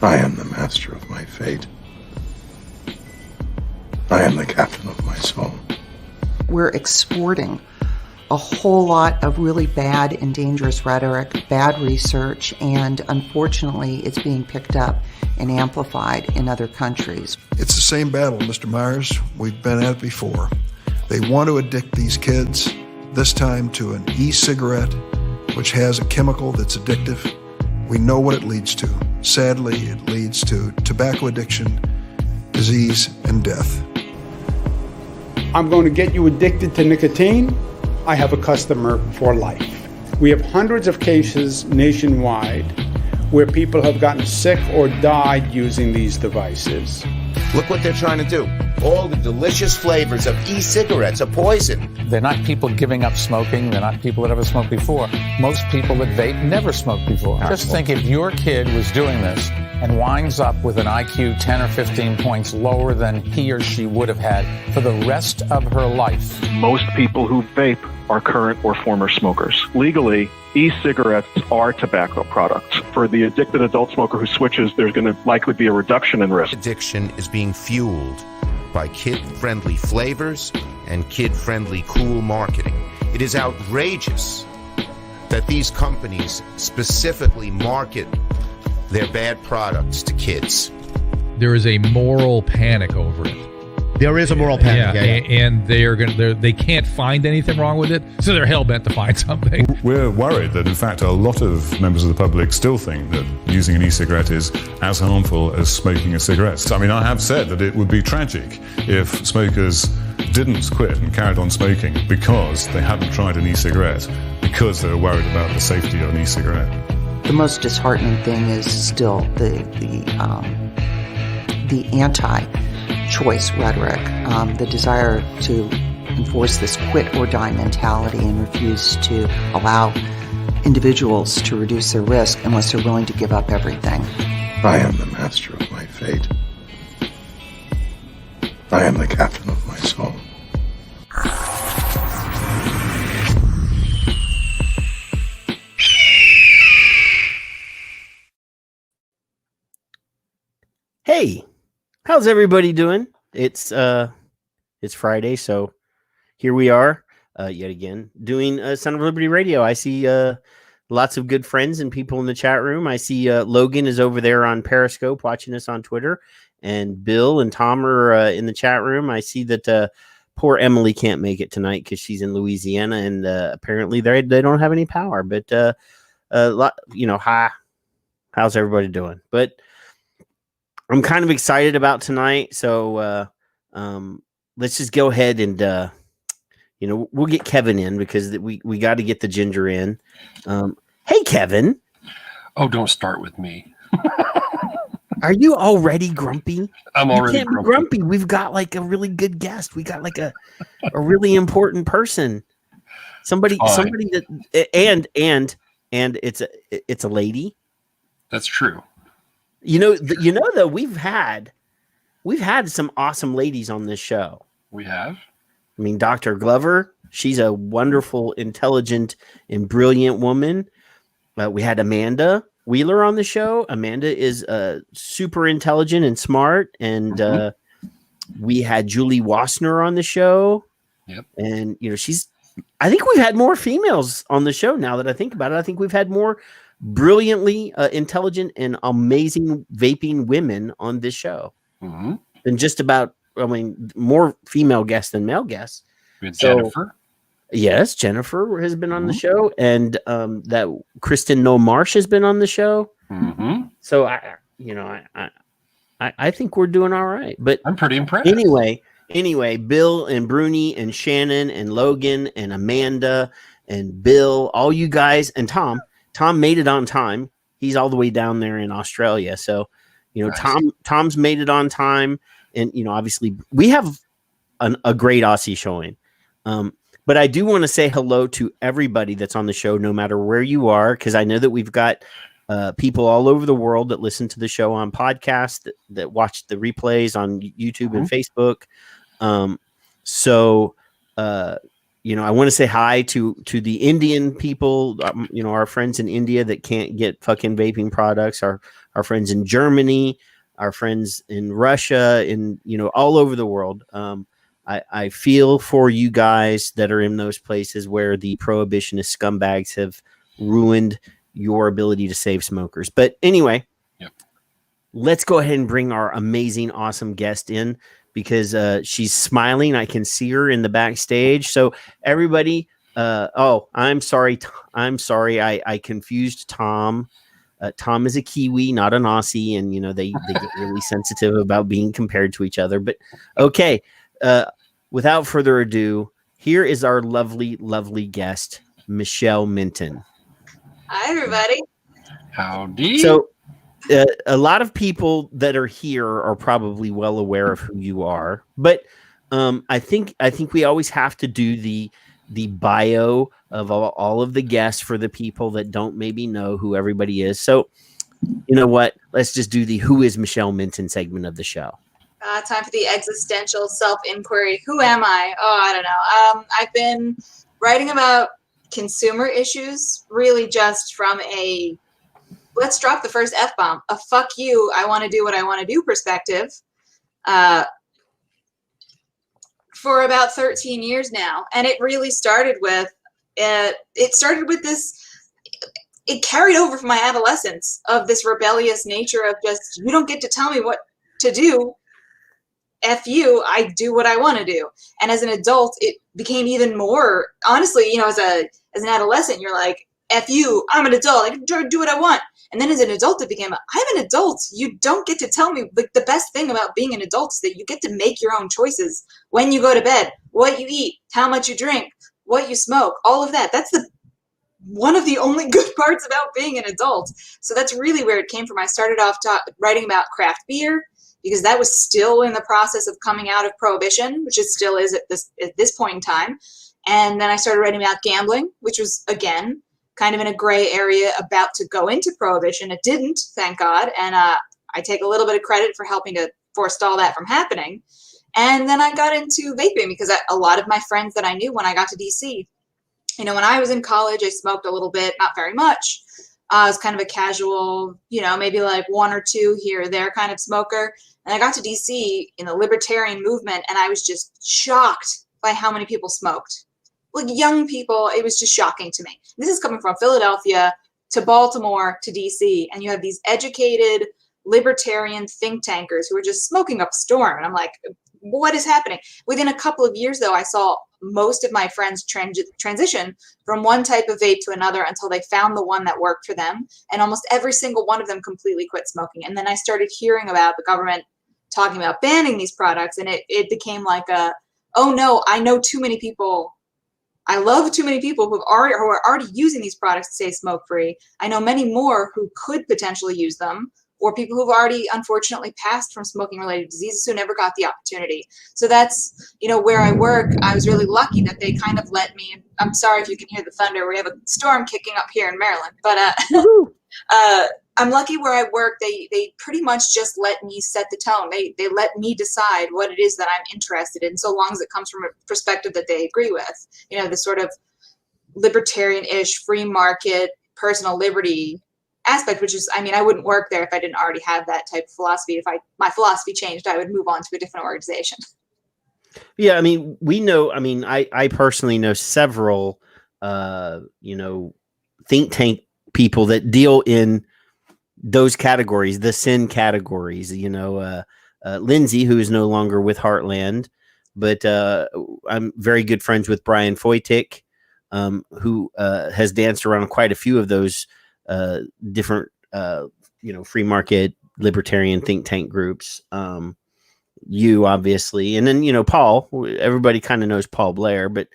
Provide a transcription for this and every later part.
I am the master of my fate. I am the captain of my soul. We're exporting a whole lot of really bad and dangerous rhetoric, bad research, and unfortunately it's being picked up and amplified in other countries. It's the same battle, Mr. Myers. We've been at it before. They want to addict these kids, this time to an e-cigarette, which has a chemical that's addictive. We know what it leads to. Sadly, it leads to tobacco addiction, disease, and death. I'm going to get you addicted to nicotine. I have a customer for life. We have hundreds of cases nationwide where people have gotten sick or died using these devices. Look what they're trying to do. All the delicious flavors of e-cigarettes are poison. They're not people giving up smoking. They're not people that ever smoked before. Most people that vape never smoked before. Just think if your kid was doing this and winds up with an IQ 10 or 15 points lower than he or she would have had for the rest of her life. Most people who vape are current or former smokers. Legally, e-cigarettes are tobacco products. For the addicted adult smoker who switches, there's going to likely be a reduction in risk. Addiction is being fueled by kid-friendly flavors and kid-friendly cool marketing. It is outrageous that these companies specifically market their bad products to kids. There is a moral panic over it. There is a moral panic, and they can't find anything wrong with it, so they're hell-bent to find something. We're worried that, in fact, a lot of members of the public still think that using an e-cigarette is as harmful as smoking a cigarette. So, I mean, I have said that it would be tragic if smokers didn't quit and carried on smoking because they hadn't tried an e-cigarette, because they were worried about the safety of an e-cigarette. The most disheartening thing is still the anti-choice rhetoric, the desire to enforce this quit or die mentality and refuse to allow individuals to reduce their risk unless they're willing to give up everything. I am the master of my fate. I am the captain of my soul. Hey, how's everybody doing? It's Friday, so here we are yet again doing Son of Liberty Radio. I see lots of good friends and people in the chat room. I see Logan is over there on Periscope watching us on Twitter, and Bill and Tom are in the chat room. I see that poor Emily can't make it tonight because she's in Louisiana, and apparently they don't have any power. But hi, how's everybody doing? But I'm kind of excited about tonight, so let's just go ahead and we'll get Kevin in because we got to get the ginger in. Hey, Kevin. Oh, don't start with me. Are you already grumpy? I'm already you can't grumpy. Be grumpy. We've got like a really good guest. We got like a really important person. Somebody that and it's a lady. That's true. Though we've had some awesome ladies on this show. We have. I mean, Dr. Glover, she's a wonderful, intelligent, and brilliant woman. We had Amanda Wheeler on the show. Amanda is super intelligent and smart. And we had Julie Wassner on the show. Yep. And, I think we've had more females on the show now that I think about it. I think we've had more brilliantly intelligent and amazing vaping women on this show than just about, more female guests than male guests. Jennifer. Yes, Jennifer has been on the show, and that Kristen No Marsh has been on the show. So I think we're doing all right. But I'm pretty impressed. Anyway, Bill and Bruni and Shannon and Logan and Amanda and Bill, all you guys, and Tom made it on time. He's all the way down there in Australia. So, nice. Tom's made it on time. And, obviously we have a great Aussie showing. But I do want to say hello to everybody that's on the show, no matter where you are, because I know that we've got people all over the world that listen to the show on podcast, that watch the replays on YouTube and Facebook. So I want to say hi to the Indian people, our friends in India that can't get fucking vaping products, our friends in Germany, our friends in Russia, all over the world. I feel for you guys that are in those places where the prohibitionist scumbags have ruined your ability to save smokers. But anyway, let's go ahead and bring our amazing, awesome guest in, because she's smiling. I can see her in the backstage. So everybody, I'm sorry. I confused Tom. Tom is a Kiwi, not an Aussie. And, they get really sensitive about being compared to each other. But okay, without further ado, here is our lovely, lovely guest, Mcihelle Minton. Hi, everybody. Howdy. So, a lot of people that are here are probably well aware of who you are, but I think we always have to do the bio of all of the guests for the people that don't maybe know who everybody is. So, you know what? Let's just do the "Who is Mcihelle Minton" segment of the show. Time for the existential self-inquiry. Who am I? Oh, I don't know. I've been writing about consumer issues, really just from a let's drop the first F-bomb, a fuck you, I want to do what I want to do perspective, for about 13 years now. And it really started with, this, it carried over from my adolescence of this rebellious nature of just, you don't get to tell me what to do. F you, I do what I want to do. And as an adult, it became even more, honestly, as an adolescent, you're like, F you, I'm an adult, I can do what I want. And then as an adult, it became, I'm an adult. You don't get to tell me. Like, the best thing about being an adult is that you get to make your own choices. When you go to bed, what you eat, how much you drink, what you smoke, all of that. That's one of the only good parts about being an adult. So that's really where it came from. I started off writing about craft beer, because that was still in the process of coming out of prohibition, which it still is at this point in time. And then I started writing about gambling, which was, again, kind of in a gray area about to go into prohibition. It didn't, thank God. And I take a little bit of credit for helping to forestall that from happening. And then I got into vaping because a lot of my friends that I knew when I got to DC, when I was in college, I smoked a little bit, not very much. I was kind of a casual, maybe like one or two here or there kind of smoker. And I got to DC in the libertarian movement, and I was just shocked by how many people smoked. Like, young people, it was just shocking to me. This is coming from Philadelphia to Baltimore to DC, and you have these educated libertarian think tankers who are just smoking up a storm. And I'm like, what is happening? Within a couple of years, though, I saw most of my friends transition from one type of vape to another until they found the one that worked for them. And almost every single one of them completely quit smoking. And then I started hearing about the government talking about banning these products, and it became like oh no, I know too many people. I love too many people who are already using these products to stay smoke-free. I know many more who could potentially use them, or people who've already unfortunately passed from smoking-related diseases who never got the opportunity. So that's, where I work. I was really lucky that they kind of let me, I'm sorry if you can hear the thunder. We have a storm kicking up here in Maryland, but I'm lucky where I work. They pretty much just let me set the tone. They let me decide what it is that I'm interested in, so long as it comes from a perspective that they agree with. The sort of libertarian-ish, free market, personal liberty aspect, which is, I wouldn't work there if I didn't already have that type of philosophy. If my philosophy changed, I would move on to a different organization. Yeah, we know, I personally know several, think tank people that deal in those categories, the sin categories, Lindsay, who is no longer with Heartland, but I'm very good friends with Brian Foytick, who has danced around quite a few of those different, free market libertarian think tank groups. You obviously, and then, Paul, everybody kind of knows Paul Blair, but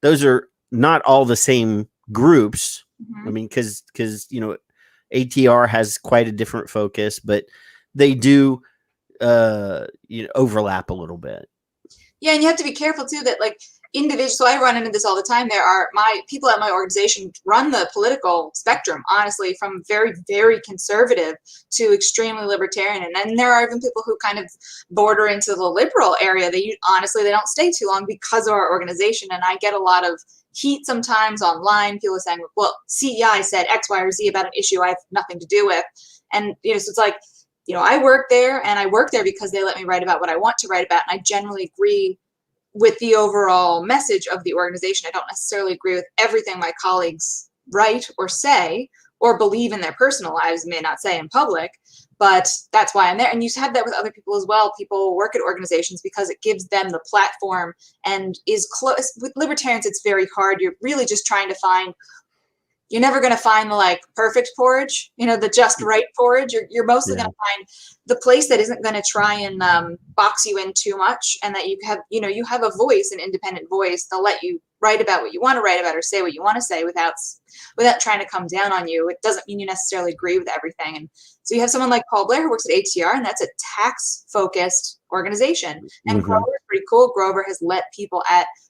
those are not all the same groups. Mm-hmm. Because ATR has quite a different focus, but they do, overlap a little bit. Yeah, and you have to be careful too that, like, individuals, so I run into this all the time. There are my people at my organization run the political spectrum, honestly, from very, very conservative to extremely libertarian. And then there are even people who kind of border into the liberal area. Honestly, they don't stay too long because of our organization. And I get a lot of heat sometimes online. People are saying, well, CEI said X, Y, or Z about an issue I have nothing to do with. And, so it's like, I work there, and I work there because they let me write about what I want to write about. And I generally agree with the overall message of the organization. I don't necessarily agree with everything my colleagues write or say or believe in their personal lives, may not say in public, but that's why I'm there. And you have that with other people as well. People work at organizations because it gives them the platform and is close. With libertarians, it's very hard. You're really just trying to find, you're never going to find the perfect porridge, the just right porridge. You're mostly going to find the place that isn't going to try and box you in too much, and that you have a voice, an independent voice. They'll let you write about what you want to write about or say what you want to say without trying to come down on you. It doesn't mean you necessarily agree with everything. And so you have someone like Paul Blair who works at ATR, and that's a tax-focused organization. And Grover's pretty cool. Grover has let people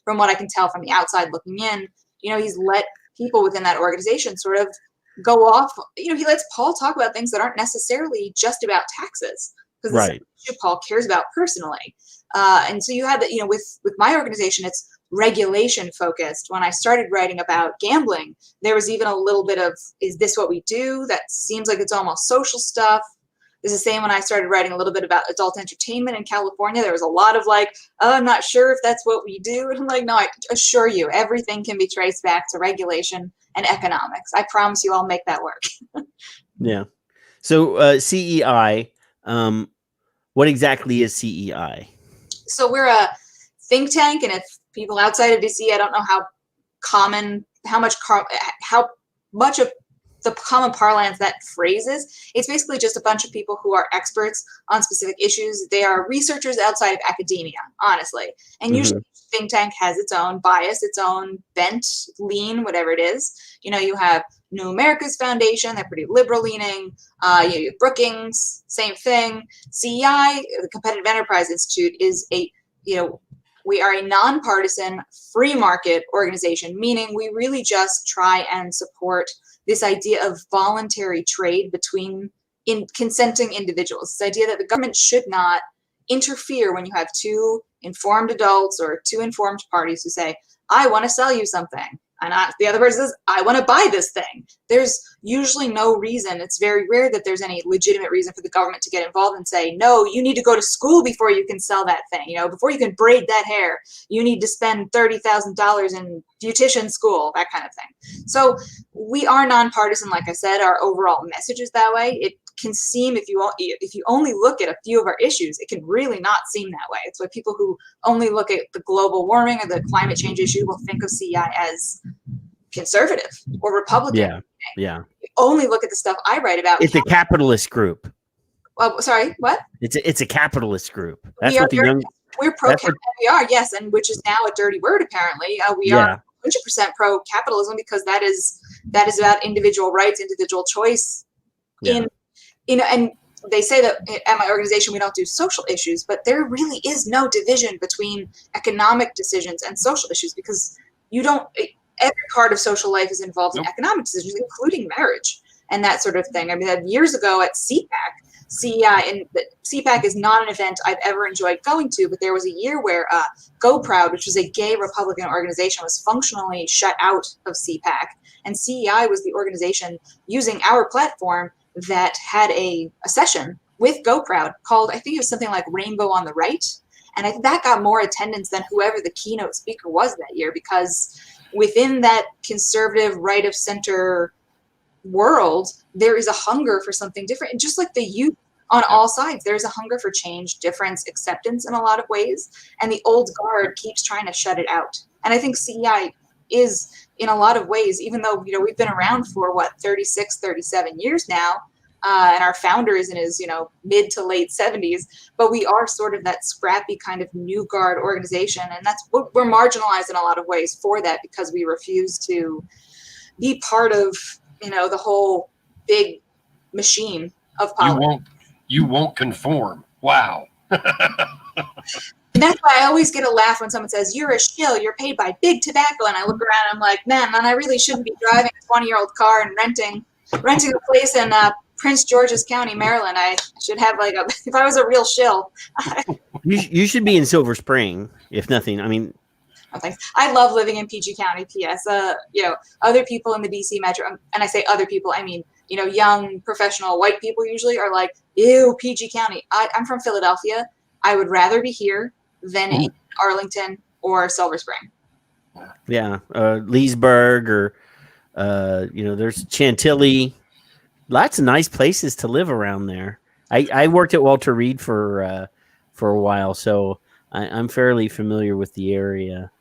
from what I can tell from the outside looking in, he's let people within that organization sort of go off. He lets Paul talk about things that aren't necessarily just about taxes, because this is an issue Paul cares about personally. And so you have that, with my organization, it's regulation focused. When I started writing about gambling, there was even a little bit of, is this what we do? That seems like it's almost social stuff. It's the same when I started writing a little bit about adult entertainment in California. There was a lot of I'm not sure if that's what we do. And I'm like, no, I assure you, everything can be traced back to regulation and economics. I promise you I'll make that work. Yeah. So CEI, what exactly is CEI? So we're a think tank, and if people outside of DC, I don't know how much of the common parlance that phrase is. It's basically just a bunch of people who are experts on specific issues. They are researchers outside of academia, honestly. And usually think tank has its own bias, its own bent, lean, whatever it is. You have New America's Foundation, they're pretty liberal leaning. You have Brookings, same thing. CEI, the Competitive Enterprise Institute, is we are a nonpartisan free market organization, meaning we really just try and support this idea of voluntary trade between consenting individuals. This idea that the government should not interfere when you have two informed adults or two informed parties who say, I want to sell you something. And the other person says, I want to buy this thing. There's usually no reason. It's very rare that there's any legitimate reason for the government to get involved and say, no, you need to go to school before you can sell that thing. Before you can braid that hair, you need to spend $30,000 in beautician school, that kind of thing. So we are nonpartisan, like I said. Our overall message is that way. It can seem, if you only look at a few of our issues, it can really not seem that way. It's why people who only look at the global warming or the climate change issue will think of CEI as conservative or Republican. Yeah. You only look at the stuff I write about. It's a capitalist group. Oh, sorry, what? It's a capitalist group. That's what we're pro-capital. We are, yes, and which is now a dirty word apparently. We are 100% pro-capitalism because that is about individual rights, individual choice. And they say that at my organization we don't do social issues, but there really is no division between economic decisions and social issues, because every part of social life is involved in economic decisions, including marriage and that sort of thing. I mean, years ago at CPAC, and CPAC is not an event I've ever enjoyed going to, but there was a year where Go Proud, which was a gay Republican organization, was functionally shut out of CPAC, and CEI was the organization using our platform that had a session with Go Proud called, I think it was something like Rainbow on the Right. And I think that got more attendance than whoever the keynote speaker was that year, because within that conservative right of center world, there is a hunger for something different. And just like the youth on all sides, there's a hunger for change, difference, acceptance in a lot of ways. And the old guard keeps trying to shut it out. And I think CEI is, in a lot of ways, even though we've been around for 36, 37 years now, and our founder is in his mid to late 70s, but we are sort of that scrappy kind of new guard organization, and we're marginalized in a lot of ways for that, because we refuse to be part of the whole big machine of politics. You won't conform. Wow. And that's why I always get a laugh when someone says, "You're a shill, you're paid by big tobacco." And I look around and I'm like, man, I really shouldn't be driving a 20-year-old car and renting a place in Prince George's County, Maryland. I should have if I was a real shill. You should be in Silver Spring, if nothing. I mean, oh, thanks. I love living in PG County, PS. Other people in the DC metro, and I say other people, I mean, young professional white people usually are like, ew, PG County. I'm from Philadelphia. I would rather be here than in Arlington or Silver Spring. Yeah, Leesburg or there's Chantilly. Lots of nice places to live around there. I worked at Walter Reed for a while, so I'm fairly familiar with the area.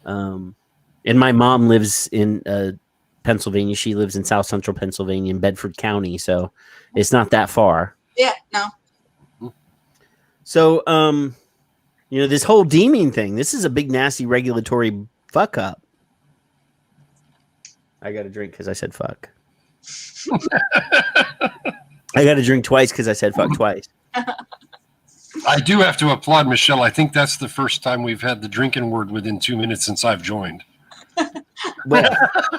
And my mom lives in Pennsylvania. She lives in South Central Pennsylvania in Bedford County, so it's not that far. Yeah, no. So, this whole deeming thing, this is a big, nasty regulatory fuck up. I got a drink because I said fuck. I got to drink twice because I said fuck twice. I do have to applaud Mcihelle. I think that's the first time we've had the drinking word within 2 minutes since I've joined. Well,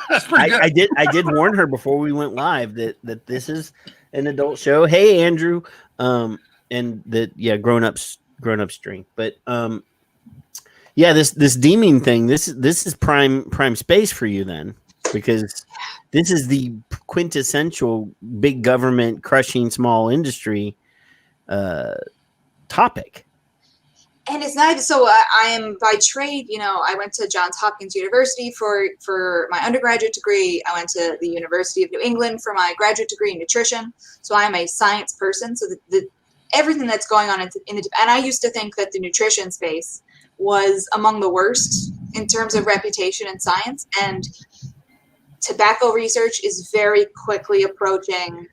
that's pretty good. I did warn her before we went live that this is an adult show. Hey, Andrew, and that grown ups drink. But this deeming thing. This is prime space for you then. Because this is the quintessential big government crushing small industry topic. And it's not even so. I am by trade. I went to Johns Hopkins University for my undergraduate degree. I went to the University of New England for my graduate degree in nutrition. So I am a science person. So the everything that's going on and I used to think that the nutrition space was among the worst in terms of reputation in science. And tobacco research is very quickly approaching,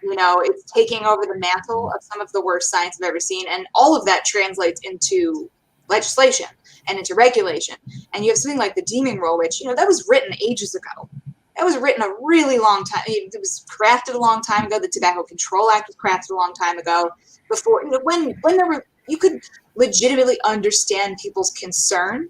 it's taking over the mantle of some of the worst science I've ever seen. And all of that translates into legislation and into regulation. And you have something like the deeming rule, which, that was written ages ago. That was written a really long time. It was crafted a long time ago. The Tobacco Control Act was crafted a long time ago. Before, when you could legitimately understand people's concern.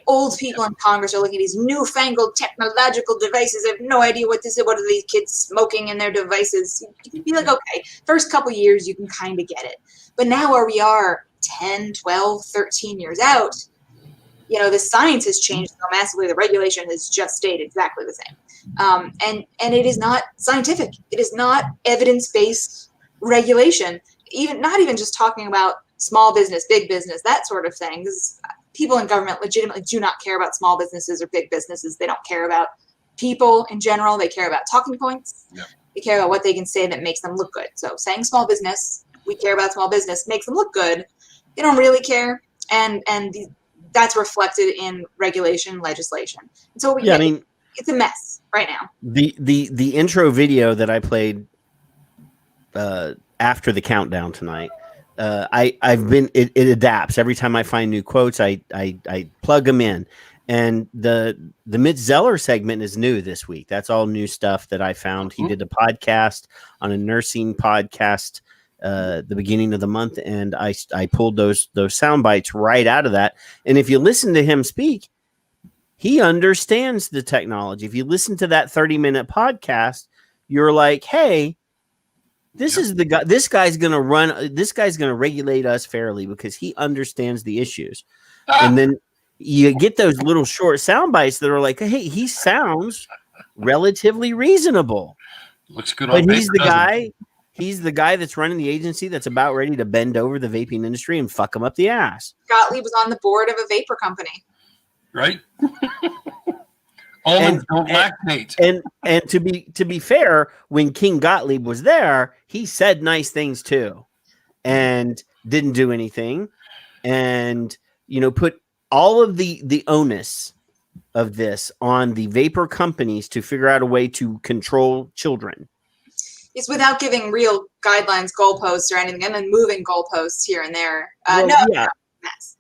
Old people in Congress are looking at these newfangled technological devices. They have no idea what this is. What are these kids smoking in their devices? You can be like, okay, first couple years, you can kind of get it. But now where we are 10, 12, 13 years out, the science has changed so massively. The regulation has just stayed exactly the same. And it is not scientific. It is not evidence-based regulation. Not even just talking about small business, big business, that sort of thing. People in government legitimately do not care about small businesses or big businesses. They don't care about people in general. They care about talking points. Yeah. They care about what they can say that makes them look good. So saying small business, we care about small business, makes them look good. They don't really care. And that's reflected in regulation, legislation. And so it's a mess right now. The intro video that I played after the countdown tonight, it adapts every time I find new quotes. I plug them in, and the Mitch Zeller segment is new this week. That's all new stuff that I found. He did a podcast on a nursing podcast the beginning of the month, and I pulled those sound bites right out of that. And if you listen to him speak, he understands the technology. If you listen to that 30-minute podcast, you're like, hey. This is the guy. This guy's going to regulate us fairly because he understands the issues. And then you get those little short sound bites that are like, hey, he sounds relatively reasonable. Looks good on paper. But he's the guy that's running the agency that's about ready to bend over the vaping industry and fuck him up the ass. Gottlieb was on the board of a vapor company. Right? Almonds don't lactate. And to be fair, when King Gottlieb was there, he said nice things too, and didn't do anything, and put all of the onus of this on the vapor companies to figure out a way to control children. It's without giving real guidelines, goalposts, or anything, and then moving goalposts here and there. Mess.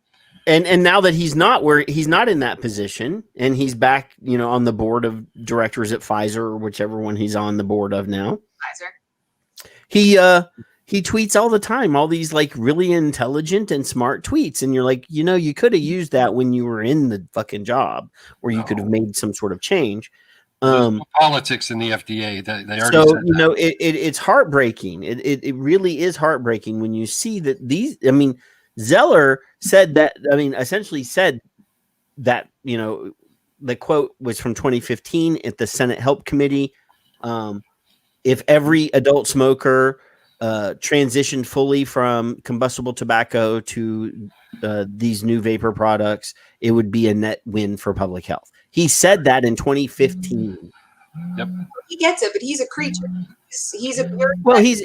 And now that he's not in that position, and he's back, on the board of directors at Pfizer or whichever one he's on the board of now. Pfizer. He tweets all the time, all these like really intelligent and smart tweets. And you're like, you could have used that when you were in the fucking job, or you could have made some sort of change. There's no politics in the FDA. They already So, said that. it's heartbreaking. It really is heartbreaking when you see that Zeller said that, essentially said that, the quote was from 2015 at the Senate Help Committee. If every adult smoker transitioned fully from combustible tobacco to these new vapor products, it would be a net win for public health. He said that in 2015. Yep. He gets it, but he's a creature. He's a bureaucrat. Well, he's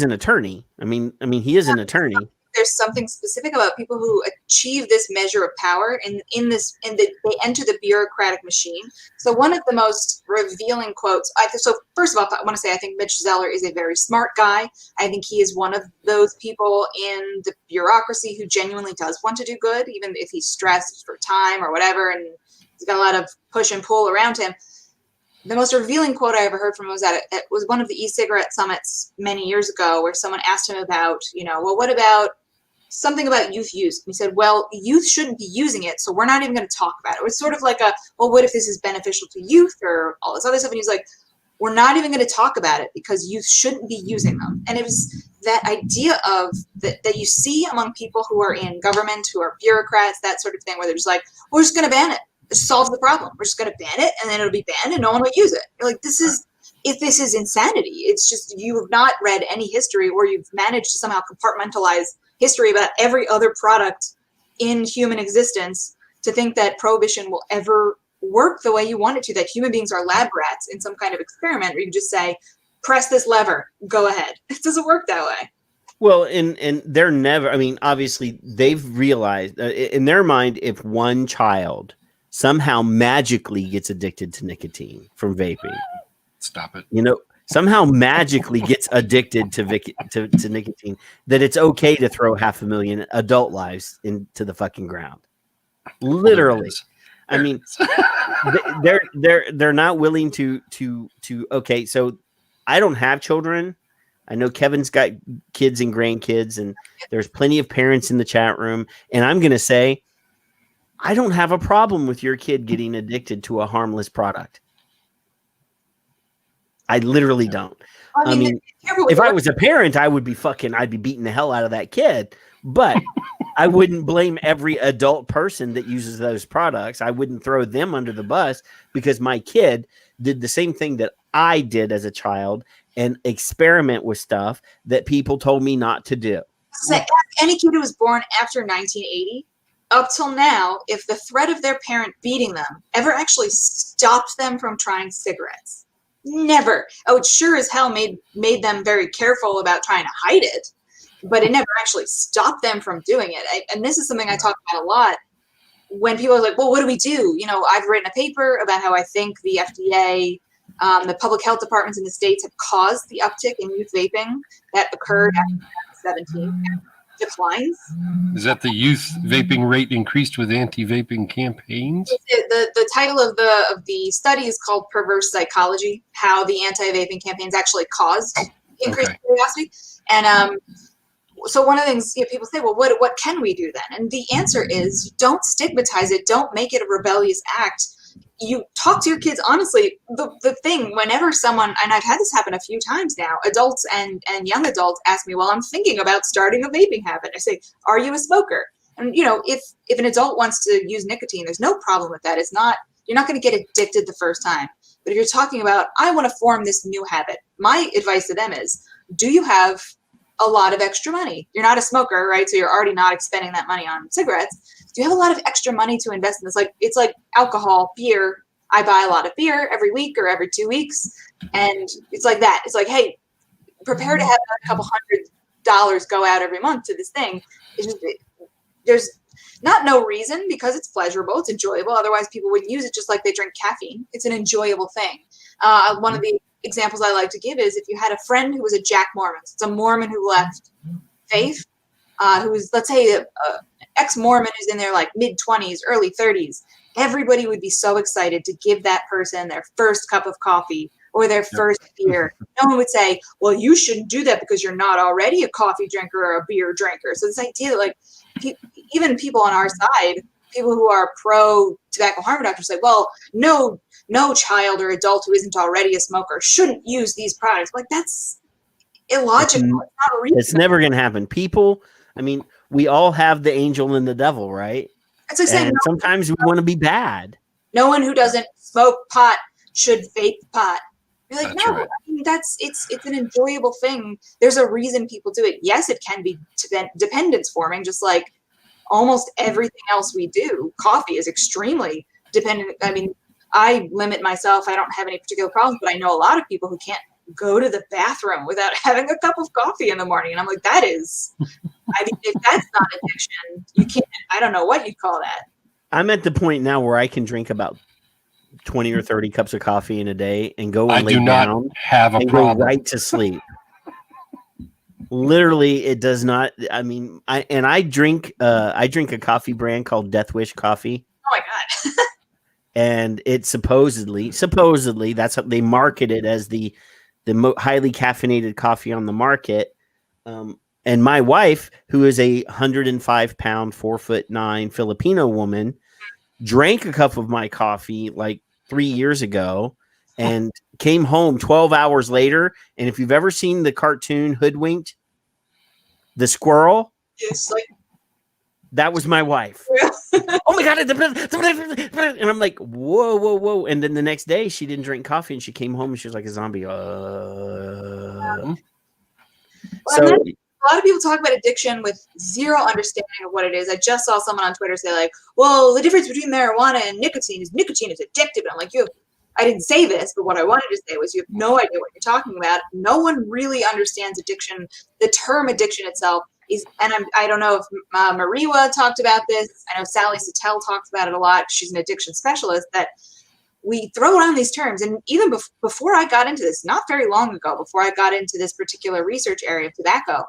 an attorney. He is an attorney. There's something specific about people who achieve this measure of power, and they enter the bureaucratic machine. So one of the most revealing quotes. So first of all, I want to say I think Mitch Zeller is a very smart guy. I think he is one of those people in the bureaucracy who genuinely does want to do good, even if he's stressed for time or whatever, and he's got a lot of push and pull around him. The most revealing quote I ever heard from him was one of the e-cigarette summits many years ago, where someone asked him about, well, what about something about youth use? And he said, well, youth shouldn't be using it, so we're not even going to talk about it. It was sort of like well, what if this is beneficial to youth or all this other stuff? And he's like, we're not even going to talk about it because youth shouldn't be using them. And it was that idea of that you see among people who are in government, who are bureaucrats, that sort of thing, where they're just like, we're just going to ban it. This solves the problem. We're just going to ban it, and then it'll be banned, and no one will use it. You're like, this is insanity. It's just, you have not read any history, or you've managed to somehow compartmentalize history about every other product in human existence to think that prohibition will ever work the way you want it to, that human beings are lab rats in some kind of experiment where you can just say, press this lever, go ahead. It doesn't work that way. Well, and they're never, obviously they've realized in their mind, if one child somehow magically gets addicted to nicotine from vaping. Stop it. Somehow magically gets addicted to nicotine, that it's okay to throw 500,000 adult lives into the fucking ground. Literally. They're not willing to okay, so I don't have children. I know Kevin's got kids and grandkids, and there's plenty of parents in the chat room, and I'm going to say, I don't have a problem with your kid getting addicted to a harmless product. I literally don't. If I was a parent, I'd be beating the hell out of that kid, but I wouldn't blame every adult person that uses those products. I wouldn't throw them under the bus, because my kid did the same thing that I did as a child and experiment with stuff that people told me not to do. Any kid who was born after 1980, up till now, if the threat of their parent beating them ever actually stopped them from trying cigarettes, never. Oh, it sure as hell made them very careful about trying to hide it, but it never actually stopped them from doing it. And this is something I talk about a lot when people are like, well, what do we do? I've written a paper about how I think the FDA, the public health departments in the states have caused the uptick in youth vaping that occurred after 2017. Declines. Is that the youth vaping rate increased with anti-vaping campaigns? The title of the study is called Perverse Psychology: How the Anti-Vaping Campaigns Actually Caused Increased Curiosity. And so one of the things people say, well, what can we do then? And the answer is, don't stigmatize it. Don't make it a rebellious act. You talk to your kids honestly. The thing, whenever someone, and I've had this happen a few times now, adults and young adults ask me, well, I'm thinking about starting a vaping habit. I say, are you a smoker? And if an adult wants to use nicotine, there's no problem with that. You're not going to get addicted the first time. But if you're talking about, I want to form this new habit, my advice to them is, do you have a lot of extra money? You're not a smoker, right? So you're already not expending that money on cigarettes. Do you have a lot of extra money to invest in this? It's like alcohol, beer. I buy a lot of beer every week or every 2 weeks. And it's like that. It's like, hey, prepare to have a couple $100 go out every month to this thing. There's no reason, because it's pleasurable. It's enjoyable. Otherwise, people wouldn't use it, just like they drink caffeine. It's an enjoyable thing. One of the examples I like to give is, if you had a friend who was a Jack Mormon. It's a Mormon who left faith, who was, let's say, ex-Mormon who's in their mid-20s, early 30s. Everybody would be so excited to give that person their first cup of coffee or their first beer. No one would say, well, you shouldn't do that because you're not already a coffee drinker or a beer drinker. So this idea that like even people on our side, people who are pro tobacco harm reduction say, well, no child or adult who isn't already a smoker shouldn't use these products. Like that's illogical. It's not reasonable. It's never going to happen. People, I mean, we all have the angel and the devil, right? It's like saying sometimes we want to be bad. No one who doesn't smoke pot should vape pot. You're like, That's no, right. I mean, it's an enjoyable thing. There's a reason people do it. Yes, it can be dependence forming, just like almost everything else we do. Coffee is extremely dependent. I mean, I limit myself. I don't have any particular problems, but I know a lot of people who can't go to the bathroom without having a cup of coffee in the morning. And I'm like, that is, I mean, if that's not addiction, you can't, I don't know what you'd call that. I'm at the point now where I can drink about 20 or 30 cups of coffee in a day and go and I lay do not down have a and problem. go right to sleep. Literally, it does not. I mean, I drink a coffee brand called Death Wish Coffee. Oh my God. And it's supposedly that's how they market it as the highly caffeinated coffee on the market. And my wife, who is a 105-pound, 4'9" Filipino woman, drank a cup of my coffee like 3 years ago and came home 12 hours later. And if you've ever seen the cartoon Hoodwinked, the squirrel, It's like, that was my wife. Oh my God. And I'm like, whoa. And then the next day she didn't drink coffee and she came home and she was like a zombie. well, So a lot of people talk about addiction with zero understanding of what it is. I just saw someone on Twitter say like, well, the difference between marijuana and nicotine is addictive. And I'm like, I didn't say this, but what I wanted to say was you have no idea what you're talking about. No one really understands addiction. The term addiction itself is, and I don't know if Mariwa talked about this. I know Sally Sattel talks about it a lot. She's an addiction specialist, that we throw around these terms. And even before I got into this, not very long ago, before I got into this particular research area of tobacco,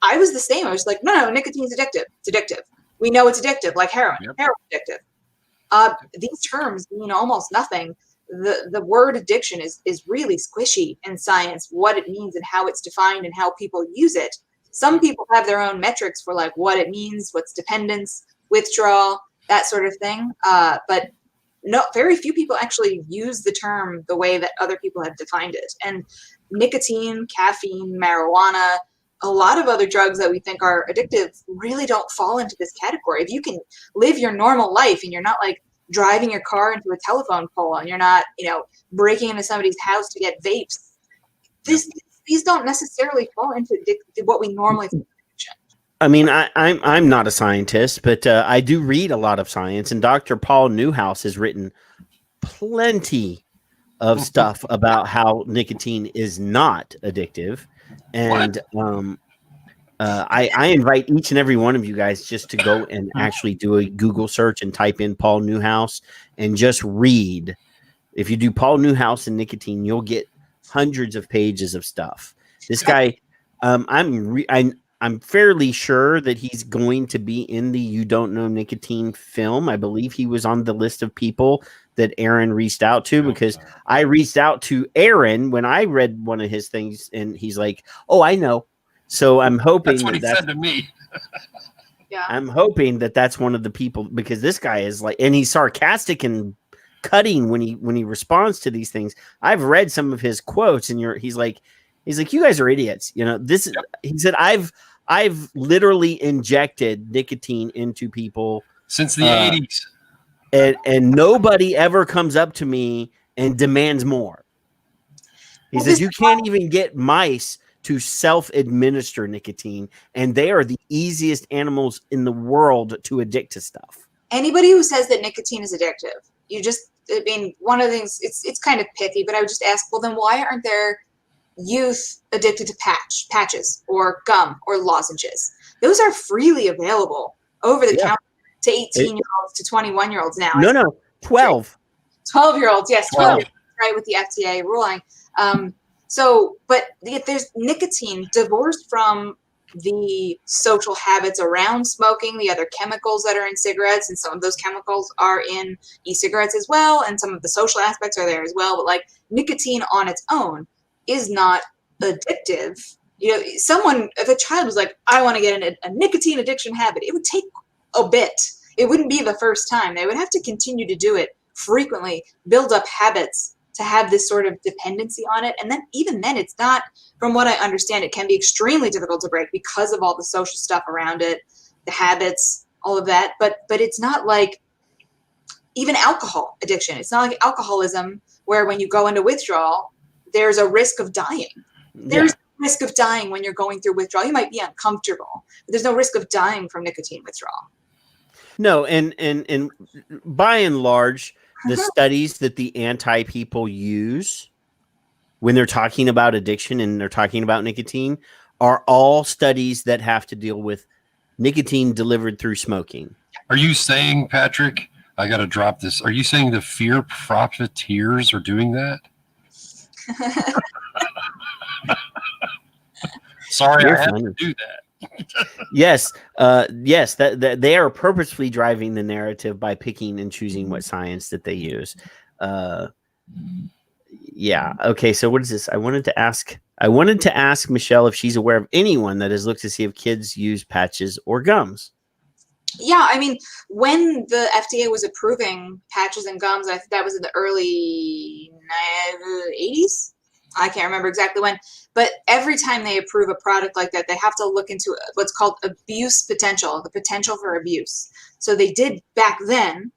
I was the same. I was like, no, nicotine's addictive. It's addictive. We know it's addictive, like heroin. Yep. Heroin's addictive. These terms mean almost nothing. The word addiction is really squishy in science, what it means and how it's defined and how people use it. Some people have their own metrics for like what it means, what's dependence, withdrawal, that sort of thing. But no, very few people actually use the term the way that other people have defined it. And nicotine, caffeine, marijuana, a lot of other drugs that we think are addictive really don't fall into this category. If you can live your normal life and you're not like driving your car into a telephone pole and you're not, breaking into somebody's house to get vapes, these don't necessarily fall into what we normally think of addiction. I mean, I'm not a scientist, but I do read a lot of science, and Dr. Paul Newhouse has written plenty of stuff about how nicotine is not addictive. And I invite each and every one of you guys just to go and actually do a Google search and type in Paul Newhouse and just read. If you do Paul Newhouse and nicotine, you'll get hundreds of pages of stuff. This guy, I'm fairly sure that he's going to be in the You Don't Know Nicotine film. I believe he was on the list of people that Aaron reached out to, because I reached out to Aaron when I read one of his things, and he's like, "Oh, I know." So I'm hoping that's what he said to me. Yeah, I'm hoping that that's one of the people, because this guy is like, and he's sarcastic and cutting when he responds to these things. I've read some of his quotes, and he's like, "You guys are idiots." This is, he said, I've literally injected nicotine into people since the 80s. And nobody ever comes up to me and demands more. He says, you can't even get mice to self-administer nicotine, and they are the easiest animals in the world to addict to stuff. Anybody who says that nicotine is addictive, one of the things, it's kind of pithy, but I would just ask, well, then why aren't there youth addicted to patches or gum or lozenges? Those are freely available over the counter to 18-year-olds to 21-year-olds now. No, 12. 12-year-olds, yes, 12, right, with the FDA ruling. But if there's nicotine divorced from the social habits around smoking, the other chemicals that are in cigarettes, and some of those chemicals are in e-cigarettes as well, and some of the social aspects are there as well. But like nicotine on its own is not addictive. You know, if a child was like, I want to get a nicotine addiction habit, it would take a bit. It wouldn't be the first time. They would have to continue to do it frequently, build up habits to have this sort of dependency on it. And then even then, it's not, from what I understand, it can be extremely difficult to break because of all the social stuff around it, the habits, all of that. But it's not like even alcohol addiction. It's not like alcoholism where when you go into withdrawal, there's a risk of dying. There's a risk of dying when you're going through withdrawal. You might be uncomfortable, but there's no risk of dying from nicotine withdrawal. No, and by and large, the studies that the anti people use when they're talking about addiction and they're talking about nicotine are all studies that have to deal with nicotine delivered through smoking. Are you saying, Patrick, I got to drop this. Are you saying the fear profiteers are doing that? Sorry, I had to do that. Yes, that they are purposefully driving the narrative by picking and choosing what science that they use. Yeah. Okay. So what is this? I wanted to ask Mcihelle if she's aware of anyone that has looked to see if kids use patches or gums. Yeah, I mean, when the FDA was approving patches and gums, I think that was in the early 80s. I can't remember exactly when, but every time they approve a product like that, they have to look into what's called abuse potential, the potential for abuse. So they did back then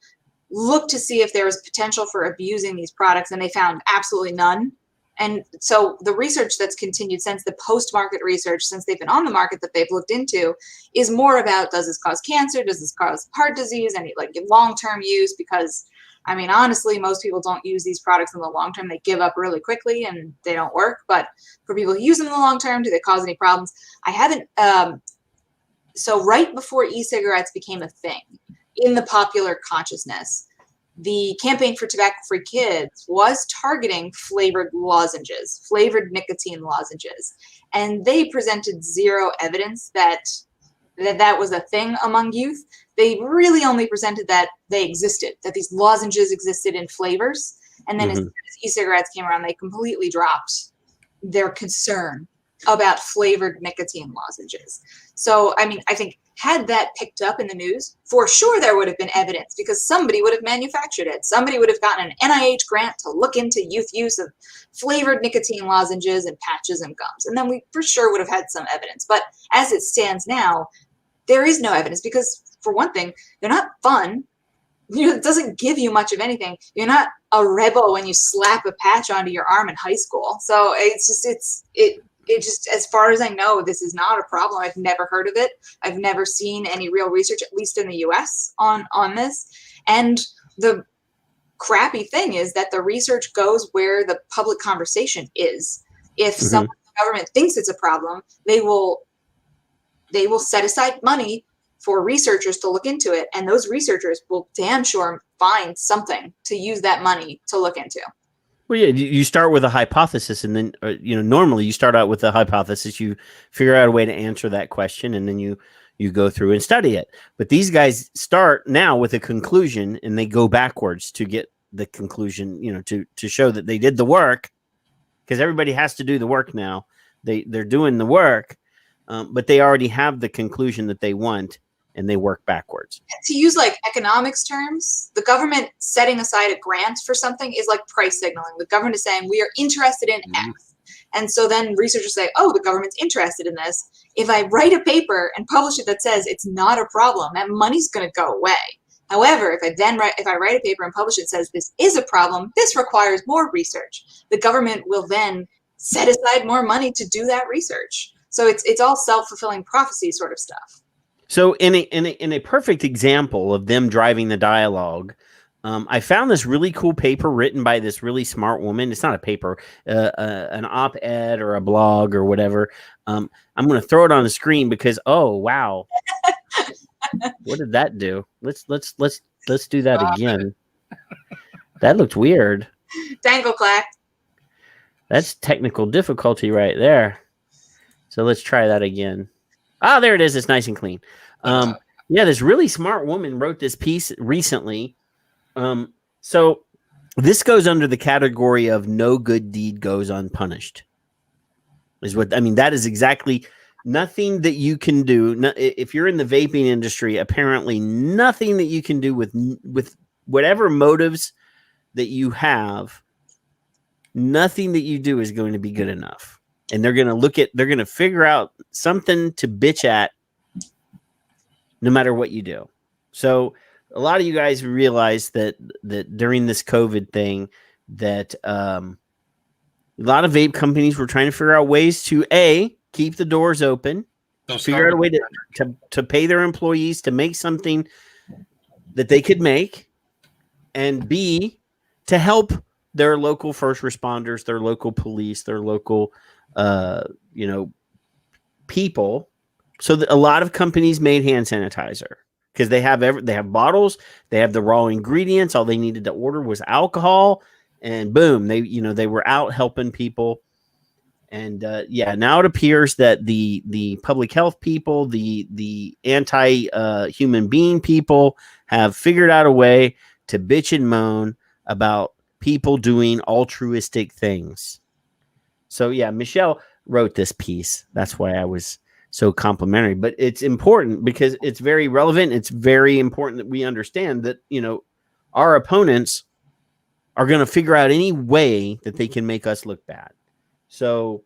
look to see if there was potential for abusing these products, and they found absolutely none. And so the research that's continued since, the post-market research, since they've been on the market that they've looked into, is more about, does this cause cancer? Does this cause heart disease? Any like long-term use? Because I mean, honestly, most people don't use these products in the long term. They give up really quickly and they don't work. But for people who use them in the long term, do they cause any problems? I haven't. So right before e-cigarettes became a thing in the popular consciousness, the Campaign for Tobacco-Free Kids was targeting flavored lozenges, flavored nicotine lozenges. And they presented zero evidence that was a thing among youth. They really only presented that they existed, that these lozenges existed in flavors. And then as soon as e-cigarettes came around, they completely dropped their concern about flavored nicotine lozenges. So, I mean, I think had that picked up in the news, for sure there would have been evidence because somebody would have manufactured it. Somebody would have gotten an NIH grant to look into youth use of flavored nicotine lozenges and patches and gums. And then we for sure would have had some evidence. But as it stands now, there is no evidence because, for one thing, they're not fun. You know, it doesn't give you much of anything. You're not a rebel when you slap a patch onto your arm in high school. So it's just, as far as I know, this is not a problem. I've never heard of it. I've never seen any real research, at least in the US, on this. And the crappy thing is that the research goes where the public conversation is. If someone in the government thinks it's a problem, they will set aside money for researchers to look into it, and those researchers will damn sure find something to use that money to look into. Well, yeah, you start with a hypothesis, and then, normally you start out with a hypothesis, you figure out a way to answer that question, and then you go through and study it. But these guys start now with a conclusion, and they go backwards to get the conclusion, to show that they did the work, because everybody has to do the work now. They're doing the work, but they already have the conclusion that they want, and they work backwards. To use like economics terms, the government setting aside a grant for something is like price signaling. The government is saying we are interested in X. And so then researchers say, oh, the government's interested in this. If I write a paper and publish it that says it's not a problem, that money's going to go away. However, if I write a paper and publish it that says this is a problem, this requires more research. The government will then set aside more money to do that research. So it's all self-fulfilling prophecy sort of stuff. So in a perfect example of them driving the dialogue, I found this really cool paper written by this really smart woman. It's not a paper, an op-ed or a blog or whatever. I'm going to throw it on the screen because, oh wow, what did that do? Let's do that again. That looked weird. Dangle clack. That's technical difficulty right there. So let's try that again. There it is. It's nice and clean. Yeah, this really smart woman wrote this piece recently. So this goes under the category of no good deed goes unpunished. That is exactly nothing that you can do. If you're in the vaping industry, apparently nothing that you can do with whatever motives that you have, nothing that you do is going to be good enough. And they're going to figure out something to bitch at no matter what you do. So a lot of you guys realize that during this COVID thing that a lot of vape companies were trying to figure out ways to keep the doors open, figure out a way to pay their employees to make something that they could make, and B, to help their local first responders, their local police, their local people. So that a lot of companies made hand sanitizer because they have bottles, they have the raw ingredients. All they needed to order was alcohol, and boom, they were out helping people. And now it appears that the public health people, the anti-human being people have figured out a way to bitch and moan about people doing altruistic things. So yeah, Mcihelle wrote this piece. That's why I was so complimentary. But it's important because it's very relevant. It's very important that we understand that, our opponents are going to figure out any way that they can make us look bad. So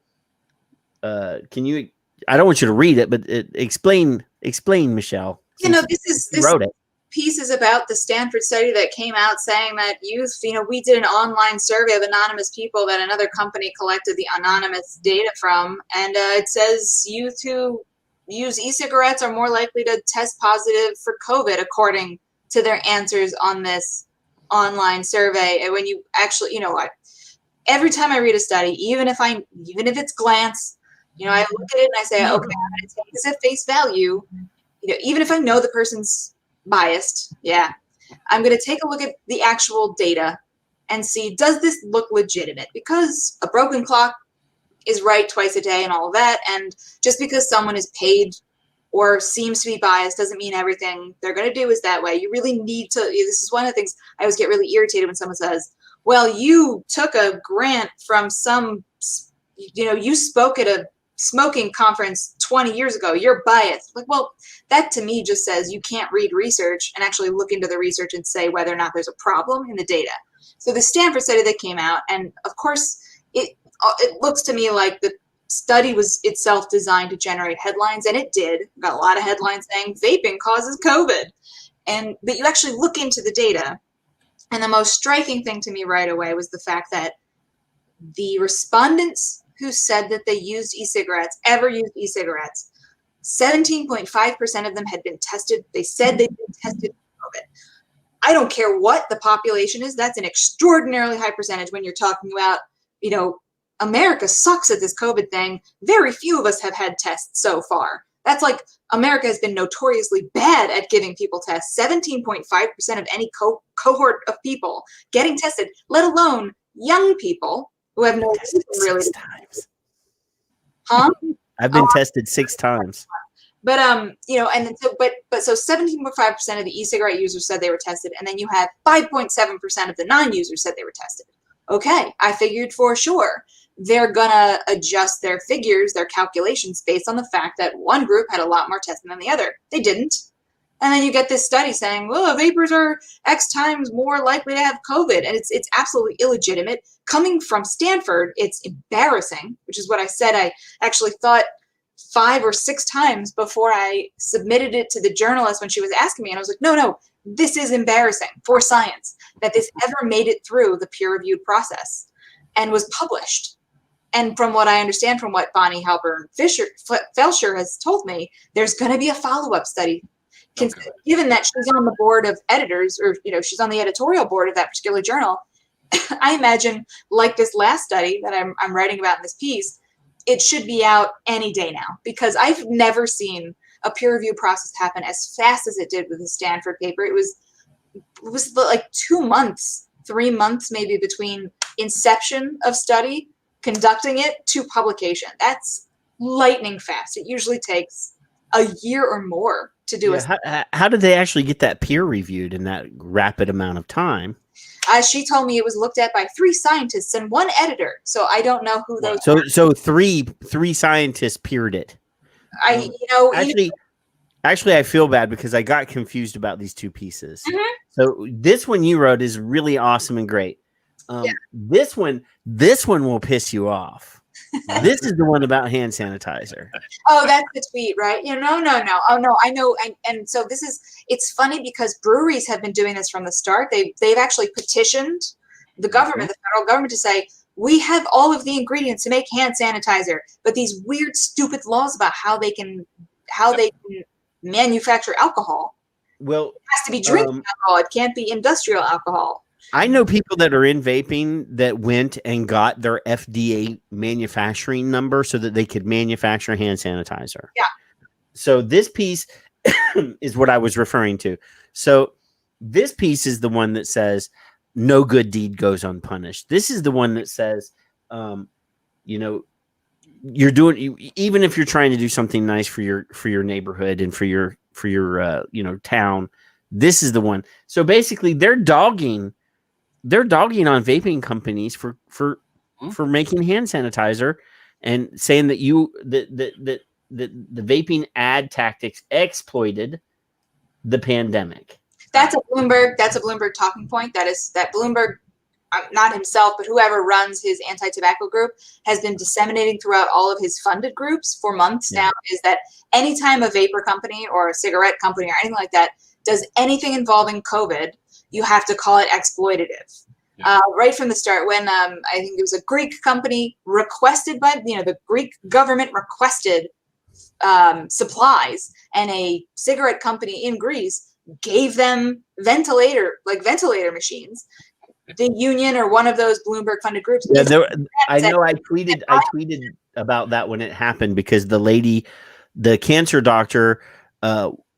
can you, I don't want you to read it, but explain, Mcihelle. This wrote it. Piece is about the Stanford study that came out saying that youth, we did an online survey of anonymous people that another company collected the anonymous data from. And it says youth who use e-cigarettes are more likely to test positive for COVID, according to their answers on this online survey. And when you actually, every time I read a study, even if it's glance, I look at it and I say, okay, I'm going to take this at face value. Even if I know the person's biased, I'm going to take a look at the actual data and see, does this look legitimate? Because a broken clock is right twice a day and all of that. And just because someone is paid or seems to be biased doesn't mean everything they're going to do is that way. You really need to, this is one of the things I always get really irritated when someone says, well, you took a grant from you spoke at a smoking conference 20 years ago, you're biased. Like, well, that to me just says you can't read research and actually look into the research and say whether or not there's a problem in the data. So the Stanford study that came out, and of course it looks to me like the study was itself designed to generate headlines, and it did. Got a lot of headlines saying vaping causes COVID. But you actually look into the data, and the most striking thing to me right away was the fact that the respondents who said that they used e-cigarettes, 17.5% of them had been tested. They said they'd been tested for COVID. I don't care what the population is. That's an extraordinarily high percentage when you're talking about, America sucks at this COVID thing. Very few of us have had tests so far. That's like America has been notoriously bad at giving people tests. 17.5% of any cohort of people getting tested, let alone young people who have no reason really. 6 times. Huh? I've been tested 6 times. But so 17.5% of the e-cigarette users said they were tested, and then you have 5.7% of the non-users said they were tested. Okay, I figured for sure they're gonna adjust their figures, their calculations based on the fact that one group had a lot more testing than the other. They didn't. And then you get this study saying, well, vapors are X times more likely to have COVID. And it's absolutely illegitimate. Coming from Stanford, it's embarrassing, which is what I said. I actually thought 5 or 6 times before I submitted it to the journalist when she was asking me. And I was like, no, this is embarrassing for science that this ever made it through the peer-reviewed process and was published. And from what I understand, from what Bonnie Halpern-Felsher has told me, there's going to be a follow-up study. Okay. Given that she's on the board of editors, or she's on the editorial board of that particular journal, I imagine, like this last study that I'm writing about in this piece, it should be out any day now, because I've never seen a peer review process happen as fast as it did with the Stanford paper. It was like 2 months, 3 months maybe between inception of study, conducting it, to publication. That's lightning fast. It usually takes a year or more to do How did they actually get that peer reviewed in that rapid amount of time? She told me it was looked at by 3 scientists and 1 editor. So I don't know who those. So three scientists peered it. Actually, I feel bad because I got confused about these 2 pieces. Mm-hmm. So this one you wrote is really awesome and great. This one will piss you off. This is the one about hand sanitizer. Oh, that's the tweet, right? No. Oh no, I know. And so it's funny because breweries have been doing this from the start. They've actually petitioned the government, the federal government, to say, we have all of the ingredients to make hand sanitizer, but these weird, stupid laws about how they can manufacture alcohol. Well, it has to be drinking alcohol. It can't be industrial alcohol. I know people that are in vaping that went and got their FDA manufacturing number so that they could manufacture hand sanitizer. Yeah. So this piece is what I was referring to. So this piece is the one that says no good deed goes unpunished. This is the one that says, you're doing, even if you're trying to do something nice for your neighborhood and for your town, this is the one. So basically they're dogging on vaping companies for making hand sanitizer and saying that the vaping ad tactics exploited the pandemic. That's a Bloomberg talking point. That Bloomberg, not himself, but whoever runs his anti-tobacco group, has been disseminating throughout all of his funded groups for months now, is that anytime a vapor company or a cigarette company or anything like that does anything involving COVID, you have to call it exploitative. Right from the start, when I think it was a Greek company requested by the Greek government requested supplies, and a cigarette company in Greece gave them ventilator machines. The union or one of those Bloomberg funded groups. Yeah, I tweeted about that when it happened because the cancer doctor,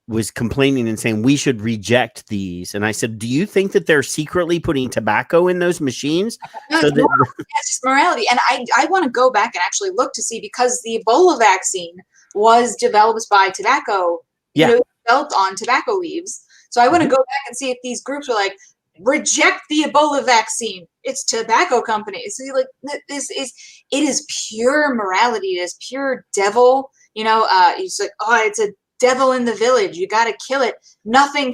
was complaining and saying we should reject these. And I said, do you think that they're secretly putting tobacco in those machines? No, it's just morality. And I want to go back and actually look to see, because the Ebola vaccine was developed by tobacco, developed on tobacco leaves. So I want to go back and see if these groups are like, reject the Ebola vaccine. It's tobacco companies. So it is pure morality. It is pure devil. It's like, it's a devil in the village. You got to kill it. Nothing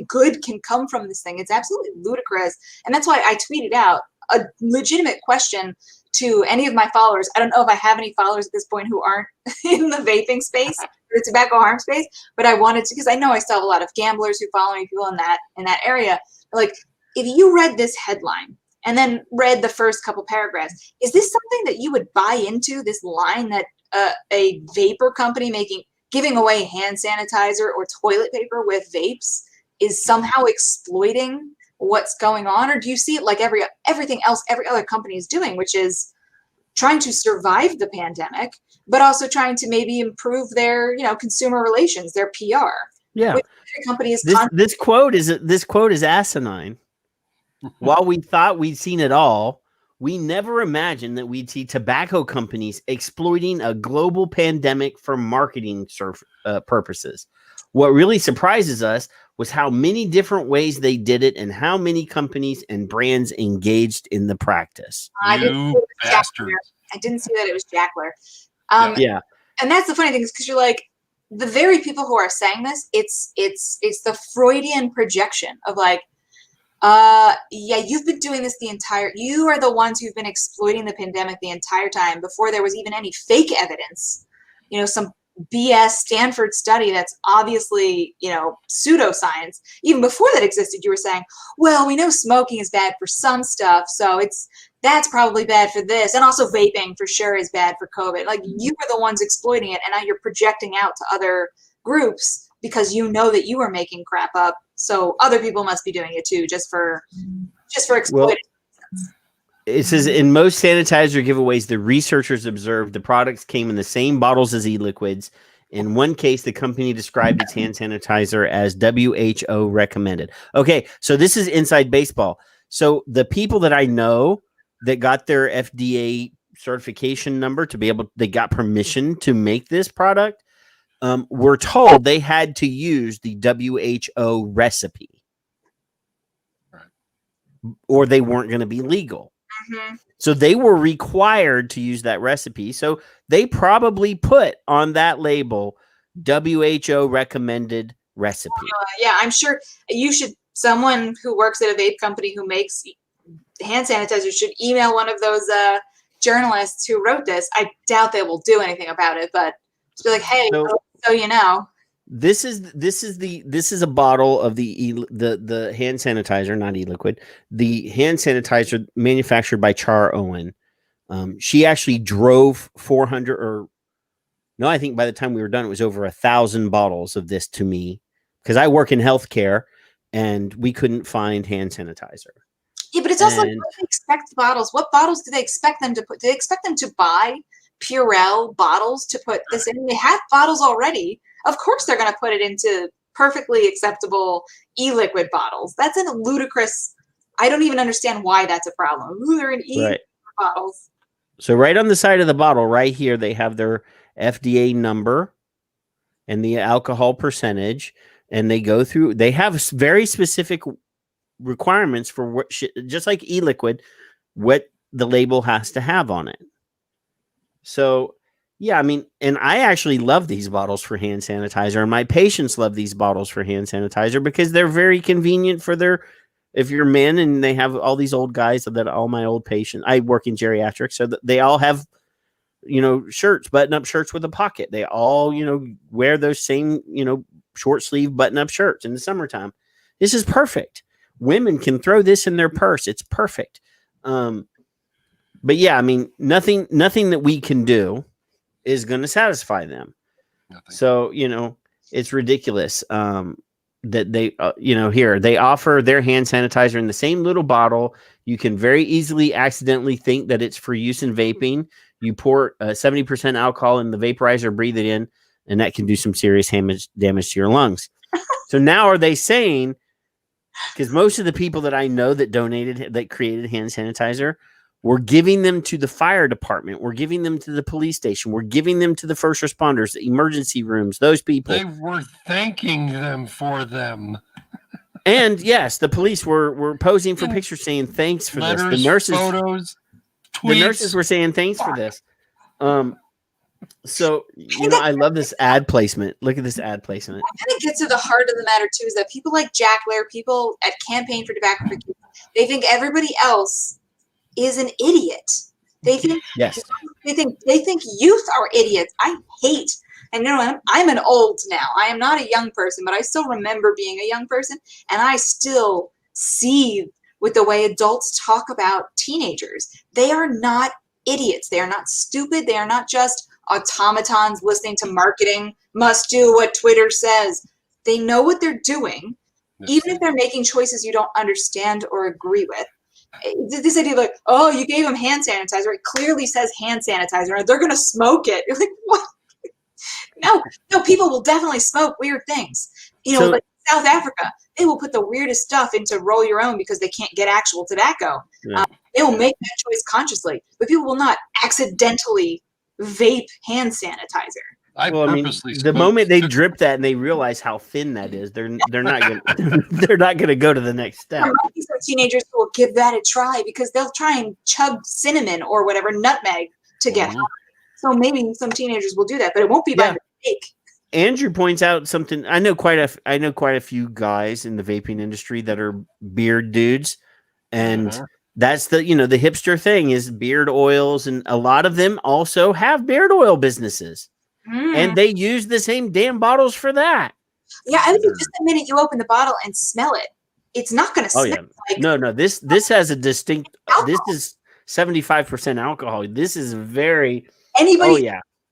good can come from this thing. It's absolutely ludicrous. And that's why I tweeted out a legitimate question to any of my followers. I don't know if I have any followers at this point who aren't in the vaping space, the tobacco harm space, but I wanted to, because I know I still have a lot of gamblers who follow me, people in that area. Like, if you read this headline and then read the first couple paragraphs, is this something that you would buy into, this line that a vapor company giving away hand sanitizer or toilet paper with vapes is somehow exploiting what's going on? Or do you see it like everything else every other company is doing, which is trying to survive the pandemic, but also trying to maybe improve their, consumer relations, their PR? Yeah. Companies. This quote is asinine. While we thought we'd seen it all, we never imagined that we'd see tobacco companies exploiting a global pandemic for marketing purposes. What really surprises us was how many different ways they did it and how many companies and brands engaged in the practice. I didn't see that it was Jackler. And that's the funny thing, is because you're like, the very people who are saying this, it's the Freudian projection of like, you've been doing this you are the ones who've been exploiting the pandemic the entire time before there was even any fake evidence, some BS Stanford study that's obviously, pseudoscience. Even before that existed, you were saying, well, we know smoking is bad for some stuff, so that's probably bad for this. And also vaping for sure is bad for COVID. Like, you were the ones exploiting it, and now you're projecting out to other groups because you know that you are making crap up. So other people must be doing it too, just for exploiting. Well, it says in most sanitizer giveaways, the researchers observed the products came in the same bottles as e-liquids. In one case, the company described its hand sanitizer as WHO recommended. Okay, so this is inside baseball. So the people that I know that got their FDA certification number they got permission to make this product, were told they had to use the WHO recipe, or they weren't going to be legal. Mm-hmm. So they were required to use that recipe. So they probably put on that label WHO recommended recipe. Yeah, I'm sure someone who works at a vape company who makes hand sanitizer should email one of those journalists who wrote this. I doubt they will do anything about it, but just be like, hey, so you know. This is a bottle of the hand sanitizer, not e-liquid. The hand sanitizer manufactured by Char Owen. She actually drove 400 I think by the time we were done, it was over 1,000 bottles of this to me, because I work in healthcare and we couldn't find hand sanitizer. Yeah, but it's also like, what do they expect bottles? What bottles do they expect them to put? Do they expect them to buy Purell bottles to put this in? They have bottles already. Of course, they're going to put it into perfectly acceptable e-liquid bottles. That's a ludicrous. I don't even understand why that's a problem. Ooh, they're in e-liquid bottles. So right on the side of the bottle, right here, they have their FDA number and the alcohol percentage, and they go through. They have very specific requirements for what, just like e-liquid, what the label has to have on it. So. Yeah, I mean, and I actually love these bottles for hand sanitizer, and my patients love these bottles for hand sanitizer because they're very convenient for if you're men and they have all these old guys all my old patients, I work in geriatrics, so they all have, shirts, button-up shirts with a pocket. They all, wear those same, short sleeve button-up shirts in the summertime. This is perfect. Women can throw this in their purse. It's perfect. But yeah, I mean, nothing that we can do is going to satisfy them. Nothing. So, it's ridiculous that they, here they offer their hand sanitizer in the same little bottle. You can very easily accidentally think that it's for use in vaping. You pour 70% alcohol in the vaporizer, breathe it in, and that can do some serious damage to your lungs. So now are they saying, because most of the people that I know that created hand sanitizer, we're giving them to the fire department. We're giving them to the police station. We're giving them to the first responders, the emergency rooms, those people. They were thanking them for them. And yes, the police were posing for pictures saying thanks for this. The nurses, photos, tweets. The nurses were saying thanks for this. So, I love this ad placement. Look at this ad placement. I think it gets to the heart of the matter, too, is that people like Jack Blair, people at Campaign for Tobacco Free, they think everybody else is an idiot. They think they think youth are idiots. I hate, and I'm an old now. I am not a young person, but I still remember being a young person, and I still see with the way adults talk about teenagers. They are not idiots. They are not stupid. They are not just automatons listening to marketing. Must do what Twitter says. They know what they're doing, even if they're making choices you don't understand or agree with. This idea of like, oh, you gave them hand sanitizer. It clearly says hand sanitizer, and they're going to smoke it. You're like, what? No, people will definitely smoke weird things. Like South Africa, they will put the weirdest stuff into roll your own because they can't get actual tobacco. Yeah. They will make that choice consciously, but people will not accidentally vape hand sanitizer. The moment they drip that and they realize how thin that is, they're not going to go to the next step. There might be some teenagers who will give that a try because they'll try and chug cinnamon or whatever, nutmeg, to get high. So maybe some teenagers will do that, but it won't be by mistake. Andrew points out something. I know quite a few guys in the vaping industry that are beard dudes, and that's the hipster thing is beard oils, and a lot of them also have beard oil businesses. And they use the same damn bottles for that. Yeah, I think just the minute you open the bottle and smell it, it's not going to smell like... No. This has a distinct... Alcohol. This is 75% alcohol. This is very...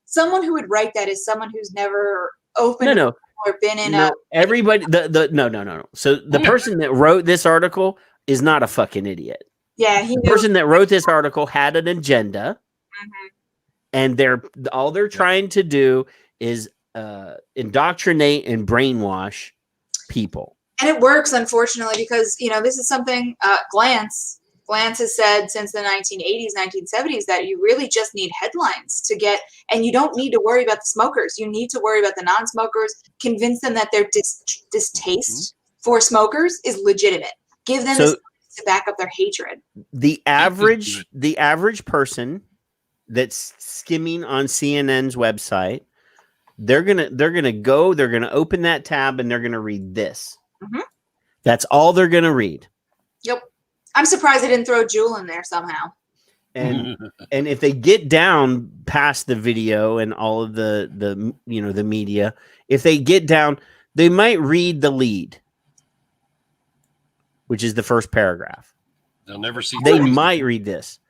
Someone who would write that is someone who's never opened or been in a... Everybody... No. So the person that wrote this article is not a fucking idiot. Yeah, the person that wrote this article had an agenda. Mm-hmm. And all they're trying to do is indoctrinate and brainwash people. And it works, unfortunately, because, this is something, Glance, Lance has said since the 1980s, 1970s that you really just need headlines to get, and you don't need to worry about the smokers. You need to worry about the non-smokers. Convince them that their distaste for smokers is legitimate. Give them this to back up their hatred. The average person that's skimming on CNN's website, they're gonna open that tab and they're gonna read this. Mm-hmm. That's all they're gonna read. Yep. I'm surprised they didn't throw Jewel in there somehow. And if they get down past the video and all of the media, if they get down, they might read the lead, which is the first paragraph. They'll never see. They might read this,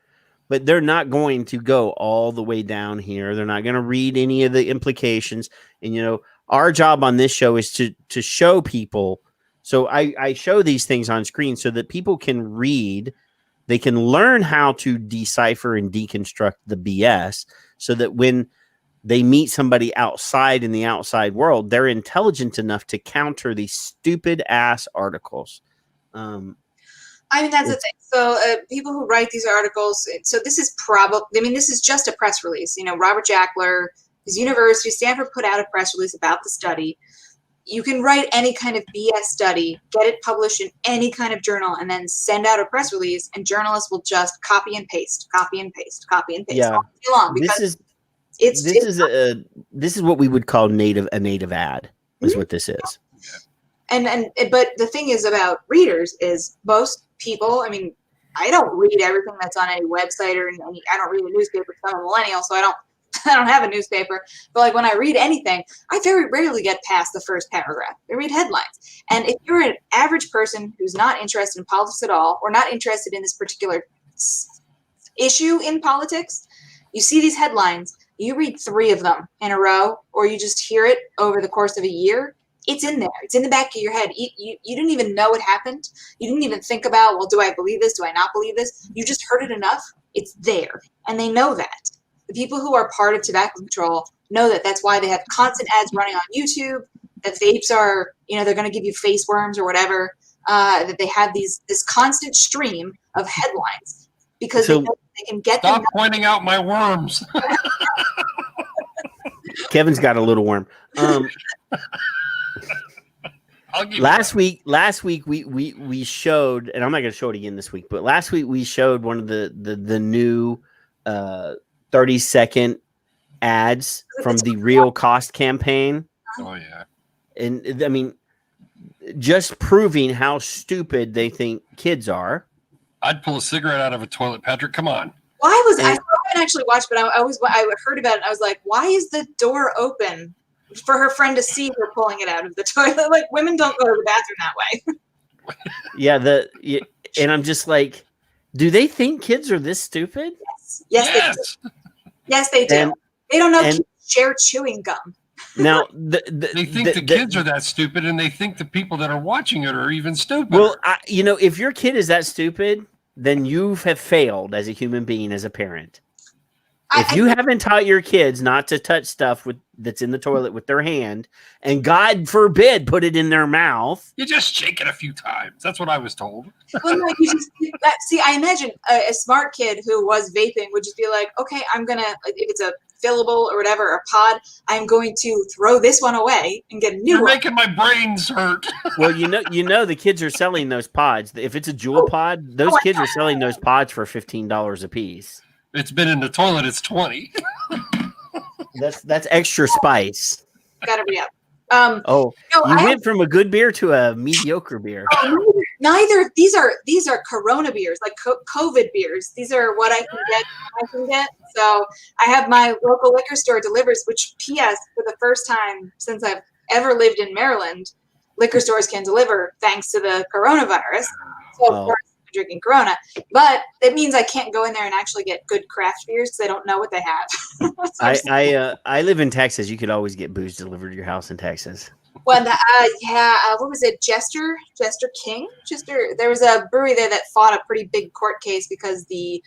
but they're not going to go all the way down here. They're not going to read any of the implications. And our job on this show is to show people. So I show these things on screen so that people can read, they can learn how to decipher and deconstruct the BS so that when they meet somebody outside in the outside world, they're intelligent enough to counter these stupid ass articles. I mean, that's the thing. So people who write these articles, so this is this is just a press release. Robert Jackler, his university, Stanford, put out a press release about the study. You can write any kind of BS study, get it published in any kind of journal, and then send out a press release, and journalists will just copy and paste all day long. Because this is what we would call a native ad, is what this is. But the thing is about readers is most people, I mean, I don't read everything that's on any website or I don't read a newspaper. I'm a millennial, so I don't have a newspaper, but like when I read anything, I very rarely get past the first paragraph. I read headlines. And if you're an average person who's not interested in politics at all, or not interested in this particular issue in politics, you see these headlines, you read 3 of them in a row, or you just hear it over the course of a year. It's in there. It's in the back of your head. You didn't even know it happened. You didn't even think about, well, do I believe this? Do I not believe this? You just heard it enough. It's there. And they know that. The people who are part of tobacco control know that. That's why they have constant ads running on YouTube, that vapes are, they're going to give you face worms or whatever, that they have this constant stream of headlines because they can get them. Stop pointing out my worms. Kevin's got a little worm. Last week we showed, and I'm not going to show it again this week, but last week we showed one of the new 30-second ads from the Real Cost campaign. Oh yeah. And I mean, just proving how stupid they think kids are. I'd pull a cigarette out of a toilet, Patrick. Come on. I haven't actually watched, but I heard about it. And I was like, why is the door open for her friend to see her pulling it out of the toilet? Like, women don't go to the bathroom that way. Yeah. And I'm just like, do they think kids are this stupid? Yes. Yes, they do. And they don't know kids share chewing gum. Now, they think the kids are that stupid, and they think the people that are watching it are even stupid. Well, if your kid is that stupid, then you have failed as a human being, as a parent. If you haven't taught your kids not to touch stuff that's in the toilet with their hand, and God forbid put it in their mouth, you just shake it a few times. That's what I was told. Well, no, see, I imagine a smart kid who was vaping would just be like, okay, I'm gonna, if it's a fillable or whatever, a pod, I'm going to throw this one away and get a new one. You're making my brains hurt. Well, the kids are selling those pods. If it's a jewel pod, those kids are selling those pods for $15 a piece. It's been in the toilet. It's 20. That's extra spice. Gotta be up. Went from a good beer to a mediocre beer. Neither. These are Corona beers, like COVID beers. These are what I can get. So I have my local liquor store delivers. Which, P.S. for the first time since I've ever lived in Maryland, liquor stores can deliver thanks to the coronavirus. So of course, drinking Corona, but it means I can't go in there and actually get good craft beers because I don't know what they have. I live in Texas. You could always get booze delivered to your house in Texas. Well, what was it? Jester King. There was a brewery there that fought a pretty big court case because the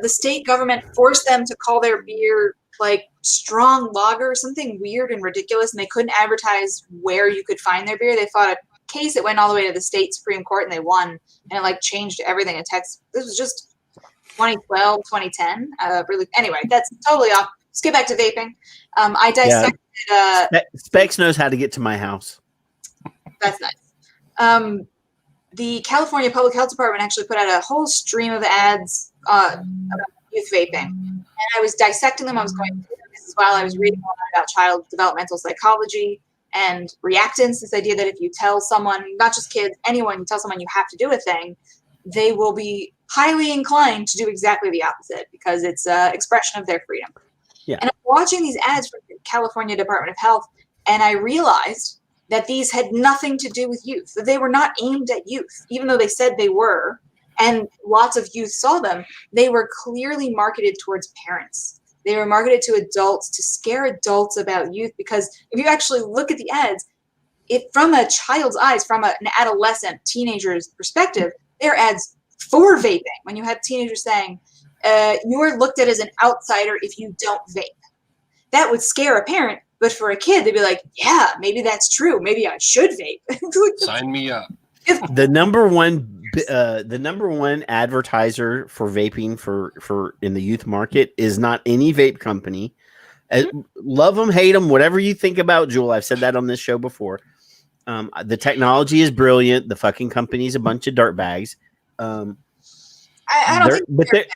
state government forced them to call their beer like strong lager or something weird and ridiculous, and they couldn't advertise where you could find their beer. They fought a case that went all the way to the state Supreme Court and they won, and it like changed everything in Texas. This was just 2012, 2010. Really, anyway, that's totally off. Let's get back to vaping. I dissected. Specs knows how to get to my house. That's nice. The California Public Health Department actually put out a whole stream of ads about youth vaping, and I was dissecting them. I was going through this as well. I was reading a lot about child developmental psychology and reactance. This idea that if you tell someone, not just kids, anyone, you tell someone you have to do a thing, they will be highly inclined to do exactly the opposite because it's an expression of their freedom. Yeah. And I'm watching these ads from the California Department of Health, and I realized that these had nothing to do with youth, that they were not aimed at youth, even though they said they were, and lots of youth saw them. They were clearly marketed towards parents. They were marketed to adults to scare adults about youth, because if you actually look at the ads, from a child's eyes, from an adolescent, teenager's perspective, they're ads for vaping. When you have teenagers saying, you are looked at as an outsider if you don't vape. That would scare a parent. But for a kid, they'd be like, yeah, maybe that's true. Maybe I should vape. Sign me up. The number one advertiser for vaping for in the youth market is not any vape company. Love them, hate them, whatever you think about Juul. I've said that on this show before. The technology is brilliant. The fucking company's a bunch of dirtbags.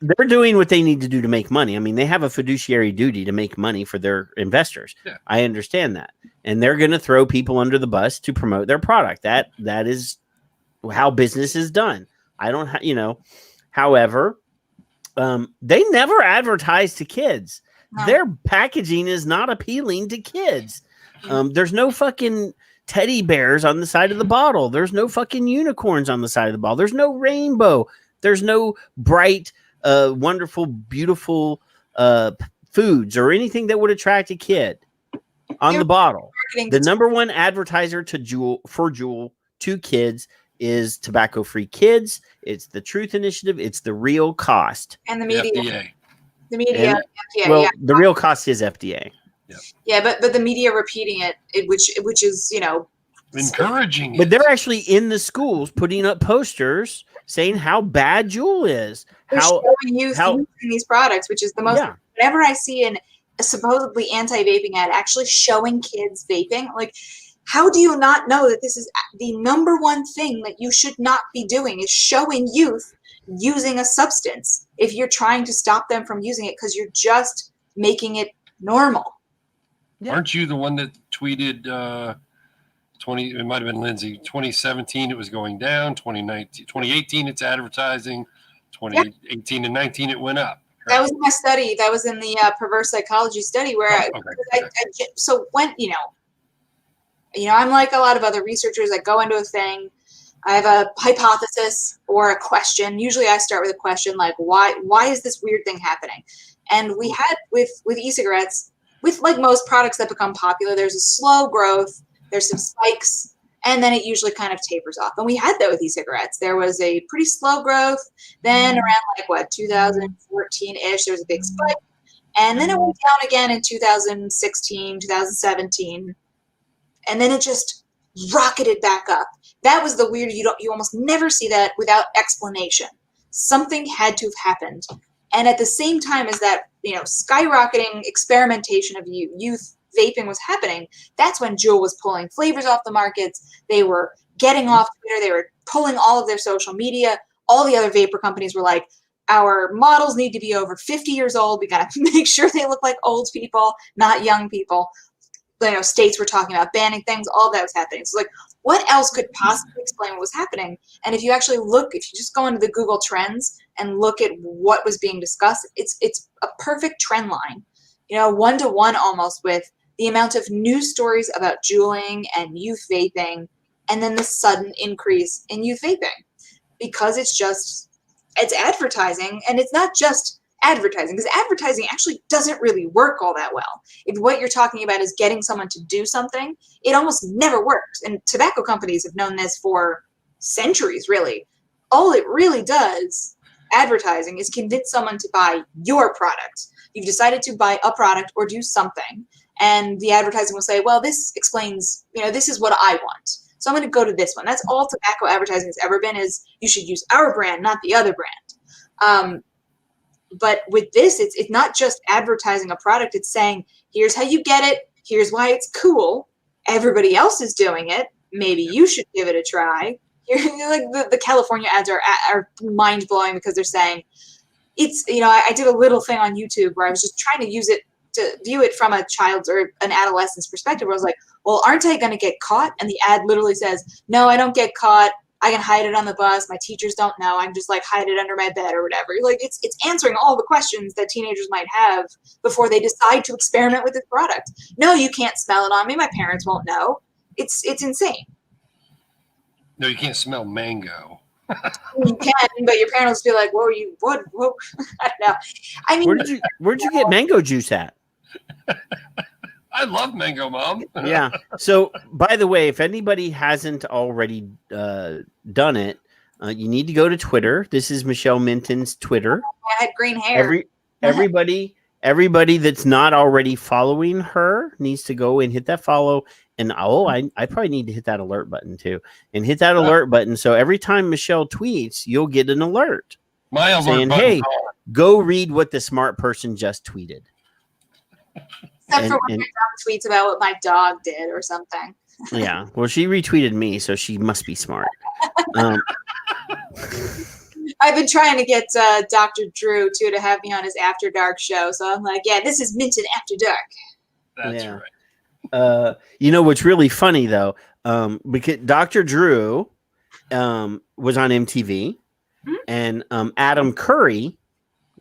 They're doing what they need to do to make money. I mean, they have a fiduciary duty to make money for their investors. Yeah. I understand that. And they're going to throw people under the bus to promote their product. That is how business is done. I don't however, they never advertise to kids. No. Their packaging is not appealing to kids. There's no fucking teddy bears on the side of the bottle. There's no fucking unicorns on the side of the bottle. There's no rainbow. There's no bright, wonderful, beautiful foods or anything that would attract a kid on the bottle. The number one advertiser for Juul to kids is Tobacco Free Kids. It's the Truth Initiative. It's the Real Cost. And the media. FDA. The media. FDA, well, the Real Cost is FDA. Yep. Yeah, but the media repeating it which is, encouraging it. But they're actually in the schools putting up posters saying how bad Juul is. How showing youth using these products, which is the most. Yeah. Whenever I see a supposedly anti-vaping ad actually showing kids vaping, like, how do you not know that this is the number one thing that you should not be doing, is showing youth using a substance if you're trying to stop them from using it because you're just making it normal. Yeah. Aren't you the one that tweeted it might have been Lindsay, 2017 it was going down, 2018 it's advertising, 2018 and 19 it went up. Right? That was my study. That was in the perverse psychology study where so when I'm like a lot of other researchers. I go into a thing, I have a hypothesis or a question. Usually I start with a question like, why is this weird thing happening? And we had with e-cigarettes, with like most products that become popular, there's a slow growth, there's some spikes, and then it usually kind of tapers off. And we had that with e-cigarettes. There was a pretty slow growth. Then around 2014-ish, there was a big spike. And then it went down again in 2016, 2017. And then it just rocketed back up. That was the weird, you almost never see that without explanation. Something had to have happened. And at the same time as that, skyrocketing experimentation of youth vaping was happening, that's when Juul was pulling flavors off the markets. They were getting off Twitter. They were pulling all of their social media. All the other vapor companies were like, our models need to be over 50 years old. We got to make sure they look like old people, not young people. States were talking about banning things. All that was happening. So what else could possibly explain what was happening? And if you actually look, if you just go into the Google Trends and look at what was being discussed, it's a perfect trend line, 1-to-1 almost, with the amount of news stories about juuling and youth vaping, and then the sudden increase in youth vaping, because it's advertising, and it's not just advertising, because advertising actually doesn't really work all that well. If what you're talking about is getting someone to do something, it almost never works. And tobacco companies have known this for centuries, really. All it really does, advertising, is convince someone to buy your product. You've decided to buy a product or do something, and the advertising will say, well, this explains, this is what I want. So I'm going to go to this one. That's all tobacco advertising has ever been, is you should use our brand, not the other brand. But with this, it's not just advertising a product. It's saying, here's how you get it. Here's why it's cool. Everybody else is doing it. Maybe you should give it a try. Like the California ads are mind blowing because they're saying it's, I did a little thing on YouTube where I was just trying to use it to view it from a child's or an adolescent's perspective, where I was like, well, aren't I going to get caught? And the ad literally says, no, I don't get caught. I can hide it on the bus. My teachers don't know. I can just like hide it under my bed or whatever. Like it's answering all the questions that teenagers might have before they decide to experiment with this product. No, you can't smell it on me. My parents won't know. It's insane. No, you can't smell mango. You can, but your parents will be like, "Whoa, what? Whoa!" I don't know. I mean, where'd you get mango juice at? I love mango, Mom. Yeah. So, by the way, if anybody hasn't already done it, you need to go to Twitter. This is Mcihelle Minton's Twitter. I had green hair. Everybody that's not already following her needs to go and hit that follow. And I probably need to hit that alert button too, and hit that alert button. So every time Mcihelle tweets, you'll get an alert saying, "Hey, go read what the smart person just tweeted." Except for when my dog tweets about what my dog did or something. Yeah, well, she retweeted me, so she must be smart. I've been trying to get Dr. Drew too to have me on his After Dark show, so I'm like, yeah, this is Minton After Dark. That's right. What's really funny though, because Dr. Drew was on MTV, and Adam Curry,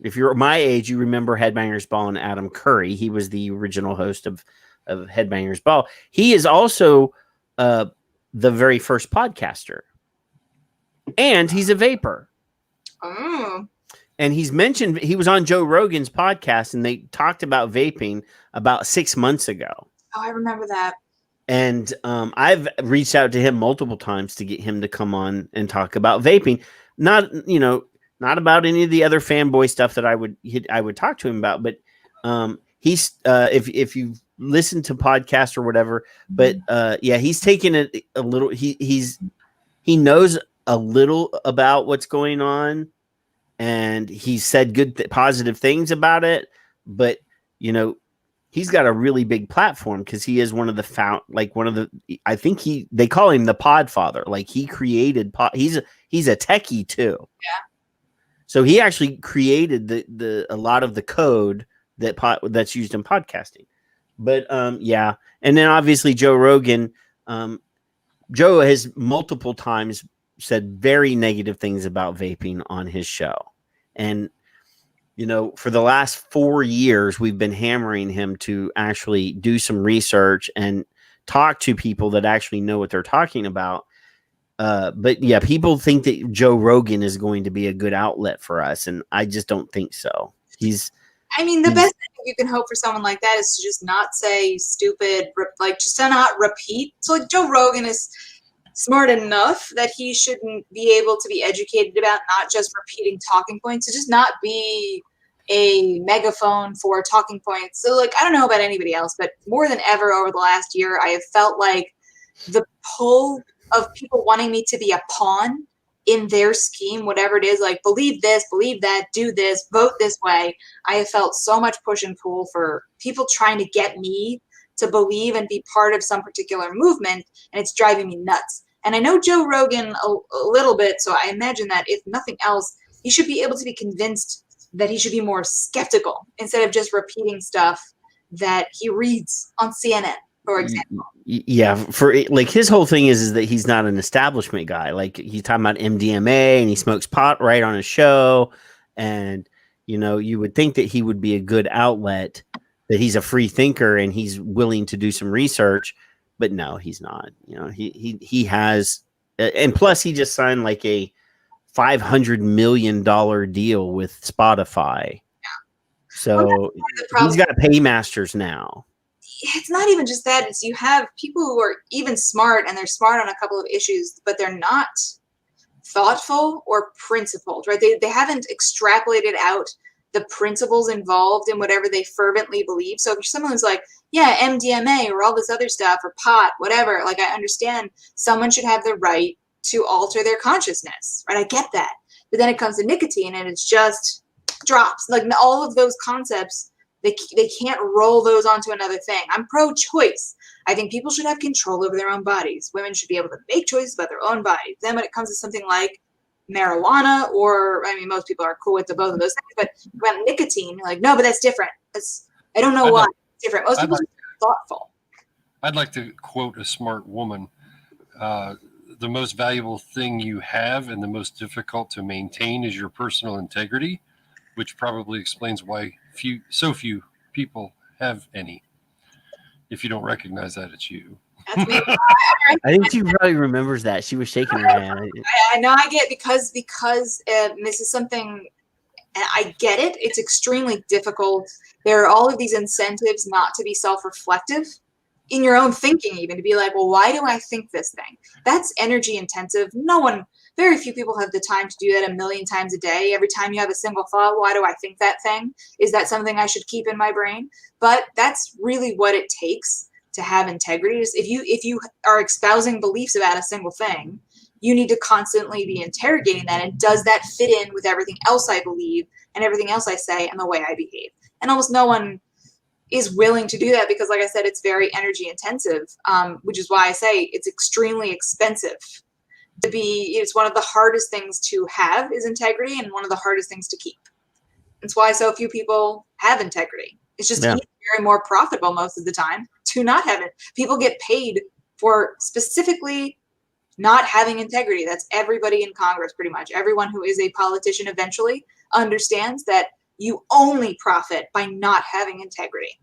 if you're my age, you remember Headbangers Ball and Adam Curry. He was the original host of Headbangers Ball. He is also the very first podcaster, and he's a vapor. Oh. And he was on Joe Rogan's podcast, and they talked about vaping about 6 months ago. Oh, I remember that. And I've reached out to him multiple times to get him to come on and talk about vaping. Not about any of the other fanboy stuff that I would talk to him about. But he's if you've listened to podcasts or whatever. But he's taken it a little. He knows a little about what's going on, and he said good positive things about it. But he's got a really big platform because he is one of the I think they call him the pod father. Like he created he's a techie too. Yeah. So he actually created a lot of the code that's used in podcasting. But and then obviously Joe Rogan, Joe has multiple times said very negative things about vaping on his show. And for the last 4 years, we've been hammering him to actually do some research and talk to people that actually know what they're talking about. But yeah, people think that Joe Rogan is going to be a good outlet for us, and I just don't think so. The best thing you can hope for someone like that is to just not say stupid, just to not repeat. So like Joe Rogan is smart enough that he shouldn't be able to be educated about not just repeating talking points, to just not be a megaphone for talking points. So I don't know about anybody else, but more than ever over the last year, I have felt like the pull of people wanting me to be a pawn in their scheme, whatever it is, like believe this, believe that, do this, vote this way. I have felt so much push and pull for people trying to get me to believe and be part of some particular movement, and it's driving me nuts. And I know Joe Rogan a little bit, so I imagine that if nothing else, he should be able to be convinced that he should be more skeptical instead of just repeating stuff that he reads on CNN, for example. Yeah, for his whole thing is that he's not an establishment guy. Like he's talking about MDMA and he smokes pot right on his show, and you would think that he would be a good outlet, that he's a free thinker and he's willing to do some research. But no, he's not. He has, and plus he just signed like a $500 million deal with Spotify. Yeah. So he's got paymasters now. It's not even just that. It's you have people who are even smart, and they're smart on a couple of issues, but they're not thoughtful or principled, right? They haven't extrapolated out the principles involved in whatever they fervently believe. So if you're someone who's like, yeah, MDMA or all this other stuff or pot, whatever, like I understand someone should have the right to alter their consciousness, right? I get that. But then it comes to nicotine and it's just drops. Like all of those concepts, they can't roll those onto another thing. I'm pro-choice. I think people should have control over their own bodies. Women should be able to make choices about their own bodies. Then when it comes to something like marijuana, or I mean, most people are cool with both of those things, but about nicotine, like, no, but that's different. I don't know why it's different. Most people are thoughtful. I'd like to quote a smart woman. The most valuable thing you have and the most difficult to maintain is your personal integrity, which probably explains why so few people have any. If you don't recognize that, it's you. That's me. I think she probably remembers that. She was shaking her hand. I know I get because this is something, I get it. It's extremely difficult. There are all of these incentives not to be self-reflective in your own thinking, even to be like, well, why do I think this thing? That's energy intensive. Very few people have the time to do that 1 million times a day. Every time you have a single thought, why do I think that thing? Is that something I should keep in my brain? But that's really what it takes to have integrity. Is if you are espousing beliefs about a single thing, you need to constantly be interrogating that. And does that fit in with everything else I believe and everything else I say and the way I behave? And almost no one is willing to do that because, like I said, it's very energy intensive, which is why I say it's extremely expensive. It's one of the hardest things to have is integrity, and one of the hardest things to keep. It's why so few people have integrity. It's just easier and more profitable most of the time to not have it. People get paid for specifically not having integrity. That's everybody in Congress, pretty much. Everyone who is a politician eventually understands that you only profit by not having integrity.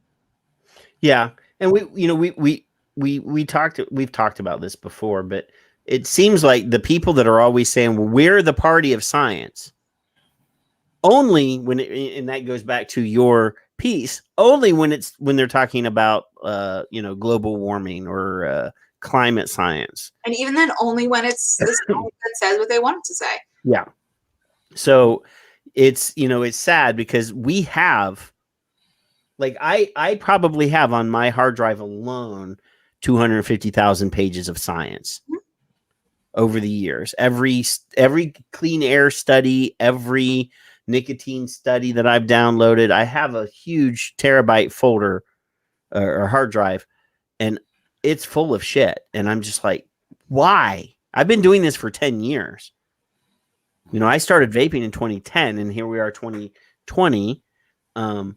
Yeah, and we've talked about this before, but it seems like the people that are always saying, well, we're the party of science, only and that goes back to your piece, only when they're talking about, global warming or climate science. And even then, only when it's the science that says what they want it to say. Yeah. So it's sad because we have, like, I probably have on my hard drive alone 250,000 pages of science. Mm-hmm. Over the years, every clean air study, every nicotine study that I've downloaded, I have a huge terabyte folder or hard drive, and it's full of shit. And I'm just like, why? I've been doing this for 10 years. I started vaping in 2010, and here we are, 2020. And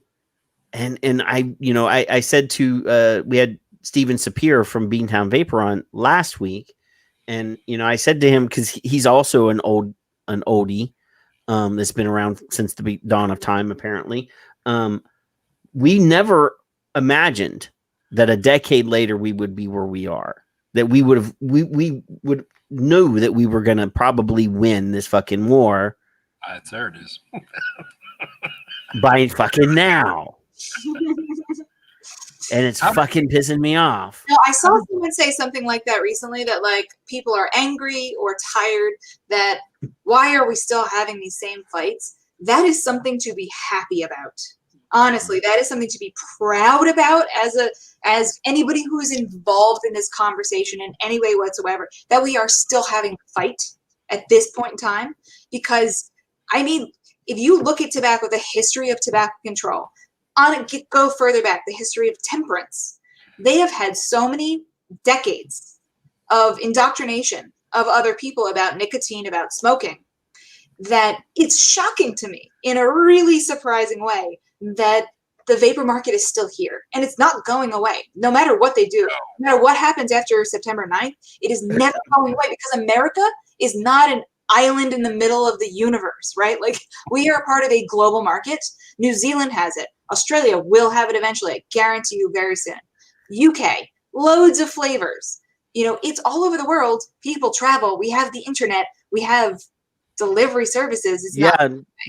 I said to we had Steven Sapir from Beantown Vapor on last week. And, I said to him, because he's also an oldie that's been around since the dawn of time, apparently. We never imagined that a decade later we would be where we are, that we would know that we were going to probably win this fucking war. There it is. By fucking now. And it's fucking pissing me off. No, I saw someone say something like that recently, that like people are angry or tired, that why are we still having these same fights? That is something to be happy about. Honestly, that is something to be proud about as anybody who is involved in this conversation in any way whatsoever, that we are still having a fight at this point in time. Because, I mean, if you look at tobacco, the history of tobacco control, go further back, the history of temperance. They have had so many decades of indoctrination of other people about nicotine, about smoking, that it's shocking to me in a really surprising way that the vapor market is still here. And it's not going away, no matter what they do. No matter what happens after September 9th, it is never going away, because America is not an island in the middle of the universe, right? Like, we are part of a global market. New Zealand has it. Australia will have it eventually. I guarantee you very soon. UK, loads of flavors. It's all over the world. People travel. We have the internet. We have delivery services.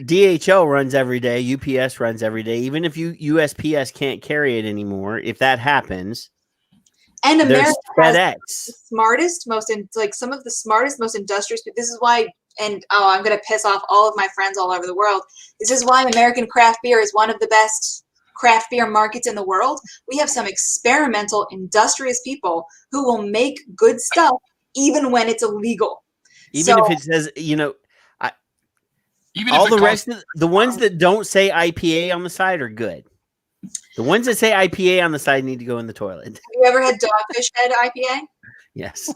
DHL runs every day. UPS runs every day. Even if USPS can't carry it anymore, if that happens. And America FedEx. has the smartest, some of the smartest, most industrious. This is why and I'm going to piss off all of my friends all over the world. This is why American craft beer is one of the best craft beer markets in the world. We have some experimental, industrious people who will make good stuff even when it's illegal. Even if it says, all the rest of the ones that don't say IPA on the side are good. The ones that say IPA on the side need to go in the toilet. Have you ever had Dogfish Head IPA? Yes.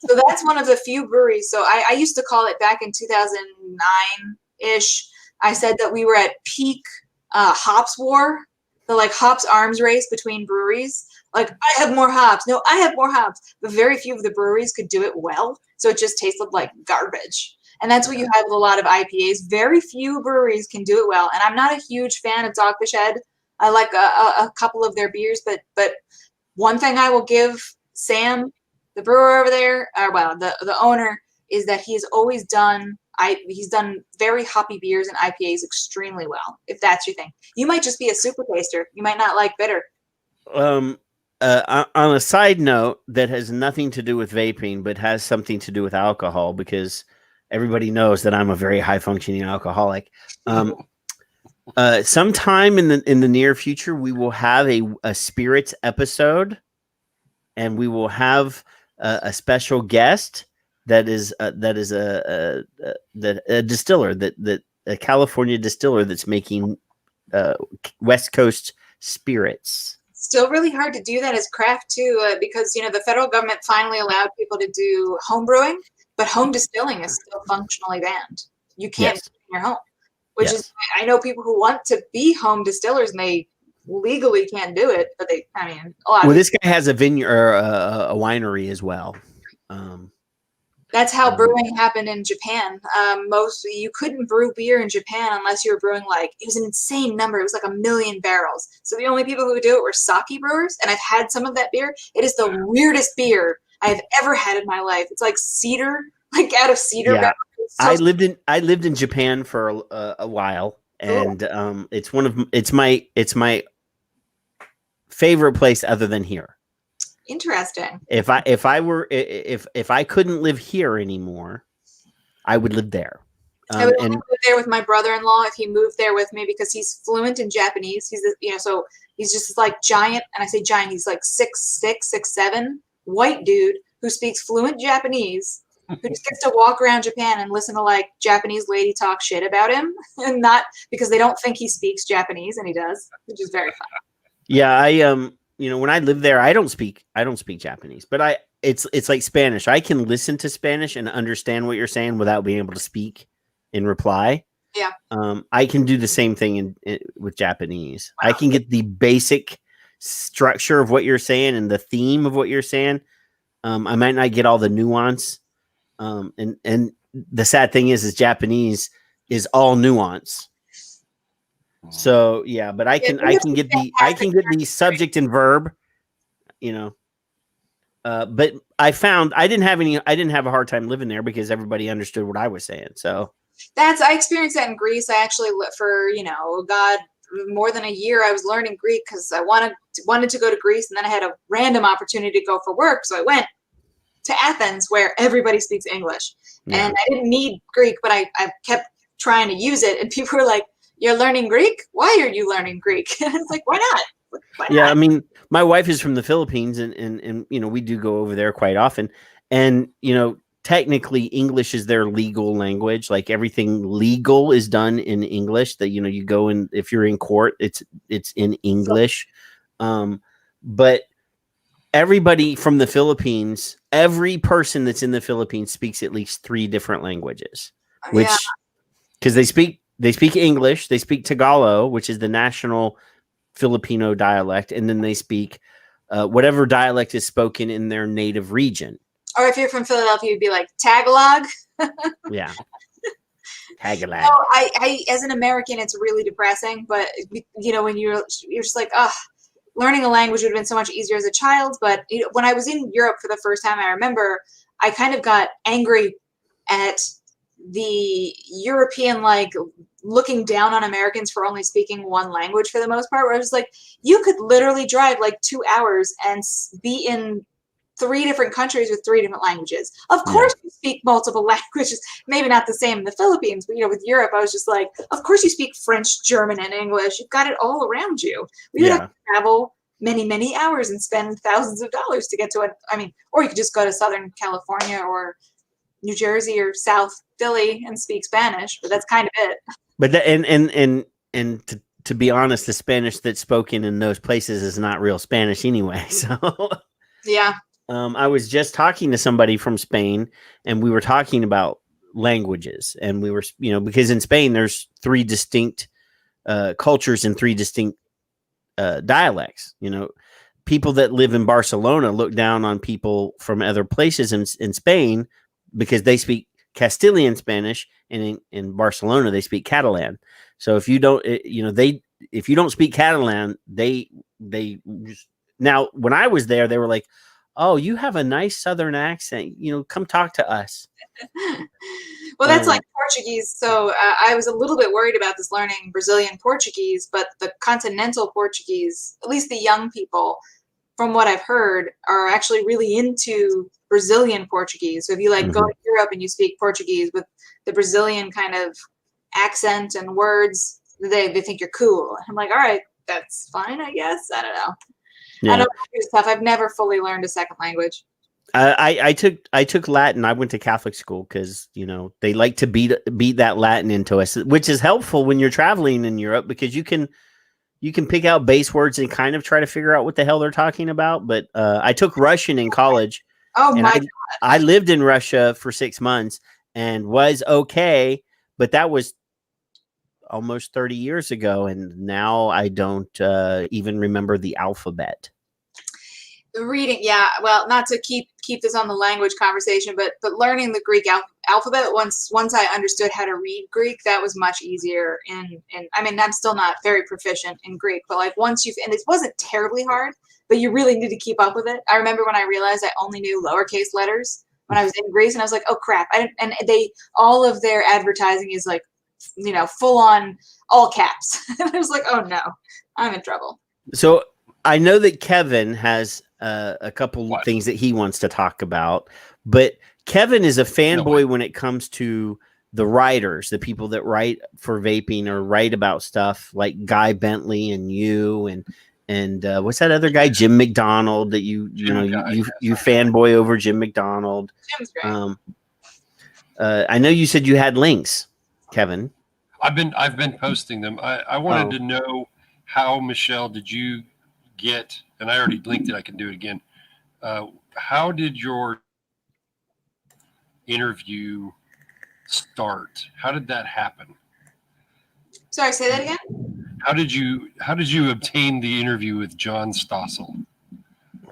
So that's one of the few breweries. So I used to call it back in 2009-ish. I said that we were at peak hops war, the like hops arms race between breweries. Like, I have more hops. No, I have more hops. But very few of the breweries could do it well. So it just tasted like garbage. And that's what you have with a lot of IPAs. Very few breweries can do it well. And I'm not a huge fan of Dogfish Head. I like a couple of their beers. But one thing I will give Sam, the brewer over there, the owner, is that he's always done very hoppy beers and IPAs extremely well, if that's your thing. You might just be a super taster. You might not like bitter. On a side note that has nothing to do with vaping, but has something to do with alcohol, because everybody knows that I'm a very high functioning alcoholic. Sometime in the near future, we will have a spirits episode, and we will have a special guest that is a distiller, that a California distiller that's making West Coast spirits. Still really hard to do that as craft too, because the federal government finally allowed people to do home brewing, but home distilling is still functionally banned. You can't do it in your home, which is, I know people who want to be home distillers and they legally can't do it, but a lot of this guy has a vineyard or a winery as well. That's how brewing happened in Japan. You couldn't brew beer in Japan unless you were brewing it was an insane number. It was like 1 million barrels. So the only people who would do it were sake brewers. And I've had some of that beer. It is the weirdest beer I've ever had in my life. It's like cedar, like out of cedar. Yeah. So I lived in Japan for a while, and it's my favorite place other than here. Interesting. If I couldn't live here anymore, I would live there. I would live there with my brother-in-law if he moved there with me, because he's fluent in Japanese. He's so he's just like giant, and I say giant. He's like 6'6", 6'7", white dude who speaks fluent Japanese, who just gets to walk around Japan and listen to Japanese lady talk shit about him, and not because they don't think he speaks Japanese, and he does, which is very fun. Yeah, when I live there, I don't speak Japanese, but it's like Spanish. I can listen to Spanish and understand what you're saying without being able to speak in reply. Yeah. I can do the same thing with Japanese. Wow. I can get the basic structure of what you're saying and the theme of what you're saying. I might not get all the nuance. And the sad thing is Japanese is all nuance. So yeah, but I can get the subject and verb, but I found I didn't have a hard time living there because everybody understood what I was saying. So I experienced that in Greece. I actually, for more than a year, I was learning Greek because I wanted to go to Greece, and then I had a random opportunity to go for work, so I went to Athens where everybody speaks English, and I didn't need Greek, but I kept trying to use it, and people were like, "You're learning Greek? Why are you learning Greek?" And it's like, why not? Yeah, I mean, my wife is from the Philippines, and we do go over there quite often. And technically, English is their legal language. Like everything legal is done in English. That you go in, if you're in court, it's in English. But everybody from the Philippines, every person that's in the Philippines speaks at least 3 different languages, which because they speak English, they speak Tagalog, which is the national Filipino dialect, and then they speak whatever dialect is spoken in their native region. Or if you're from Philadelphia, you'd be like Tagalog. Yeah, Tagalog. No, I as an American, it's really depressing. But when you're just like, learning a language would have been so much easier as a child. But when I was in Europe for the first time, I remember I kind of got angry at the European, looking down on Americans for only speaking one language for the most part, where I was like, you could literally drive 2 hours and be in 3 different countries with 3 different languages. Of course you speak multiple languages, maybe not the same in the Philippines, but with Europe, I was just like, of course you speak French, German, and English. You've got it all around you. We would have to travel many, many hours and spend thousands of dollars to get to it. I mean, or you could just go to Southern California or New Jersey or South Philly and speak Spanish, but that's kind of it. But and to be honest, the Spanish that's spoken in those places is not real Spanish anyway. So yeah. I was just talking to somebody from Spain, and we were talking about languages, and we were, because in Spain there's 3 distinct cultures and 3 distinct dialects. People that live in Barcelona look down on people from other places in Spain because they speak Castilian Spanish, and in Barcelona they speak Catalan. So if you don't, if you don't speak Catalan, they just, now when I was there, they were like, "Oh, you have a nice Southern accent. Come talk to us." Well, that's like Portuguese. So I was a little bit worried about this learning Brazilian Portuguese, but the continental Portuguese, at least the young people, from what I've heard, are actually really into Brazilian Portuguese. So if you go to Europe and you speak Portuguese with the Brazilian kind of accent and words, they think you're cool. I'm like, all right, that's fine, I guess. I don't know. Yeah. I know it's tough. I've never fully learned a second language. I took Latin. I went to Catholic school because they like to beat that Latin into us, which is helpful when you're traveling in Europe because you can pick out base words and kind of try to figure out what the hell they're talking about. But I took Russian in college. Oh my God. I lived in Russia for 6 months and was okay, but that was almost 30 years ago, and now I don't even remember the alphabet. The reading, yeah. Well, not to keep this on the language conversation, but learning the Greek alphabet once I understood how to read Greek, that was much easier. And I mean, I'm still not very proficient in Greek, but once and it wasn't terribly hard, but you really need to keep up with it. I remember when I realized I only knew lowercase letters when I was in Greece, and I was like, oh crap! All of their advertising is full on all caps. And I was like, oh no, I'm in trouble. So I know that Kevin has a couple things that he wants to talk about, but Kevin is a fanboy when it comes to the writers, the people that write for vaping or write about stuff like Guy Bentley and you and what's that other guy, Jim McDonald, that you fanboy over Jim McDonald. Jim's great. I know you said you had links, Kevin. I've been posting them. I wanted to know how, Mcihelle, did you get, and I already linked it, I can do it again. How did your interview start? How did that happen? Sorry, say that again? How did you obtain the interview with John Stossel?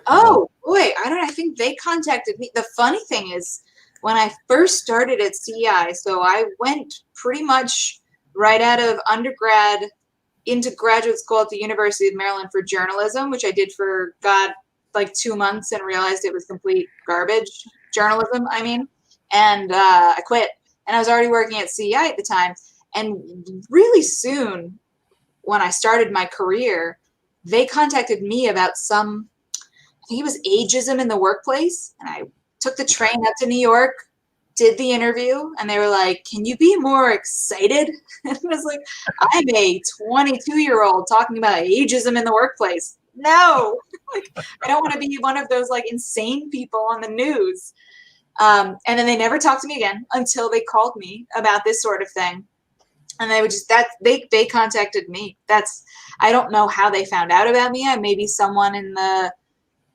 Oh boy, I think they contacted me. The funny thing is, when I first started at CI, so I went pretty much right out of undergrad into graduate school at the University of Maryland for journalism, which I did for 2 months and realized it was complete garbage. Journalism, I mean, and I quit. And I was already working at CI at the time. And really soon, when I started my career, they contacted me about I think it was ageism in the workplace. And I took the train up to New York, did the interview, and they were like, "Can you be more excited?" And I was like, "I'm a 22-year-old talking about ageism in the workplace. No, I don't want to be one of those insane people on the news." And then they never talked to me again until they called me about this sort of thing. And they would they contacted me. I don't know how they found out about me. Maybe someone in the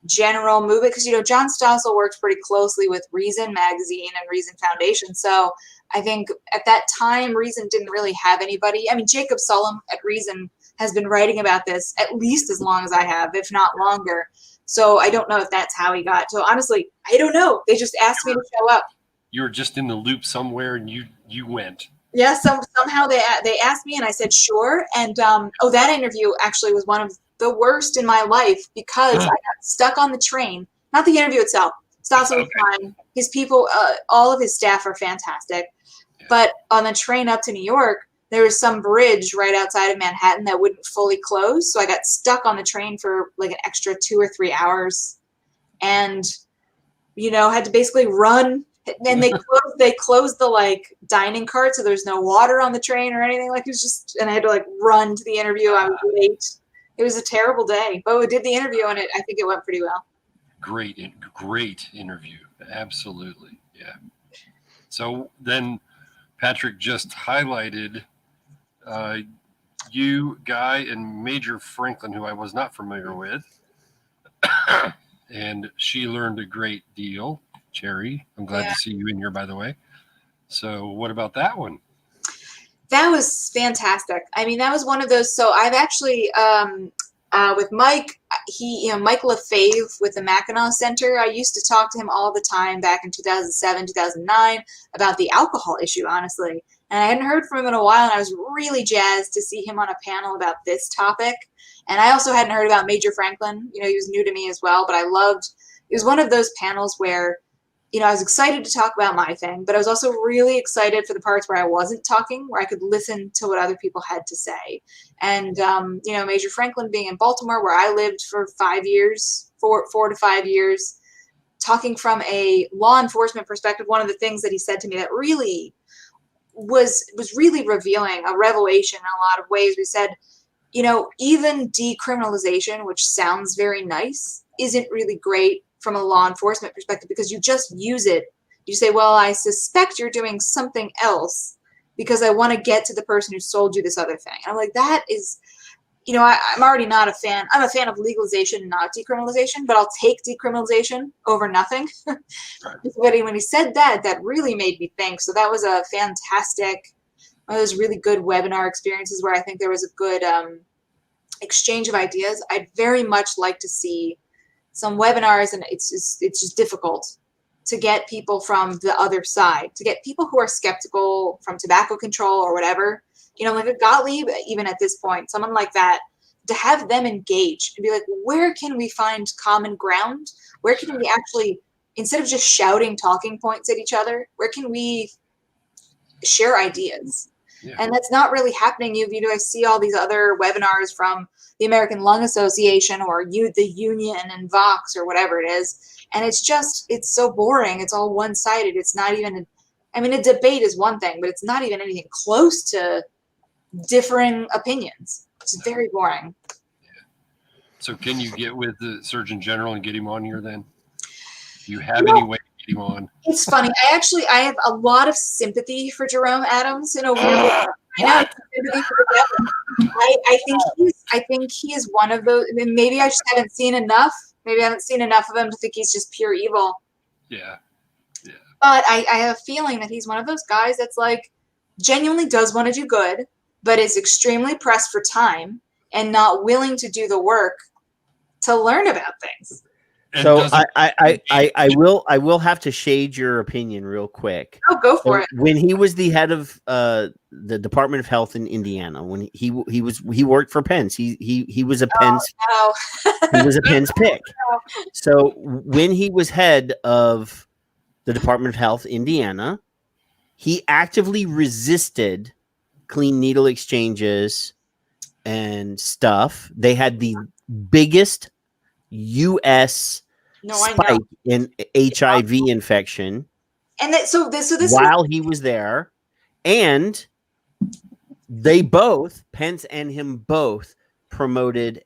general movement, because John Stossel works pretty closely with Reason Magazine and Reason Foundation. So I think at that time, Reason didn't really have anybody. I mean, Jacob Sullum at Reason has been writing about this at least as long as I have, if not longer. So I don't know if that's how he got. So honestly, I don't know. They just asked me to show up. You were just in the loop somewhere, and you went. Yeah, somehow they asked me, and I said sure. And that interview actually was one of the worst in my life because I got stuck on the train. Not the interview itself. Stossel was fine. His people, all of his staff are fantastic. Yeah. But on the train up to New York, there was some bridge right outside of Manhattan that wouldn't fully close. So I got stuck on the train for an extra 2 or 3 hours. And had to basically run, and they closed the like dining cart, so there's no water on the train or anything. Like, it was just, and I had to like run to the interview. I was late. It was a terrible day, but we did the interview, and I think it went pretty well. Great interview. Absolutely. Yeah. So then Patrick just highlighted you, Guy, and Major Franklin, who I was not familiar with. And she learned a great deal. Cherry, I'm glad to see you in here, by the way. So what about that one? That was fantastic. I mean, that was one of those. So I've actually, with Mike, Mike Lefebvre with the Mackinac Center, I used to talk to him all the time back in 2007, 2009 about the alcohol issue, honestly. And I hadn't heard from him in a while, and I was really jazzed to see him on a panel about this topic. And I also hadn't heard about Major Franklin. He was new to me as well, but it was one of those panels where, I was excited to talk about my thing, but I was also really excited for the parts where I wasn't talking, where I could listen to what other people had to say. And, Major Franklin being in Baltimore, where I lived for 5 years, 4 to 5 years, talking from a law enforcement perspective, one of the things that he said to me that really was really revealing, a revelation in a lot of ways. We said, even decriminalization, which sounds very nice, isn't really great from a law enforcement perspective, because you just use it. You say, well, I suspect you're doing something else because I want to get to the person who sold you this other thing. And I'm like, that is, I'm already not a fan. I'm a fan of legalization, not decriminalization, but I'll take decriminalization over nothing. Right. But when he said that, that really made me think. So that was a fantastic, one of those really good webinar experiences where I think there was a good exchange of ideas. I'd very much like to see some webinars, and it's just difficult to get people from the other side, to get people who are skeptical from tobacco control or whatever, like a Gottlieb, even at this point, someone like that, to have them engage and be like, where can we find common ground? Where can we actually, instead of just shouting talking points at each other, where can we share ideas? Yeah. And that's not really happening. I see all these other webinars from the American Lung Association or the Union and Vox or whatever it is. And it's so boring. It's all one-sided. It's not even, a debate is one thing, but it's not even anything close to differing opinions. It's very boring. Yeah. So can you get with the Surgeon General and get him on here then? Do you have any way to get him on? It's funny. I have a lot of sympathy for Jerome Adams in a weird way. I know sympathy for the devil. I think he is one of those. Maybe I just haven't seen enough. Maybe I haven't seen enough of him to think he's just pure evil. Yeah. Yeah. But I have a feeling that he's one of those guys that's like genuinely does want to do good, but is extremely pressed for time and not willing to do the work to learn about things. So I will have to shade your opinion real quick. Oh, go for it. When he was the head of the Department of Health in Indiana, when he worked for Pence, he was a Pence. Oh, no. He was a Pence pick. So when he was head of the Department of Health Indiana, he actively resisted clean needle exchanges and stuff. They had the biggest U.S. spike in HIV infection, and so this while he was there, and they both, Pence and him both, promoted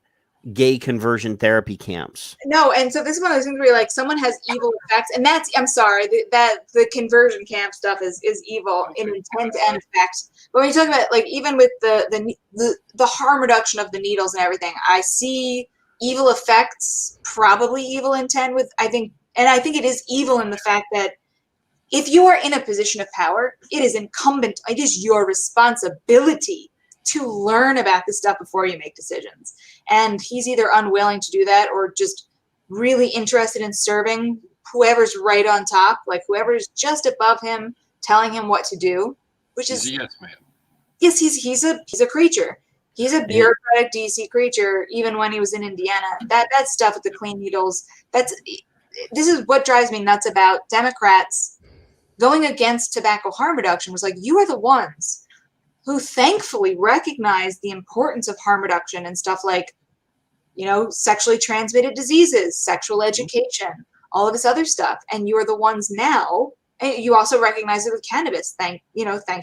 gay conversion therapy camps. No, and so this is one of those things where like someone has evil effects, and that's that the conversion camp stuff is evil in intent and effect. But when you talk about like even with the harm reduction of the needles and everything, I see evil effects, probably evil intent with, I think it is evil in the fact that if you are in a position of power, it is your responsibility to learn about this stuff before you make decisions. And he's either unwilling to do that or just really interested in serving whoever's right on top, like whoever's just above him, telling him what to do, which is yes, man. Yes, he's a creature. He's a bureaucratic DC creature, even when he was in Indiana. That stuff with the clean needles, this is what drives me nuts about Democrats going against tobacco harm reduction. Was like, you are the ones who thankfully recognize the importance of harm reduction and stuff like, sexually transmitted diseases, sexual education, all of this other stuff. And you're the ones now. And you also recognize it with cannabis. Thank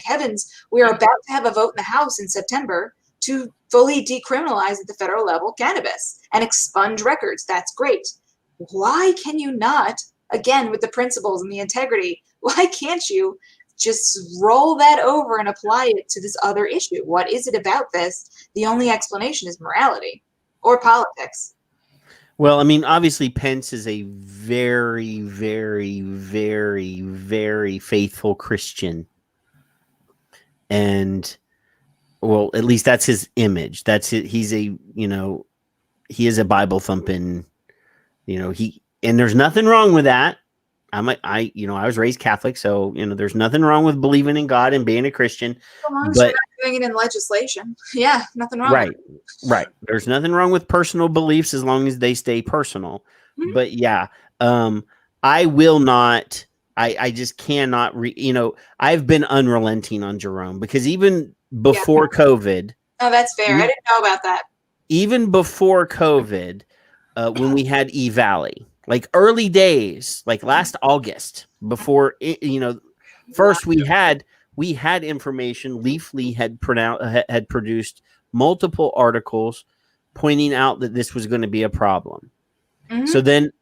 heavens. We are about to have a vote in the House in September to fully decriminalize at the federal level cannabis and expunge records. That's great. Why can you not, again, with the principles and the integrity, why can't you just roll that over and apply it to this other issue? What is it about this? The only explanation is morality or politics. Well, I mean, obviously, Pence is a very, very, very, very faithful Christian. And, well, at least that's his image. That's it. He is a Bible thumping, and there's nothing wrong with that. I was raised Catholic, so, there's nothing wrong with believing in God and being a Christian. As long as you're not doing it in legislation. Yeah, nothing wrong. Right. There's nothing wrong with personal beliefs as long as they stay personal. Mm-hmm. But yeah, I will not, I just cannot, I've been unrelenting on Jerome because even before COVID. Oh, that's fair. I didn't know about that. Even before COVID, when we had E-Valley. Like early days, like last August, before first we had information. Leafly had produced multiple articles pointing out that this was going to be a problem. Mm-hmm. So then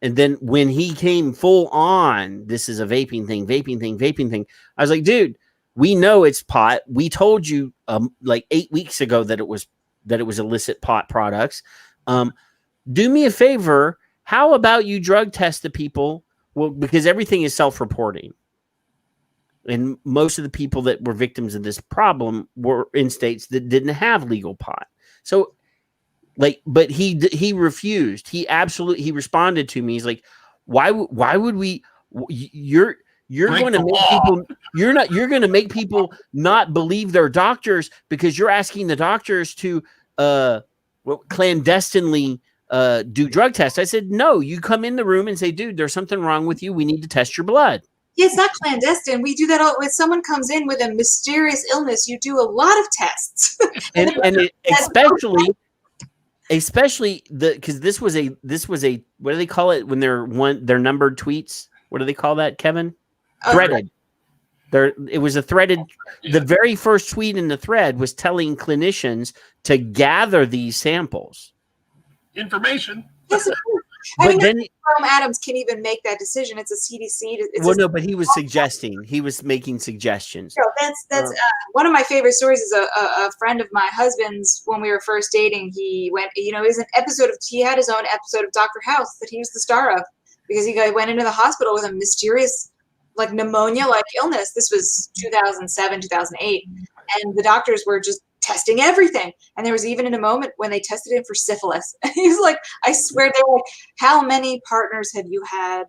when he came full on, this is a vaping thing. I was like, dude, we know it's pot. We told you like 8 weeks ago that it was illicit pot products. Do me a favor. How about you drug test the people? Well, because everything is self-reporting. And most of the people that were victims of this problem were in states that didn't have legal pot. So, but he refused. He responded to me. He's like, why would we, you're going to make people, you're going to make people not believe their doctors because you're asking the doctors to clandestinely do drug tests. I said, no, you come in the room and say, dude, there's something wrong with you. We need to test your blood. Yeah, it's not clandestine. We do that all when someone comes in with a mysterious illness. You do a lot of tests. especially because this was a what do they call it when they're numbered tweets? What do they call that, Kevin? Threaded. It was a threaded. The very first tweet in the thread was telling clinicians to gather these samples. Information. Yes, but then Jerome Adams can even make that decision. It's a CDC. But he was suggesting. He was making suggestions. So that's one of my favorite stories. Is a friend of my husband's when we were first dating. He went. It was an episode of. He had his own episode of Dr. House that he was the star of because he went into the hospital with a mysterious, like pneumonia-like illness. This was 2007, 2008, and the doctors were just testing everything. And there was even in a moment when they tested him for syphilis. And he was like, I swear, they were like, how many partners have you had?